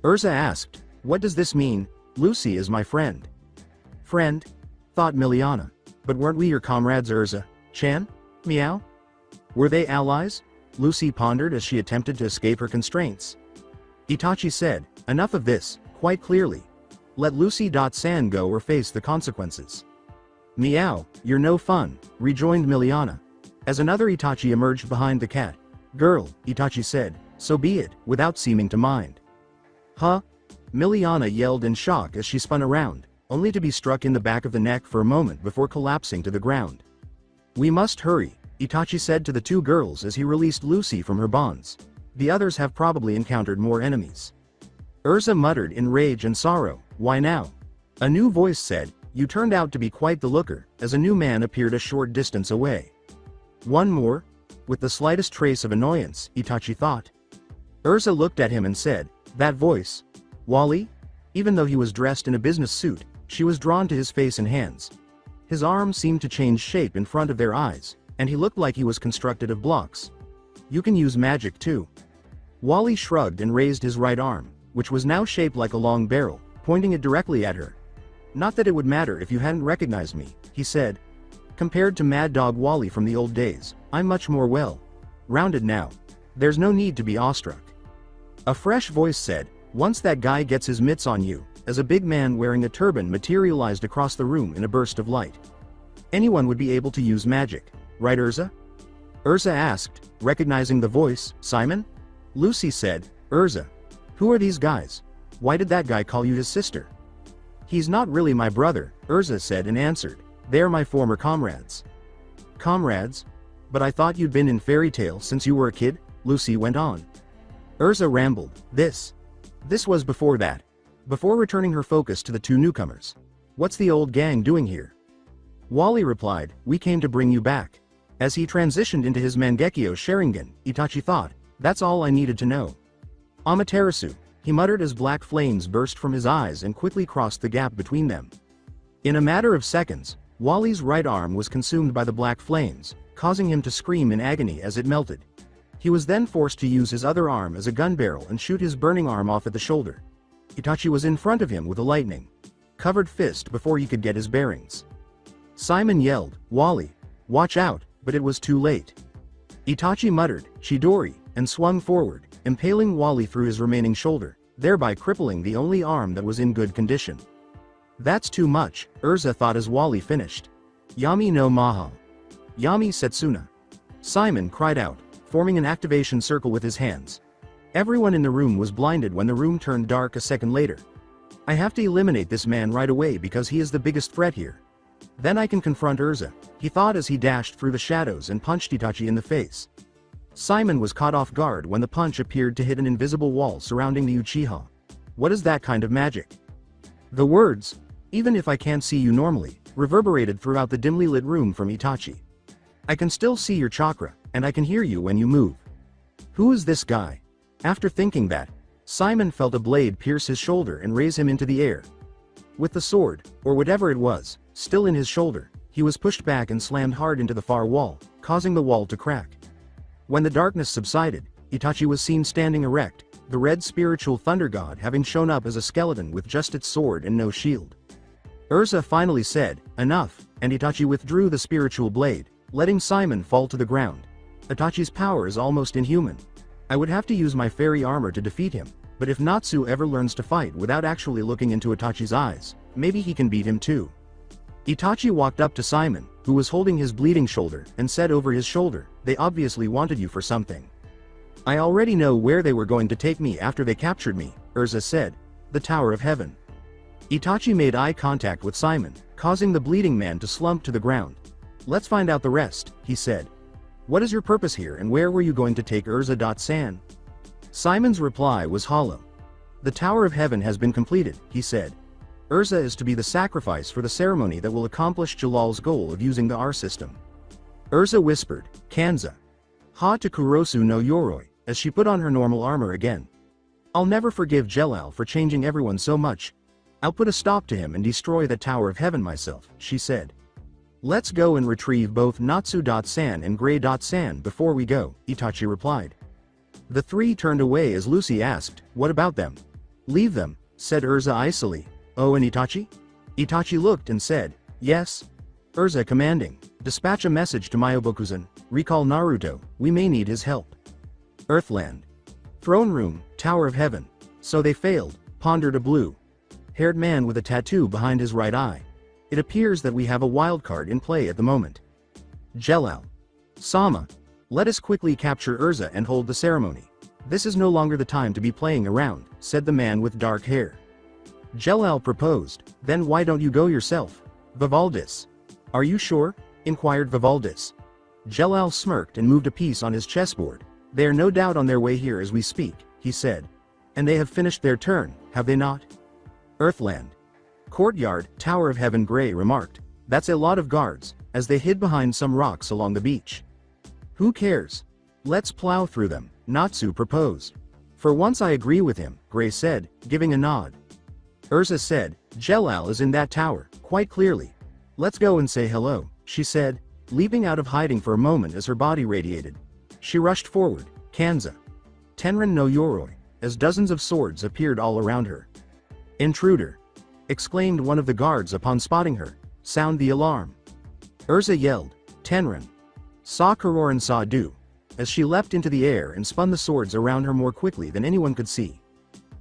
Erza asked, what does this mean? Lucy is my friend. Friend? Thought Miliana. But weren't we your comrades, Erza? Chan? Meow? Were they allies? Lucy pondered as she attempted to escape her constraints. Itachi said, enough of this, quite clearly. Let Lucy.san go or face the consequences. Meow, you're no fun, rejoined Miliana. As another Itachi emerged behind the cat. Girl, Itachi said, so be it, without seeming to mind. Huh? Miliana yelled in shock as she spun around, only to be struck in the back of the neck for a moment before collapsing to the ground. We must hurry, Itachi said to the 2 girls as he released Lucy from her bonds. The others have probably encountered more enemies. Erza muttered in rage and sorrow, why now? A new voice said, you turned out to be quite the looker, as a new man appeared a short distance away. One more? With the slightest trace of annoyance, Itachi thought. Erza looked at him and said, that voice? Wally? Even though he was dressed in a business suit, she was drawn to his face and hands. His arms seemed to change shape in front of their eyes, and he looked like he was constructed of blocks. You can use magic too. Wally shrugged and raised his right arm, which was now shaped like a long barrel, pointing it directly at her. Not that it would matter if you hadn't recognized me, he said. Compared to Mad Dog Wally from the old days, I'm much more well-rounded now. There's no need to be awestruck. A fresh voice said, once that guy gets his mitts on you, as a big man wearing a turban materialized across the room in a burst of light. Anyone would be able to use magic, right Erza? Erza asked, recognizing the voice, Simon? Lucy said, Erza. Who are these guys? Why did that guy call you his sister? He's not really my brother, Erza said and answered. They're my former comrades. Comrades? But I thought you'd been in fairy tale since you were a kid, Lucy went on. Erza rambled, This was before that. Before returning her focus to the two newcomers. What's the old gang doing here? Wally replied, We came to bring you back. As he transitioned into his Mangekyo Sharingan, Itachi thought, That's all I needed to know. Amaterasu, he muttered as black flames burst from his eyes and quickly crossed the gap between them. In a matter of seconds, Wally's right arm was consumed by the black flames, causing him to scream in agony as it melted. He was then forced to use his other arm as a gun barrel and shoot his burning arm off at the shoulder. Itachi was in front of him with a lightning-covered fist before he could get his bearings. Simon yelled, Wally, watch out, but it was too late. Itachi muttered, Chidori, and swung forward, impaling Wally through his remaining shoulder, thereby crippling the only arm that was in good condition. That's too much, Erza thought as Wally finished. Yami no Maha. Yami Setsuna. Simon cried out, forming an activation circle with his hands. Everyone in the room was blinded when the room turned dark a second later. I have to eliminate this man right away because he is the biggest threat here. Then I can confront Erza, he thought as he dashed through the shadows and punched Itachi in the face. Simon was caught off guard when the punch appeared to hit an invisible wall surrounding the Uchiha. What is that kind of magic? The words, even if I can't see you normally, reverberated throughout the dimly lit room from Itachi. I can still see your chakra, and I can hear you when you move. Who is this guy? After thinking that, Simon felt a blade pierce his shoulder and raise him into the air. With the sword, or whatever it was, still in his shoulder, he was pushed back and slammed hard into the far wall, causing the wall to crack. When the darkness subsided, Itachi was seen standing erect, the red spiritual thunder god having shown up as a skeleton with just its sword and no shield. Erza finally said, Enough, and Itachi withdrew the spiritual blade, letting Simon fall to the ground. Itachi's power is almost inhuman. I would have to use my fairy armor to defeat him, but if Natsu ever learns to fight without actually looking into Itachi's eyes, maybe he can beat him too. Itachi walked up to Simon, who was holding his bleeding shoulder, and said over his shoulder, They obviously wanted you for something. I already know where they were going to take me after they captured me, Erza said. The Tower of Heaven. Itachi made eye contact with Simon, causing the bleeding man to slump to the ground. Let's find out the rest, he said. What is your purpose here and where were you going to take Erza-san? Simon's reply was hollow. The Tower of Heaven has been completed, he said. Erza is to be the sacrifice for the ceremony that will accomplish Jellal's goal of using the R system. Erza whispered, Kanza. Ha to Kurosu no Yoroi, as she put on her normal armor again. I'll never forgive Jellal for changing everyone so much. I'll put a stop to him and destroy the Tower of Heaven myself, she said. Let's go and retrieve both Natsu-san and Gray-san before we go, Itachi replied. The three turned away as Lucy asked, What about them? Leave them, said Erza icily. Oh, and Itachi? Itachi looked and said, Yes. Erza commanding, dispatch a message to Myobokuzan, recall Naruto, we may need his help. Earthland. Throne room, Tower of Heaven. So they failed, pondered a blue-haired man with a tattoo behind his right eye. It appears that we have a wildcard in play at the moment. Jellal. Sama. Let us quickly capture Erza and hold the ceremony. This is no longer the time to be playing around, said the man with dark hair. Jellal proposed, Then why don't you go yourself? Vivaldis. Are you sure? Inquired Vivaldis. Jellal smirked and moved a piece on his chessboard. They are no doubt on their way here as we speak, he said. And they have finished their turn, have they not? Earthland. Courtyard, Tower of Heaven Gray remarked. That's a lot of guards, as they hid behind some rocks along the beach. Who cares? Let's plow through them, Natsu proposed. For once I agree with him, Gray said, giving a nod. Erza said, Jellal is in that tower, quite clearly. Let's go and say hello, she said, leaping out of hiding for a moment as her body radiated. She rushed forward, Kanza. Tenrin no Yoroi, as dozens of swords appeared all around her. Intruder! Exclaimed one of the guards upon spotting her. Sound the alarm. Erza yelled, Tenrin. Sa Kuroran Sa Du, as she leapt into the air and spun the swords around her more quickly than anyone could see.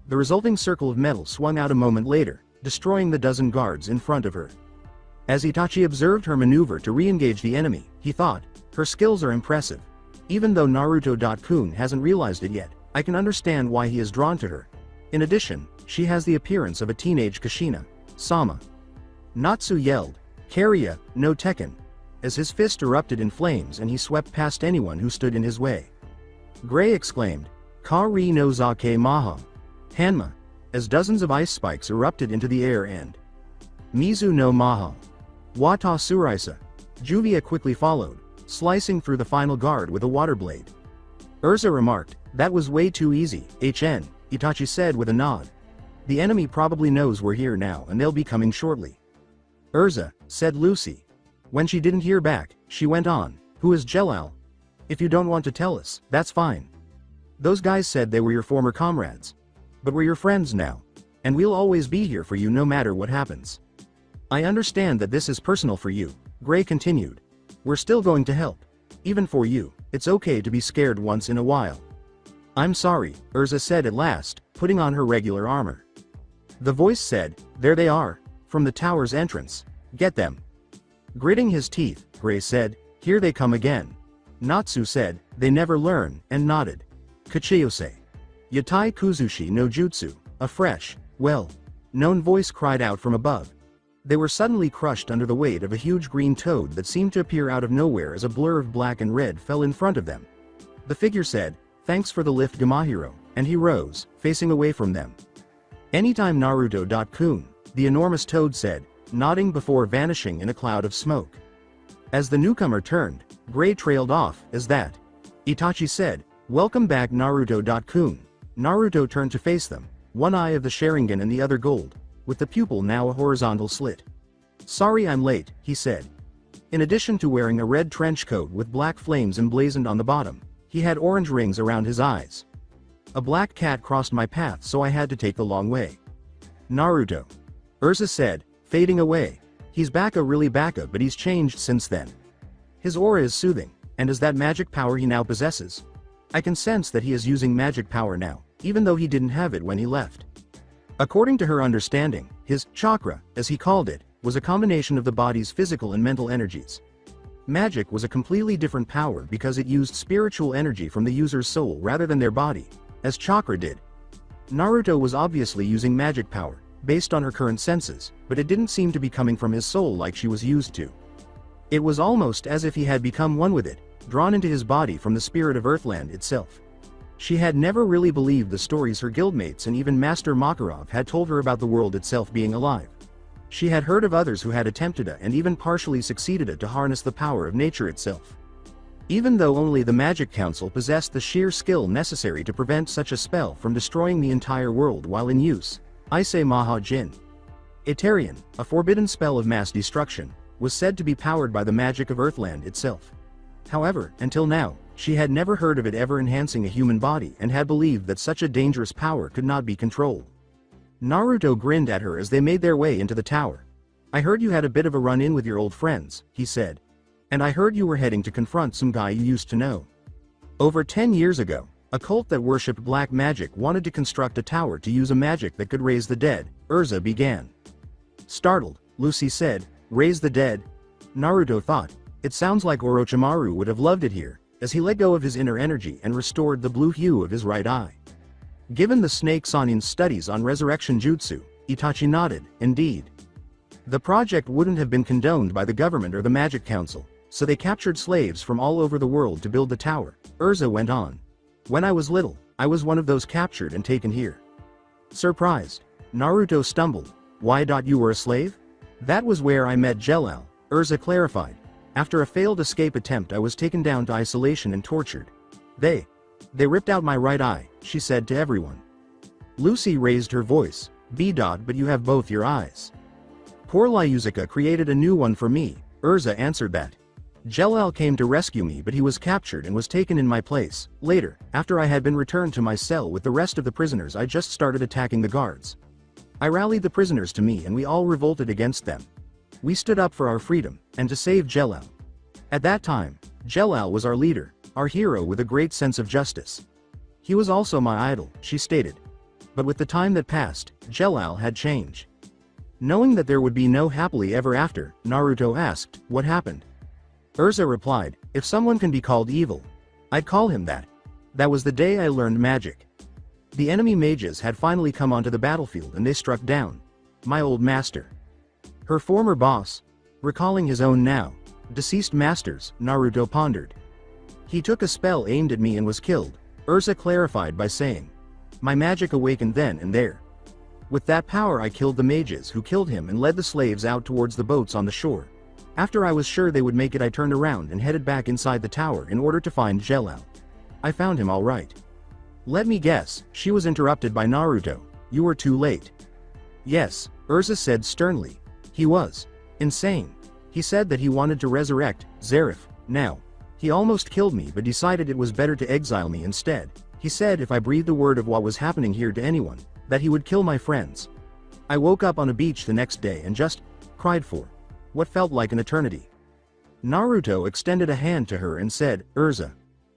The resulting circle of metal swung out a moment later, destroying the dozen guards in front of her. As Itachi observed her maneuver to re-engage the enemy, he thought, her skills are impressive. Even though Naruto-kun hasn't realized it yet, I can understand why he is drawn to her. In addition, she has the appearance of a teenage Kushina. Sama. Natsu yelled, Karya, no Tekken. As his fist erupted in flames and he swept past anyone who stood in his way. Gray exclaimed, Kari no Zake Maha. Hanma. As dozens of ice spikes erupted into the air and Mizu no Maha. Wata Suraisa. Juvia quickly followed, slicing through the final guard with a water blade. Erza remarked, that was way too easy, HN, Itachi said with a nod. The enemy probably knows we're here now and they'll be coming shortly. Erza, said Lucy. When she didn't hear back, she went on, who is Jellal? If you don't want to tell us, that's fine. Those guys said they were your former comrades. But we're your friends now. And we'll always be here for you no matter what happens. I understand that this is personal for you, Gray continued. We're still going to help. Even for you, it's okay to be scared once in a while. I'm sorry, Erza said at last, putting on her regular armor. The voice said, there they are, from the tower's entrance. Get them. Gritting his teeth, Gray said, here they come again. Natsu said, they never learn, and nodded. Kachiyose. Yatai Kuzushi no Jutsu, a fresh, known voice cried out from above. They were suddenly crushed under the weight of a huge green toad that seemed to appear out of nowhere as a blur of black and red fell in front of them. The figure said, thanks for the lift Gamahiro, and he rose, facing away from them. Anytime Naruto. The enormous toad said, nodding before vanishing in a cloud of smoke. As the newcomer turned, Gray trailed off, as that. Itachi said, welcome back Naruto. Naruto turned to face them, one eye of the Sharingan and the other gold, with the pupil now a horizontal slit. Sorry I'm late, he said. In addition to wearing a red trench coat with black flames emblazoned on the bottom, he had orange rings around his eyes. A black cat crossed my path so I had to take the long way. Naruto. Erza said, fading away. He's really backa but he's changed since then. His aura is soothing, and is that magic power he now possesses? I can sense that he is using magic power now, even though he didn't have it when he left. According to her understanding, his chakra, as he called it, was a combination of the body's physical and mental energies. Magic was a completely different power because it used spiritual energy from the user's soul rather than their body, as chakra did. Naruto was obviously using magic power, based on her current senses, but it didn't seem to be coming from his soul like she was used to. It was almost as if he had become one with it, drawn into his body from the spirit of Earthland itself. She had never really believed the stories her guildmates and even Master Makarov had told her about the world itself being alive. She had heard of others who had attempted it and even partially succeeded it to harness the power of nature itself. Even though only the Magic Council possessed the sheer skill necessary to prevent such a spell from destroying the entire world while in use, Ise Maha Jin. Itarian, a forbidden spell of mass destruction, was said to be powered by the magic of Earthland itself. However, until now, she had never heard of it ever enhancing a human body and had believed that such a dangerous power could not be controlled. Naruto grinned at her as they made their way into the tower. I heard you had a bit of a run-in with your old friends, he said. And I heard you were heading to confront some guy you used to know. Over 10 years ago, a cult that worshipped black magic wanted to construct a tower to use a magic that could raise the dead, Erza began. Startled, Lucy said, raise the dead? Naruto thought, it sounds like Orochimaru would have loved it here, as he let go of his inner energy and restored the blue hue of his right eye. Given the Snake Sanin's studies on resurrection jutsu, Itachi nodded, indeed. The project wouldn't have been condoned by the government or the Magic Council, so they captured slaves from all over the world to build the tower, Erza went on. When I was little, I was one of those captured and taken here. Surprised, Naruto stumbled, why? You were a slave? That was where I met Jellal, Erza clarified. After a failed escape attempt I was taken down to isolation and tortured. They ripped out my right eye, she said to everyone. Lucy raised her voice, but you have both your eyes. Poor Lyuzuka created a new one for me, Erza answered that. Jellal came to rescue me but he was captured and was taken in my place. Later, after I had been returned to my cell with the rest of the prisoners I just started attacking the guards. I rallied the prisoners to me and we all revolted against them. We stood up for our freedom, and to save Jellal. At that time, Jellal was our leader, our hero with a great sense of justice. He was also my idol, she stated. But with the time that passed, Jellal had changed. Knowing that there would be no happily ever after, Naruto asked, what happened? Erza replied, if someone can be called evil, I'd call him that. That was the day I learned magic. The enemy mages had finally come onto the battlefield and they struck down my old master. Her former boss. Recalling his own now deceased masters, Naruto pondered. He took a spell aimed at me and was killed, Erza clarified by saying. My magic awakened then and there. With that power I killed the mages who killed him and led the slaves out towards the boats on the shore. After I was sure they would make it, I turned around and headed back inside the tower in order to find Jellal. I found him all right. Let me guess, she was interrupted by Naruto. You were too late. Yes, Erza said sternly. He was insane. He said that he wanted to resurrect Zeref. Now, he almost killed me but decided it was better to exile me instead. He said if I breathed a word of what was happening here to anyone, that he would kill my friends. I woke up on a beach the next day and just cried for what felt like an eternity. Naruto extended a hand to her and said, Erza.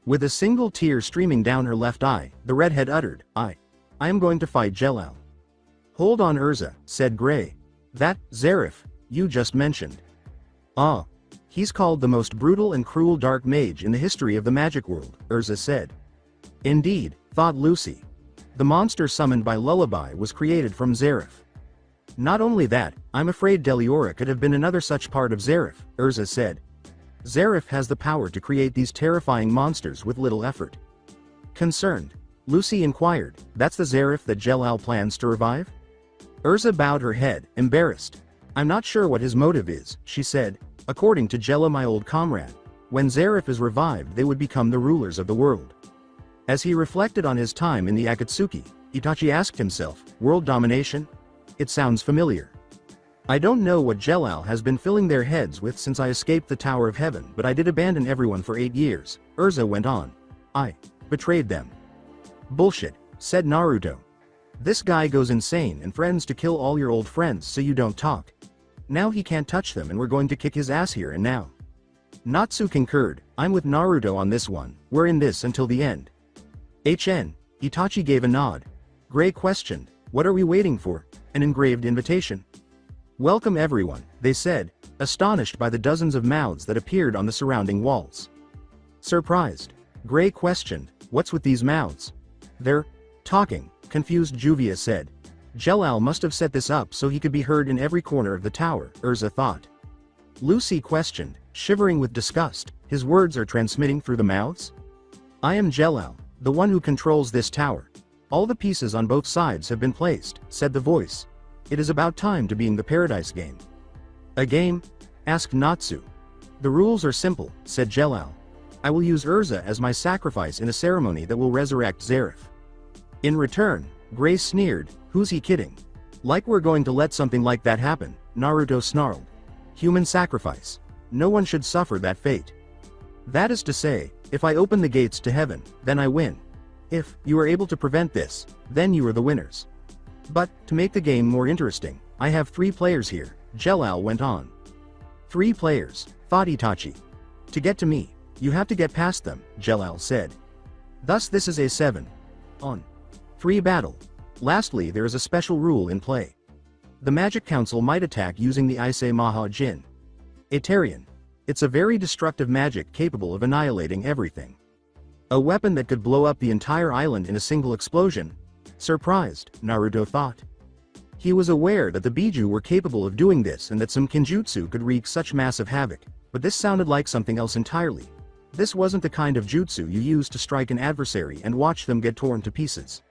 With a single tear streaming down her left eye, the redhead uttered, I am going to fight Jellal. Hold on Erza, said Gray. That Zeref you just mentioned. Ah. He's called the most brutal and cruel dark mage in the history of the magic world, Erza said. Indeed, thought Lucy. The monster summoned by Lullaby was created from Zeref. Not only that, I'm afraid Deliora could have been another such part of Zeref, Erza said. Zeref has the power to create these terrifying monsters with little effort. Concerned, Lucy inquired, that's the Zeref that Jellal plans to revive? Erza bowed her head, embarrassed. I'm not sure what his motive is, she said. According to Jellal, my old comrade, when Zeref is revived they would become the rulers of the world. As he reflected on his time in the Akatsuki, Itachi asked himself, world domination? It sounds familiar. I don't know what Jellal has been filling their heads with since I escaped the Tower of Heaven, but I did abandon everyone for 8 years, Erza went on. I betrayed them. Bullshit, said Naruto. This guy goes insane and threatens to kill all your old friends so you don't talk. Now he can't touch them and we're going to kick his ass here and now. Natsu concurred, I'm with Naruto on this one, we're in this until the end. Itachi gave a nod. Gray questioned, what are we waiting for? An engraved invitation. Welcome everyone, they said, astonished by the dozens of mouths that appeared on the surrounding walls. Surprised, Gray questioned, what's with these mouths? They're talking, confused Juvia said. Jellal must have set this up so he could be heard in every corner of the tower, Erza thought. Lucy questioned, shivering with disgust, his words are transmitting through the mouths? I am Jellal, the one who controls this tower. All the pieces on both sides have been placed, said the voice. It is about time to be in the Paradise game. A game? Asked Natsu. The rules are simple, said Jellal. I will use Erza as my sacrifice in a ceremony that will resurrect Zeref. In return, Gray sneered, who's he kidding? Like we're going to let something like that happen, Naruto snarled. Human sacrifice. No one should suffer that fate. That is to say, if I open the gates to heaven, then I win. If you are able to prevent this, then you are the winners. But, to make the game more interesting, I have 3 players here, Jellal went on. 3 players, thought Itachi. To get to me, you have to get past them, Jellal said. Thus this is a 7 on 3 battle. Lastly, there is a special rule in play. The Magic Council might attack using the Ise Maha Jin. Atarian. It's a very destructive magic capable of annihilating everything. A weapon that could blow up the entire island in a single explosion. Surprised, Naruto thought. He was aware that the Biju were capable of doing this and that some Kinjutsu could wreak such massive havoc, but this sounded like something else entirely. This wasn't the kind of jutsu you use to strike an adversary and watch them get torn to pieces.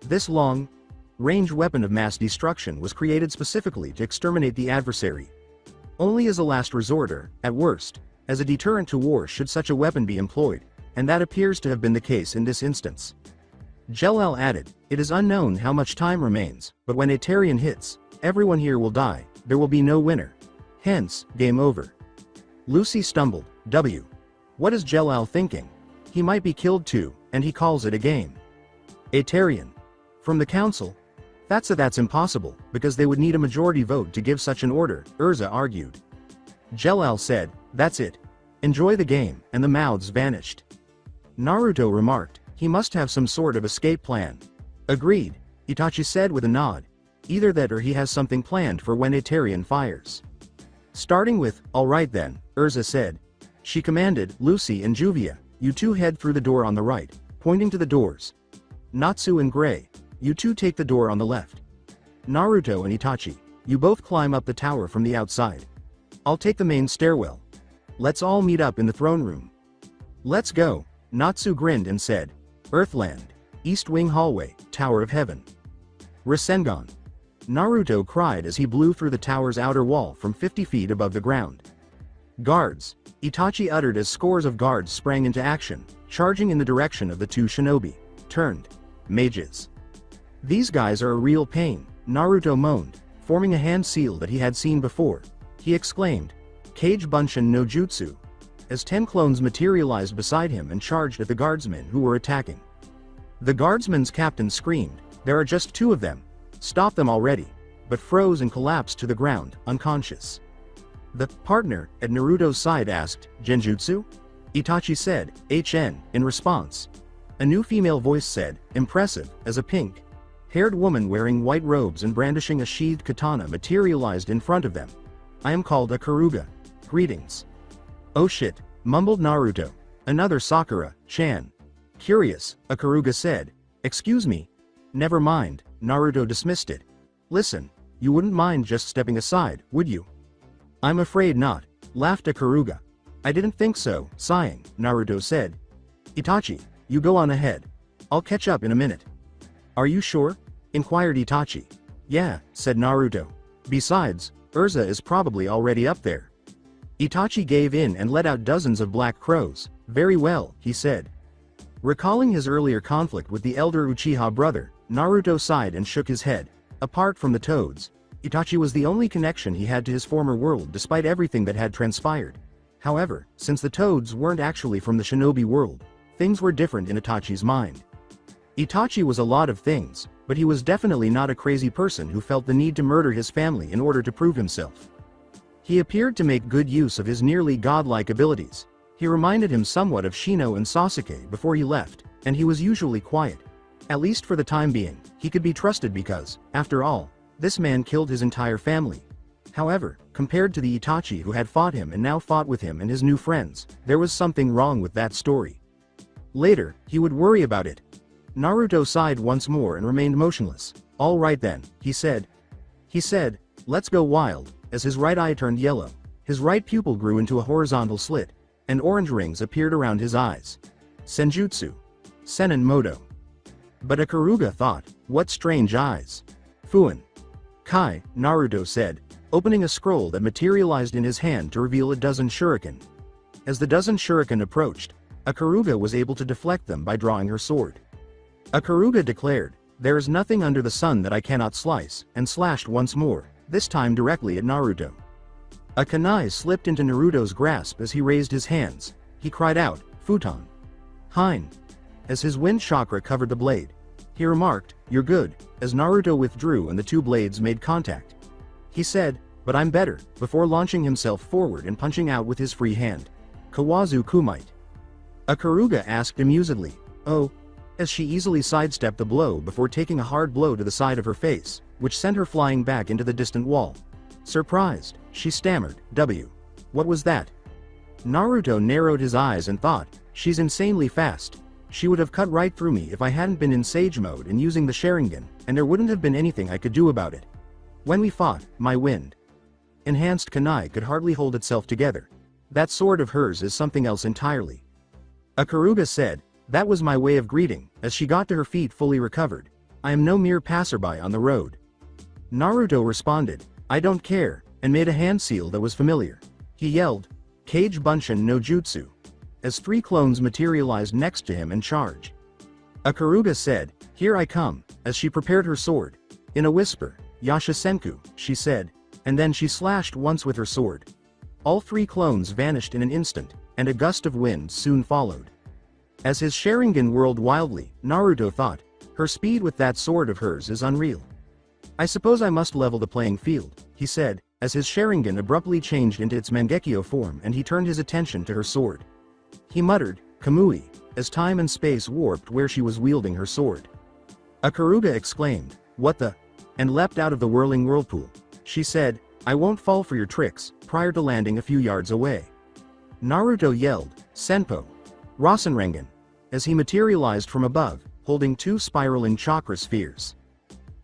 This long-range weapon of mass destruction was created specifically to exterminate the adversary. Only as a last resort or, at worst, as a deterrent to war should such a weapon be employed, and that appears to have been the case in this instance. Jellal added, it is unknown how much time remains, but when Atarian hits, everyone here will die, there will be no winner. Hence, game over. Lucy stumbled, W. What is Jellal thinking? He might be killed too, and he calls it a game. Atarian. From the council? That's impossible, because they would need a majority vote to give such an order, Erza argued. Jellal said, that's it. Enjoy the game, and the mouths vanished. Naruto remarked, he must have some sort of escape plan. Agreed, Itachi said with a nod. Either that or he has something planned for when Atarian fires. Starting with, alright then, Erza said. She commanded, Lucy and Juvia, you two head through the door on the right, pointing to the doors. Natsu and Gray, you two take the door on the left. Naruto and Itachi, you both climb up the tower from the outside. I'll take the main stairwell. Let's all meet up in the throne room. Let's go, Natsu grinned and said. Earthland. East Wing Hallway, Tower of Heaven. Rasengan. Naruto cried as he blew through the tower's outer wall from 50 feet above the ground. Guards. Itachi uttered as scores of guards sprang into action, charging in the direction of the two shinobi. Turned. Mages. These guys are a real pain, Naruto moaned, forming a hand seal that he had seen before. He exclaimed, Kage Bunshin no Jutsu, as 10 clones materialized beside him and charged at the guardsmen who were attacking. The guardsman's captain screamed, there are just 2 of them. Stop them already, but froze and collapsed to the ground, unconscious. The partner at Naruto's side asked, Genjutsu? Itachi said, HN, in response. A new female voice said, impressive, as a pink-haired woman wearing white robes and brandishing a sheathed katana materialized in front of them. I am called a Karuga. Greetings. Oh shit, mumbled Naruto. Another Sakura-chan. Curious, a Karuga said. Excuse me. Never mind, Naruto dismissed it. Listen, you wouldn't mind just stepping aside, would you? I'm afraid not, laughed a Karuga. I didn't think so, sighing, Naruto said. Itachi, you go on ahead. I'll catch up in a minute. Are you sure? Inquired Itachi. Yeah, said Naruto. Besides, Erza is probably already up there. Itachi gave in and let out dozens of black crows. Very well, he said. Recalling his earlier conflict with the elder Uchiha brother, Naruto sighed and shook his head. Apart from the toads, Itachi was the only connection he had to his former world despite everything that had transpired. However, since the toads weren't actually from the shinobi world, things were different in Itachi's mind. Itachi was a lot of things, but he was definitely not a crazy person who felt the need to murder his family in order to prove himself. He appeared to make good use of his nearly godlike abilities. He reminded him somewhat of Shino and Sasuke before he left, and he was usually quiet. At least for the time being, he could be trusted because, after all, this man killed his entire family. However, compared to the Itachi who had fought him and now fought with him and his new friends, there was something wrong with that story. Later, he would worry about it. Naruto sighed once more and remained motionless. All right then, he said. Let's go wild, as his right eye turned yellow. His right pupil grew into a horizontal slit, and orange rings appeared around his eyes. Senjutsu. Senin Moto. But a Karuga thought, what strange eyes. Fuin. Kai, Naruto said, opening a scroll that materialized in his hand to reveal a dozen shuriken. As the dozen shuriken approached, a Karuga was able to deflect them by drawing her sword. A Karuga declared, there is nothing under the sun that I cannot slice, and slashed once more, this time directly at Naruto. A kunai slipped into Naruto's grasp as he raised his hands. He cried out, Futon. Hein. As his wind chakra covered the blade. He remarked, you're good, as Naruto withdrew and the two blades made contact. He said, but I'm better, before launching himself forward and punching out with his free hand. Kawazu Kumite. A Karuga asked amusedly, oh, as she easily sidestepped the blow before taking a hard blow to the side of her face, which sent her flying back into the distant wall. Surprised, she stammered, W. What was that? Naruto narrowed his eyes and thought, she's insanely fast. She would have cut right through me if I hadn't been in Sage mode and using the Sharingan, and there wouldn't have been anything I could do about it. When we fought, my wind enhanced kunai could hardly hold itself together. That sword of hers is something else entirely. A Karuga said, that was my way of greeting, as she got to her feet fully recovered. I am no mere passerby on the road. Naruto responded, I don't care, and made a hand seal that was familiar. He yelled, Kage Bunshin no Jutsu, as three clones materialized next to him and charged. A Karuga said, here I come, as she prepared her sword. In a whisper, Yashisenku, she said, and then she slashed once with her sword. All three clones vanished in an instant, and a gust of wind soon followed. As his Sharingan whirled wildly, Naruto thought, her speed with that sword of hers is unreal. I suppose I must level the playing field, he said, as his Sharingan abruptly changed into its Mangekyo form and he turned his attention to her sword. He muttered, Kamui, as time and space warped where she was wielding her sword. A Karuga exclaimed, what the? And leapt out of the whirling whirlpool. She said, I won't fall for your tricks, prior to landing a few yards away. Naruto yelled, Senpo. Rasengan, as he materialized from above, holding two spiraling chakra spheres.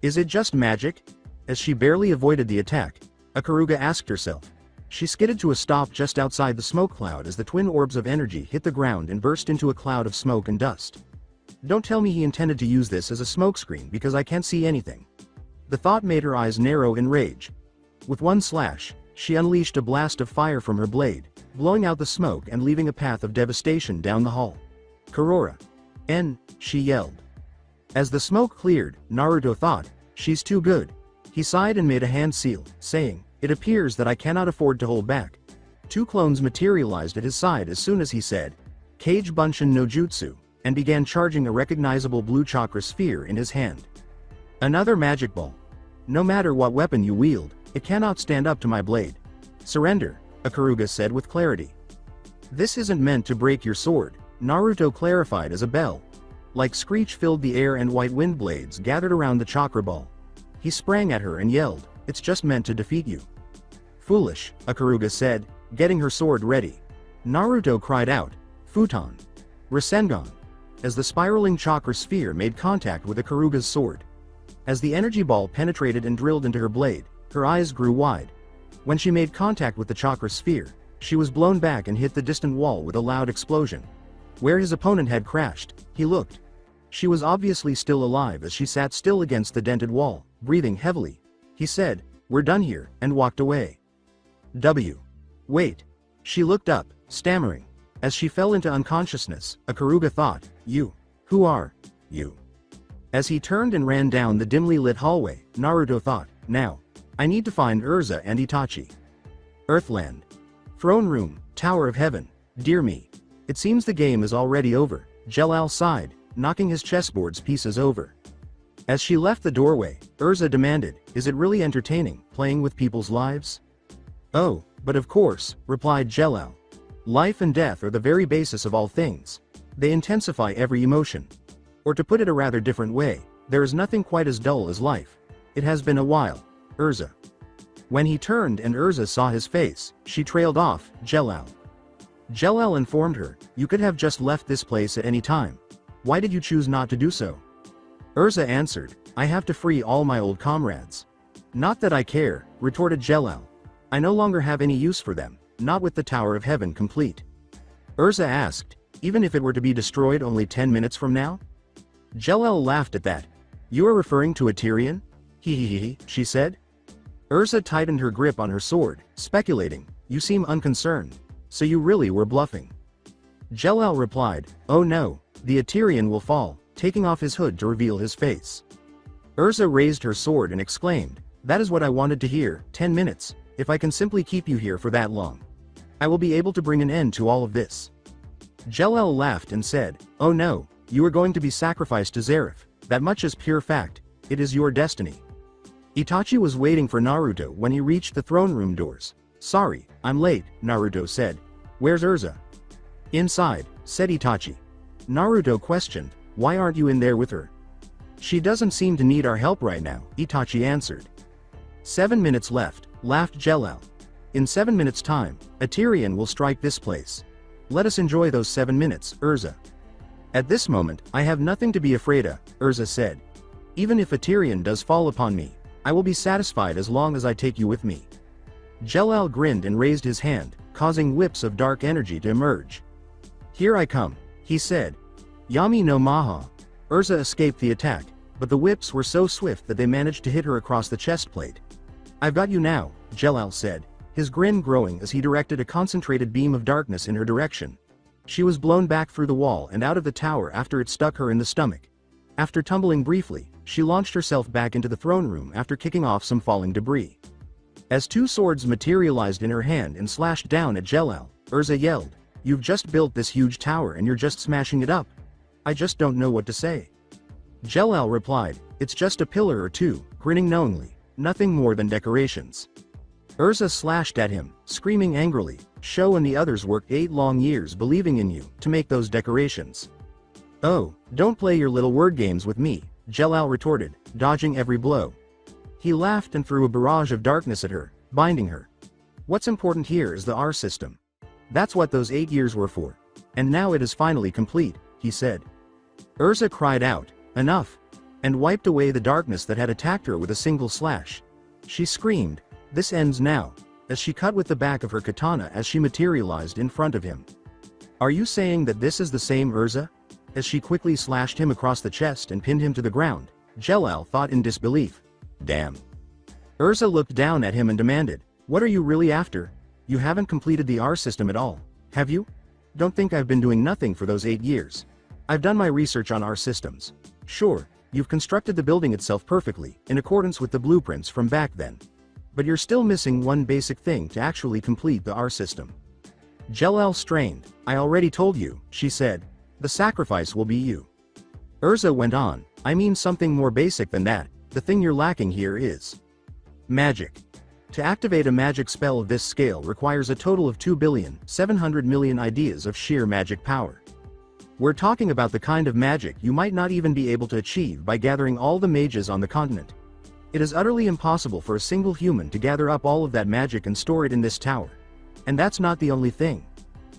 Is it just magic? As she barely avoided the attack, a Karuga asked herself. She skidded to a stop just outside the smoke cloud as the twin orbs of energy hit the ground and burst into a cloud of smoke and dust. Don't tell me he intended to use this as a smokescreen because I can't see anything. The thought made her eyes narrow in rage. With one slash, she unleashed a blast of fire from her blade, blowing out the smoke and leaving a path of devastation down the hall. Kurora. She yelled. As the smoke cleared, Naruto thought, she's too good. He sighed and made a hand seal, saying, it appears that I cannot afford to hold back. Two clones materialized at his side as soon as he said, Kage Bunshin no Jutsu, and began charging a recognizable blue chakra sphere in his hand. Another magic ball. No matter what weapon you wield, it cannot stand up to my blade. Surrender, Ikaruga said with clarity. This isn't meant to break your sword, Naruto clarified as a bell. Like screech filled the air and white wind blades gathered around the chakra ball. He sprang at her and yelled, it's just meant to defeat you. Foolish, Ikaruga said, getting her sword ready. Naruto cried out, Futon. Rasengan. As the spiraling chakra sphere made contact with Ikaruga's sword. As the energy ball penetrated and drilled into her blade, her eyes grew wide. When she made contact with the chakra sphere, she was blown back and hit the distant wall with a loud explosion. Where his opponent had crashed, he looked. She was obviously still alive as she sat still against the dented wall, breathing heavily. He said, we're done here, and walked away. Wait. She looked up, stammering. As she fell into unconsciousness, Ikaruga thought, you. Who are you? As he turned and ran down the dimly lit hallway, Naruto thought, now. I need to find Erza and Itachi. Earthland. Throne room, Tower of Heaven. Dear me. It seems the game is already over, Jellal sighed, knocking his chessboard's pieces over. As she left the doorway, Erza demanded, is it really entertaining, playing with people's lives? Oh, but of course, replied Jellal. Life and death are the very basis of all things. They intensify every emotion. Or to put it a rather different way, there is nothing quite as dull as life. It has been a while, Erza. When he turned and Erza saw his face, she trailed off, Jellal. Jellal informed her, you could have just left this place at any time. Why did you choose not to do so? Erza answered, I have to free all my old comrades. Not that I care, retorted Jellal. I no longer have any use for them, not with the Tower of Heaven complete. Erza asked, even if it were to be destroyed only 10 minutes from now? Jellal laughed at that. You are referring to a Tyrian? He, she said. Erza tightened her grip on her sword, speculating, you seem unconcerned. So you really were bluffing. Jellal replied, oh no, the Tyrian will fall, taking off his hood to reveal his face. Erza raised her sword and exclaimed, that is what I wanted to hear, 10 minutes, if I can simply keep you here for that long. I will be able to bring an end to all of this. Jellal laughed and said, oh no, you are going to be sacrificed to Zareth, that much is pure fact, it is your destiny. Itachi was waiting for Naruto when he reached the throne room doors. Sorry, I'm late, Naruto said. Where's Erza? Inside, said Itachi. Naruto questioned, why aren't you in there with her? She doesn't seem to need our help right now, Itachi answered. 7 minutes left, laughed Jellal. In 7 minutes' time, a Tyrian will strike this place. Let us enjoy those 7 minutes, Erza. At this moment, I have nothing to be afraid of, Erza said. Even if a Tyrian does fall upon me, I will be satisfied as long as I take you with me. Jellal grinned and raised his hand, causing whips of dark energy to emerge. Here I come, he said. Yami no Maha. Erza escaped the attack, but the whips were so swift that they managed to hit her across the chest plate. I've got you now, Jellal said, his grin growing as he directed a concentrated beam of darkness in her direction. She was blown back through the wall and out of the tower after it stuck her in the stomach. After tumbling briefly, she launched herself back into the throne room after kicking off some falling debris. As two swords materialized in her hand and slashed down at Jellal, Erza yelled, you've just built this huge tower and you're just smashing it up. I just don't know what to say. Jellal replied, it's just a pillar or two, grinning knowingly, nothing more than decorations. Erza slashed at him, screaming angrily, Sho and the others worked 8 long years believing in you to make those decorations. Oh, don't play your little word games with me, Jellal retorted, dodging every blow. He laughed and threw a barrage of darkness at her, binding her. What's important here is the R system. That's what those 8 years were for. And now it is finally complete, he said. Erza cried out, enough, and wiped away the darkness that had attacked her with a single slash. She screamed, this ends now. as she cut with the back of her katana as she materialized in front of him. "Are you saying that this is the same Erza?" As she quickly slashed him across the chest and pinned him to the ground, Jellal thought in disbelief. "Damn." Erza looked down at him and demanded, "What are you really after? You haven't completed the R system at all, have you? Don't think I've been doing nothing for those 8 years. I've done my research on R systems. Sure, you've constructed the building itself perfectly, in accordance with the blueprints from back then. But you're still missing one basic thing to actually complete the R system." Jellal strained. "I already told you," she said. "The sacrifice will be you." Erza went on, "I mean something more basic than that. The thing you're lacking here is magic. To activate a magic spell of this scale requires a total of 2,700,000,000 ideas of sheer magic power. We're talking about the kind of magic you might not even be able to achieve by gathering all the mages on the continent. It is utterly impossible for a single human to gather up all of that magic and store it in this tower. And that's not the only thing.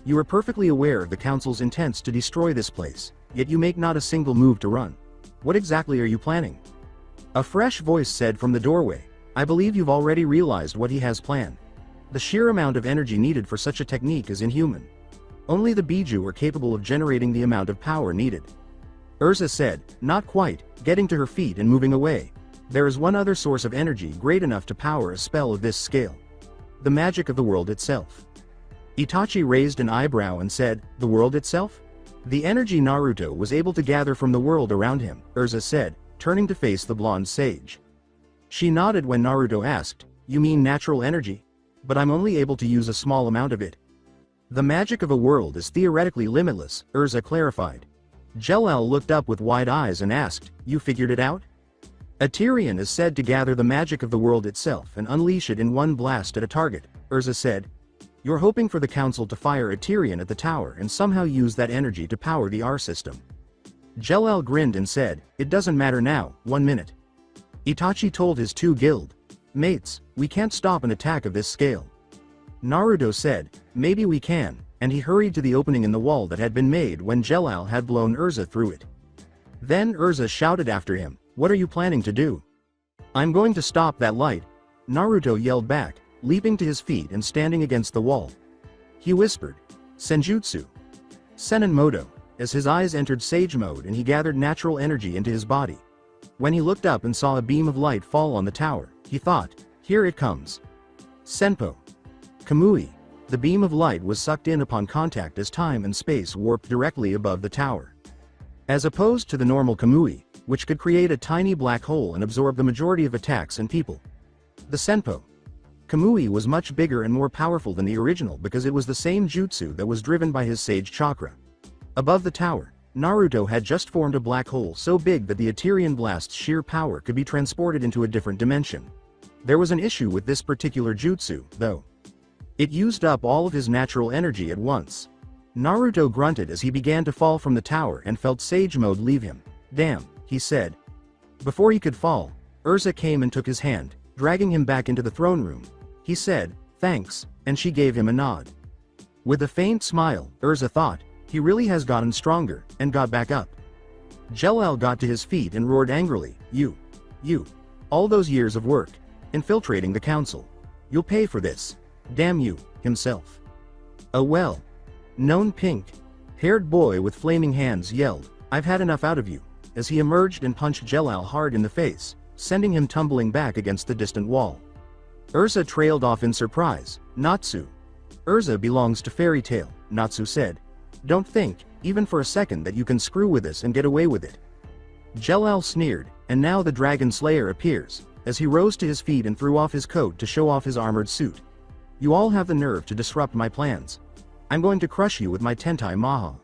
You are perfectly aware of the Council's intents to destroy this place, yet you make not a single move to run. What exactly are you planning?" A fresh voice said from the doorway, "I believe you've already realized what he has planned. The sheer amount of energy needed for such a technique is inhuman. Only the Biju are capable of generating the amount of power needed." Erza said, not quite, getting to her feet and moving away. "There is one other source of energy great enough to power a spell of this scale. The magic of the world itself." Itachi raised an eyebrow and said, "The world itself?" "The energy Naruto was able to gather from the world around him," Erza said, turning to face the blonde sage. She nodded when Naruto asked, "You mean natural energy? But I'm only able to use a small amount of it." "The magic of a world is theoretically limitless," Erza clarified. Jellal looked up with wide eyes and asked, "You figured it out?" "A Tyrian is said to gather the magic of the world itself and unleash it in one blast at a target," Erza said. "You're hoping for the council to fire a Tyrian at the tower and somehow use that energy to power the R system." Jellal grinned and said, "It doesn't matter now, 1 minute." Itachi told his 2 guild mates, "We can't stop an attack of this scale." Naruto said, "Maybe we can," and he hurried to the opening in the wall that had been made when Jellal had blown Erza through it. Then Erza shouted after him, "What are you planning to do?" "I'm going to stop that light," Naruto yelled back, leaping to his feet and standing against the wall. He whispered, "Senjutsu Senin Moto," as his eyes entered Sage mode and he gathered natural energy into his body. When he looked up and saw a beam of light fall on the tower, he thought, "Here it comes." Senpo Kamui. The beam of light was sucked in upon contact as time and space warped directly above the tower. As opposed to the normal Kamui, which could create a tiny black hole and absorb the majority of attacks and people. The Senpo Kamui was much bigger and more powerful than the original because it was the same jutsu that was driven by his Sage Chakra. Above the tower, Naruto had just formed a black hole so big that the Eterian blast's sheer power could be transported into a different dimension. There was an issue with this particular jutsu, though. It used up all of his natural energy at once. Naruto grunted as he began to fall from the tower and felt Sage mode leave him. "Damn," he said. Before he could fall, Erza came and took his hand, dragging him back into the throne room. He said, "Thanks," and she gave him a nod. With a faint smile, Erza thought, "He really has gotten stronger," and got back up. Jellal got to his feet and roared angrily, You, all those years of work, infiltrating the council. You'll pay for this. Damn you," himself. A well-known pink-haired boy with flaming hands yelled, "I've had enough out of you," as he emerged and punched Jellal hard in the face, sending him tumbling back against the distant wall. Erza trailed off in surprise. "Natsu. Erza belongs to Fairy Tail," Natsu said. "Don't think, even for a second, that you can screw with us and get away with it." Jellal sneered, and now the Dragon Slayer appears, as he rose to his feet and threw off his coat to show off his armored suit. "You all have the nerve to disrupt my plans. I'm going to crush you with my Tentai Maha."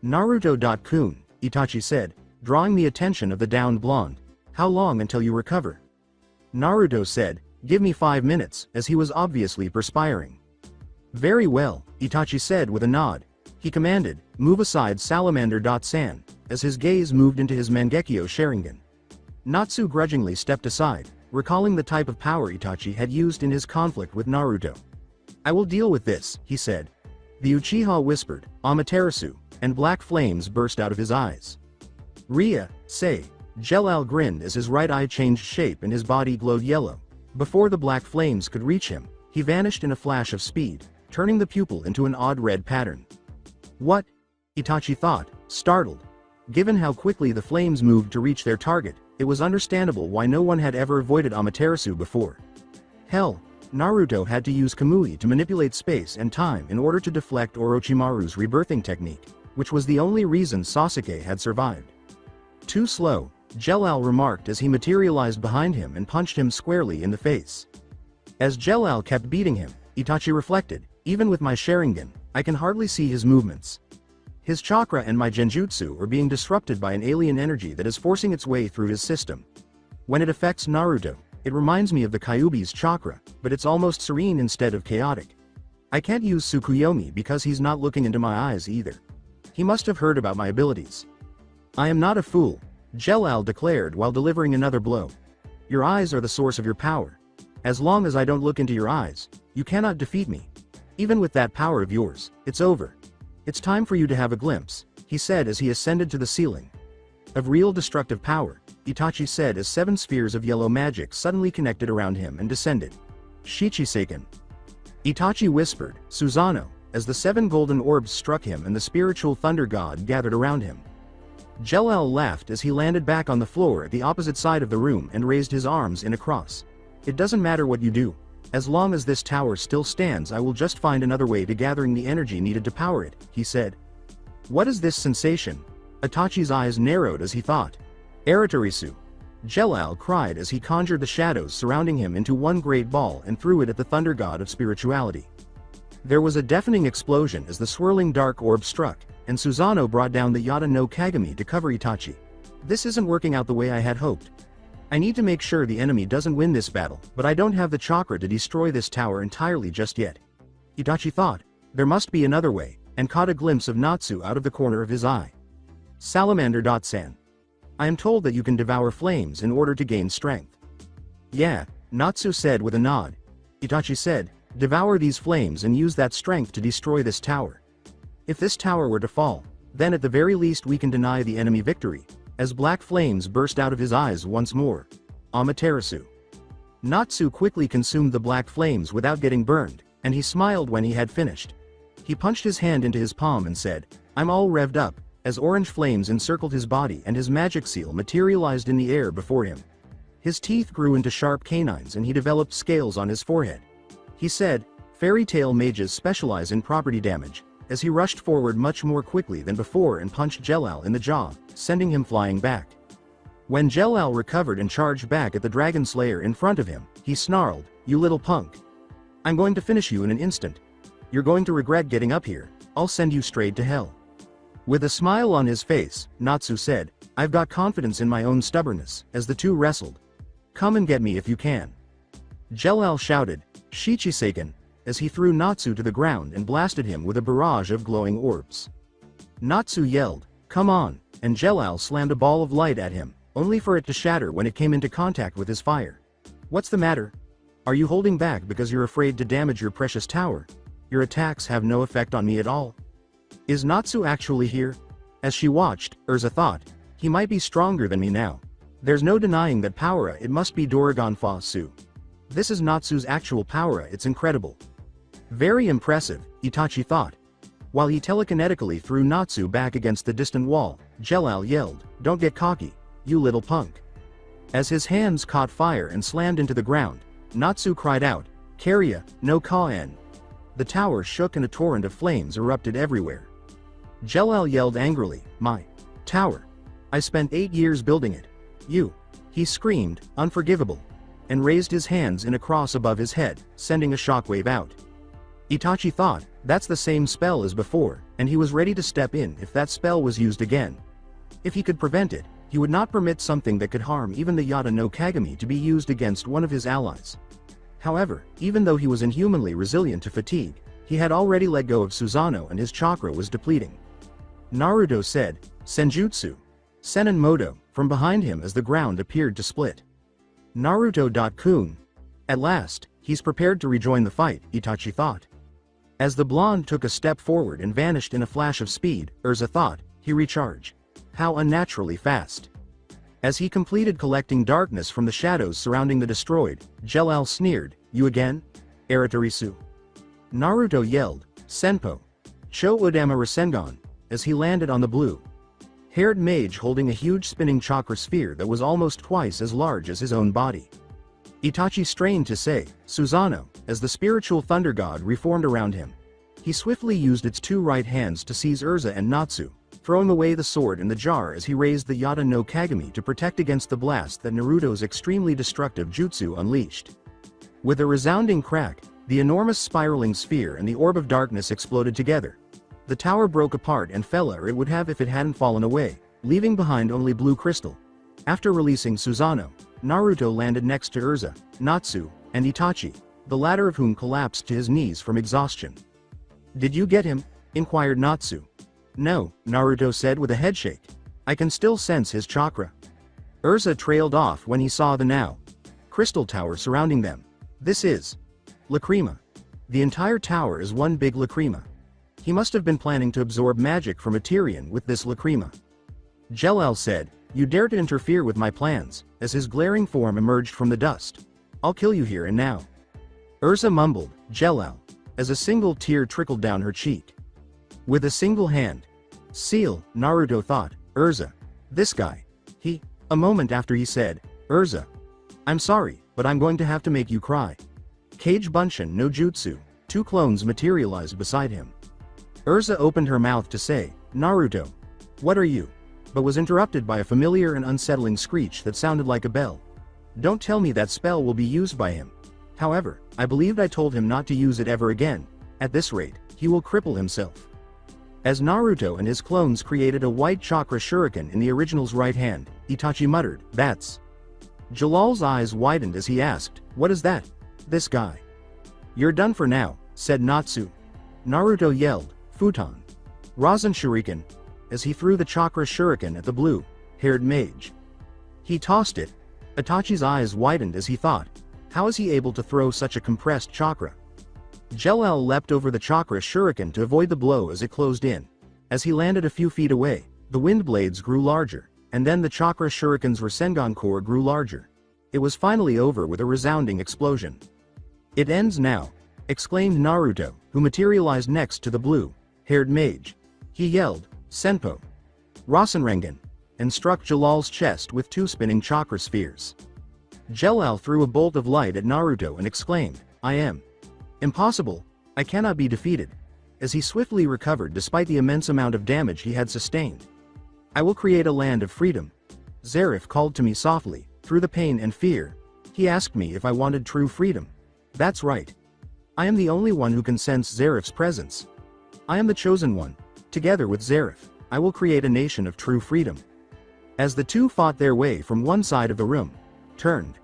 "Naruto-kun," Itachi said, drawing the attention of the downed blonde. "How long until you recover?" Naruto said, "Give me 5 minutes," as he was obviously perspiring. "Very well," Itachi said with a nod. He commanded, "Move aside Salamander.san," as his gaze moved into his Mangekyo Sharingan. Natsu grudgingly stepped aside, recalling the type of power Itachi had used in his conflict with Naruto. "I will deal with this," he said. The Uchiha whispered, "Amaterasu," and black flames burst out of his eyes. "Ria, say," Jellal grinned as his right eye changed shape and his body glowed yellow. Before the black flames could reach him, He vanished in a flash of speed, turning the pupil into an odd red pattern. What? Itachi thought, startled. Given how quickly the flames moved to reach their target, it was understandable why no one had ever avoided Amaterasu before. Hell, Naruto had to use Kamui to manipulate space and time in order to deflect Orochimaru's rebirthing technique, which was the only reason Sasuke had survived. Too slow, Jellal remarked as he materialized behind him and punched him squarely in the face. As Jellal kept beating him, Itachi reflected, even with my Sharingan, I can hardly see his movements. His chakra and my genjutsu are being disrupted by an alien energy that is forcing its way through his system. When it affects Naruto, it reminds me of the Kyuubi's chakra, but it's almost serene instead of chaotic. I can't use Tsukuyomi because he's not looking into my eyes either. He must have heard about my abilities. I am not a fool, Jellal declared while delivering another blow. Your eyes are the source of your power. As long as I don't look into your eyes, you cannot defeat me. Even with that power of yours, it's over. It's time for you to have a glimpse, he said as he ascended to the ceiling. Of real destructive power, Itachi said as 7 spheres of yellow magic suddenly connected around him and descended. Shichiseiken. Itachi whispered, Susanoo, as the 7 golden orbs struck him and the spiritual thunder god gathered around him. Jellal laughed as he landed back on the floor at the opposite side of the room and raised his arms in a cross. It doesn't matter what you do. As long as this tower still stands, I will just find another way to gathering the energy needed to power it, he said. What is this sensation? Itachi's eyes narrowed as he thought. Eratorisu. Jellal cried as he conjured the shadows surrounding him into one great ball and threw it at the thunder god of spirituality. There was a deafening explosion as the swirling dark orb struck, and Susanoo brought down the Yata no Kagami to cover Itachi. This isn't working out the way I had hoped. I need to make sure the enemy doesn't win this battle, but I don't have the chakra to destroy this tower entirely just yet. Itachi thought, there must be another way, and caught a glimpse of Natsu out of the corner of his eye. Salamander.san. I am told that you can devour flames in order to gain strength. Yeah, Natsu said with a nod. Itachi said, devour these flames and use that strength to destroy this tower. If this tower were to fall, then at the very least we can deny the enemy victory. As black flames burst out of his eyes once more. Amaterasu. Natsu quickly consumed the black flames without getting burned, and he smiled when he had finished. He punched his hand into his palm and said, I'm all revved up, as orange flames encircled his body and his magic seal materialized in the air before him. His teeth grew into sharp canines and he developed scales on his forehead. He said, fairy tale mages specialize in property damage, as he rushed forward much more quickly than before and punched Jellal in the jaw, sending him flying back. When Jellal recovered and charged back at the Dragon Slayer in front of him, he snarled, you little punk. I'm going to finish you in an instant. You're going to regret getting up here, I'll send you straight to hell. With a smile on his face, Natsu said, I've got confidence in my own stubbornness, as the two wrestled. Come and get me if you can. Jellal shouted, Shichiseiken, as he threw Natsu to the ground and blasted him with a barrage of glowing orbs. Natsu yelled, come on, and Jellal slammed a ball of light at him, only for it to shatter when it came into contact with his fire. What's the matter? Are you holding back because you're afraid to damage your precious tower? Your attacks have no effect on me at all. Is Natsu actually here? As she watched, Erza thought, he might be stronger than me now. There's no denying that power, it must be Doragon Fa-Su. This is Natsu's actual power, it's incredible. Very impressive, Itachi thought. While he telekinetically threw Natsu back against the distant wall, Jellal yelled, don't get cocky, you little punk. As his hands caught fire and slammed into the ground, Natsu cried out, Karya, no Ka-en. The tower shook and a torrent of flames erupted everywhere. Jellal yelled angrily, my tower. I spent 8 years building it. You. He screamed, unforgivable, and raised his hands in a cross above his head, sending a shockwave out. Itachi thought, that's the same spell as before, and he was ready to step in if that spell was used again. If he could prevent it, he would not permit something that could harm even the Yata no Kagami to be used against one of his allies. However, even though he was inhumanly resilient to fatigue, he had already let go of Susanoo and his chakra was depleting. Naruto said, Senjutsu. Senenmoto, from behind him as the ground appeared to split. Naruto.kun. At last, he's prepared to rejoin the fight, Itachi thought. As the blonde took a step forward and vanished in a flash of speed, Erza thought, he recharged. How unnaturally fast. As he completed collecting darkness from the shadows surrounding the destroyed, Jellal sneered, you again? Eritarisu. Naruto yelled, Senpo. Cho Udama Rasengan, as he landed on the blue-haired mage holding a huge spinning chakra sphere that was almost twice as large as his own body. Itachi strained to say, Susanoo, as the spiritual thunder god reformed around him. He swiftly used its two right hands to seize Erza and Natsu, throwing away the sword and the jar as he raised the Yata no Kagami to protect against the blast that Naruto's extremely destructive jutsu unleashed. With a resounding crack, the enormous spiraling sphere and the orb of darkness exploded together. The tower broke apart and fell where it would have if it hadn't fallen away, leaving behind only blue crystal. After releasing Susanoo, Naruto landed next to Erza, Natsu, and Itachi, the latter of whom collapsed to his knees from exhaustion. Did you get him? Inquired Natsu. No, Naruto said with a headshake. I can still sense his chakra. Erza trailed off when he saw the now crystal tower surrounding them. This is Lacrima. The entire tower is one big Lacrima. He must have been planning to absorb magic from a Tyrian with this Lacrima. Jellal said, You dare to interfere with my plans, as his glaring form emerged from the dust. I'll kill you here and now. Erza mumbled, Jellal, as a single tear trickled down her cheek. With a single hand. Seal, Naruto thought, Erza. This guy. A moment after he said, Erza. I'm sorry, but I'm going to have to make you cry. Kage Bunshin no Jutsu, two clones materialized beside him. Erza opened her mouth to say, Naruto. What are you? But was interrupted by a familiar and unsettling screech that sounded like a bell. Don't tell me that spell will be used by him. However, I believed I told him not to use it ever again. At this rate, he will cripple himself. As Naruto and his clones created a white chakra shuriken in the original's right hand, Itachi muttered, That's. Jellal's eyes widened as he asked, What is that? This guy. You're done for now, said Natsu. Naruto yelled, Futon. Rasen Shuriken, as he threw the chakra shuriken at the blue-haired mage. He tossed it. Itachi's eyes widened as he thought, how is he able to throw such a compressed chakra? Jellal leapt over the chakra shuriken to avoid the blow as it closed in. As he landed a few feet away, the wind blades grew larger, and then the chakra shuriken's Rasengan core grew larger. It was finally over with a resounding explosion. It ends now, exclaimed Naruto, who materialized next to the blue-haired mage. He yelled, Senpo. Rasengan, and struck Jellal's chest with two spinning chakra spheres. Jellal threw a bolt of light at Naruto and exclaimed, I am. Impossible, I cannot be defeated. As he swiftly recovered despite the immense amount of damage he had sustained. I will create a land of freedom. Zeref called to me softly, through the pain and fear. He asked me if I wanted true freedom. That's right. I am the only one who can sense Zeref's presence. I am the chosen one. Together with Zeref, I will create a nation of true freedom. As the two fought their way from one side of the room, turned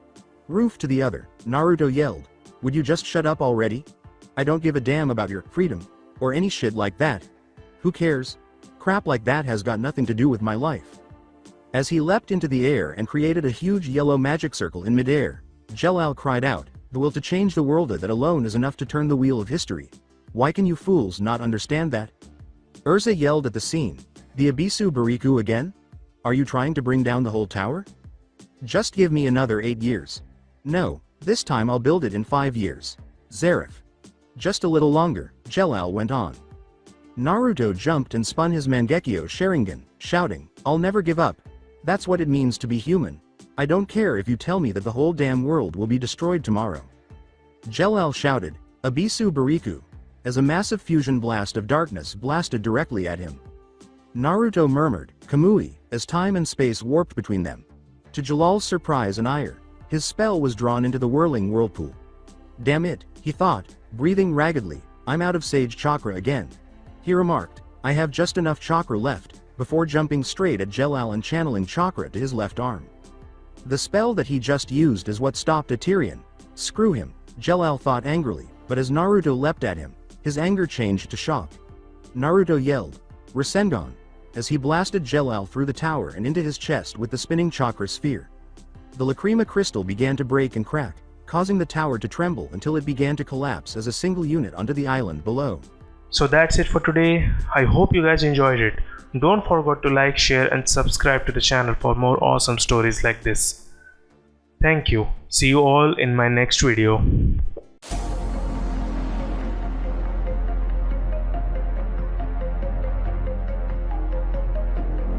roof to the other, Naruto yelled, Would you just shut up already? I don't give a damn about your freedom, or any shit like that. Who cares? Crap like that has got nothing to do with my life. As he leapt into the air and created a huge yellow magic circle in midair, Jellal cried out, The will to change the world that alone is enough to turn the wheel of history. Why can you fools not understand that? Erza yelled at the scene, The Abisu Bariku again? Are you trying to bring down the whole tower? Just give me another 8 years. No, this time I'll build it in 5 years. Zeref. Just a little longer, Jellal went on. Naruto jumped and spun his Mangekyo Sharingan, shouting, I'll never give up. That's what it means to be human. I don't care if you tell me that the whole damn world will be destroyed tomorrow. Jellal shouted, Abisu Bariku, as a massive fusion blast of darkness blasted directly at him. Naruto murmured, Kamui, as time and space warped between them. To Jellal's surprise and ire, his spell was drawn into the whirling whirlpool. Damn it, he thought, breathing raggedly, I'm out of Sage Chakra again. He remarked, I have just enough chakra left, before jumping straight at Jellal and channeling chakra to his left arm. The spell that he just used is what stopped a Tyrian. Screw him, Jellal thought angrily, but as Naruto leapt at him, his anger changed to shock. Naruto yelled, Rasengan, as he blasted Jellal through the tower and into his chest with the spinning chakra sphere. The Lacrima crystal began to break and crack, causing the tower to tremble until it began to collapse as a single unit onto the island below. So that's it for today. I hope you guys enjoyed it. Don't forget to like, share and subscribe to the channel for more awesome stories like this. Thank you. See you all in my next video.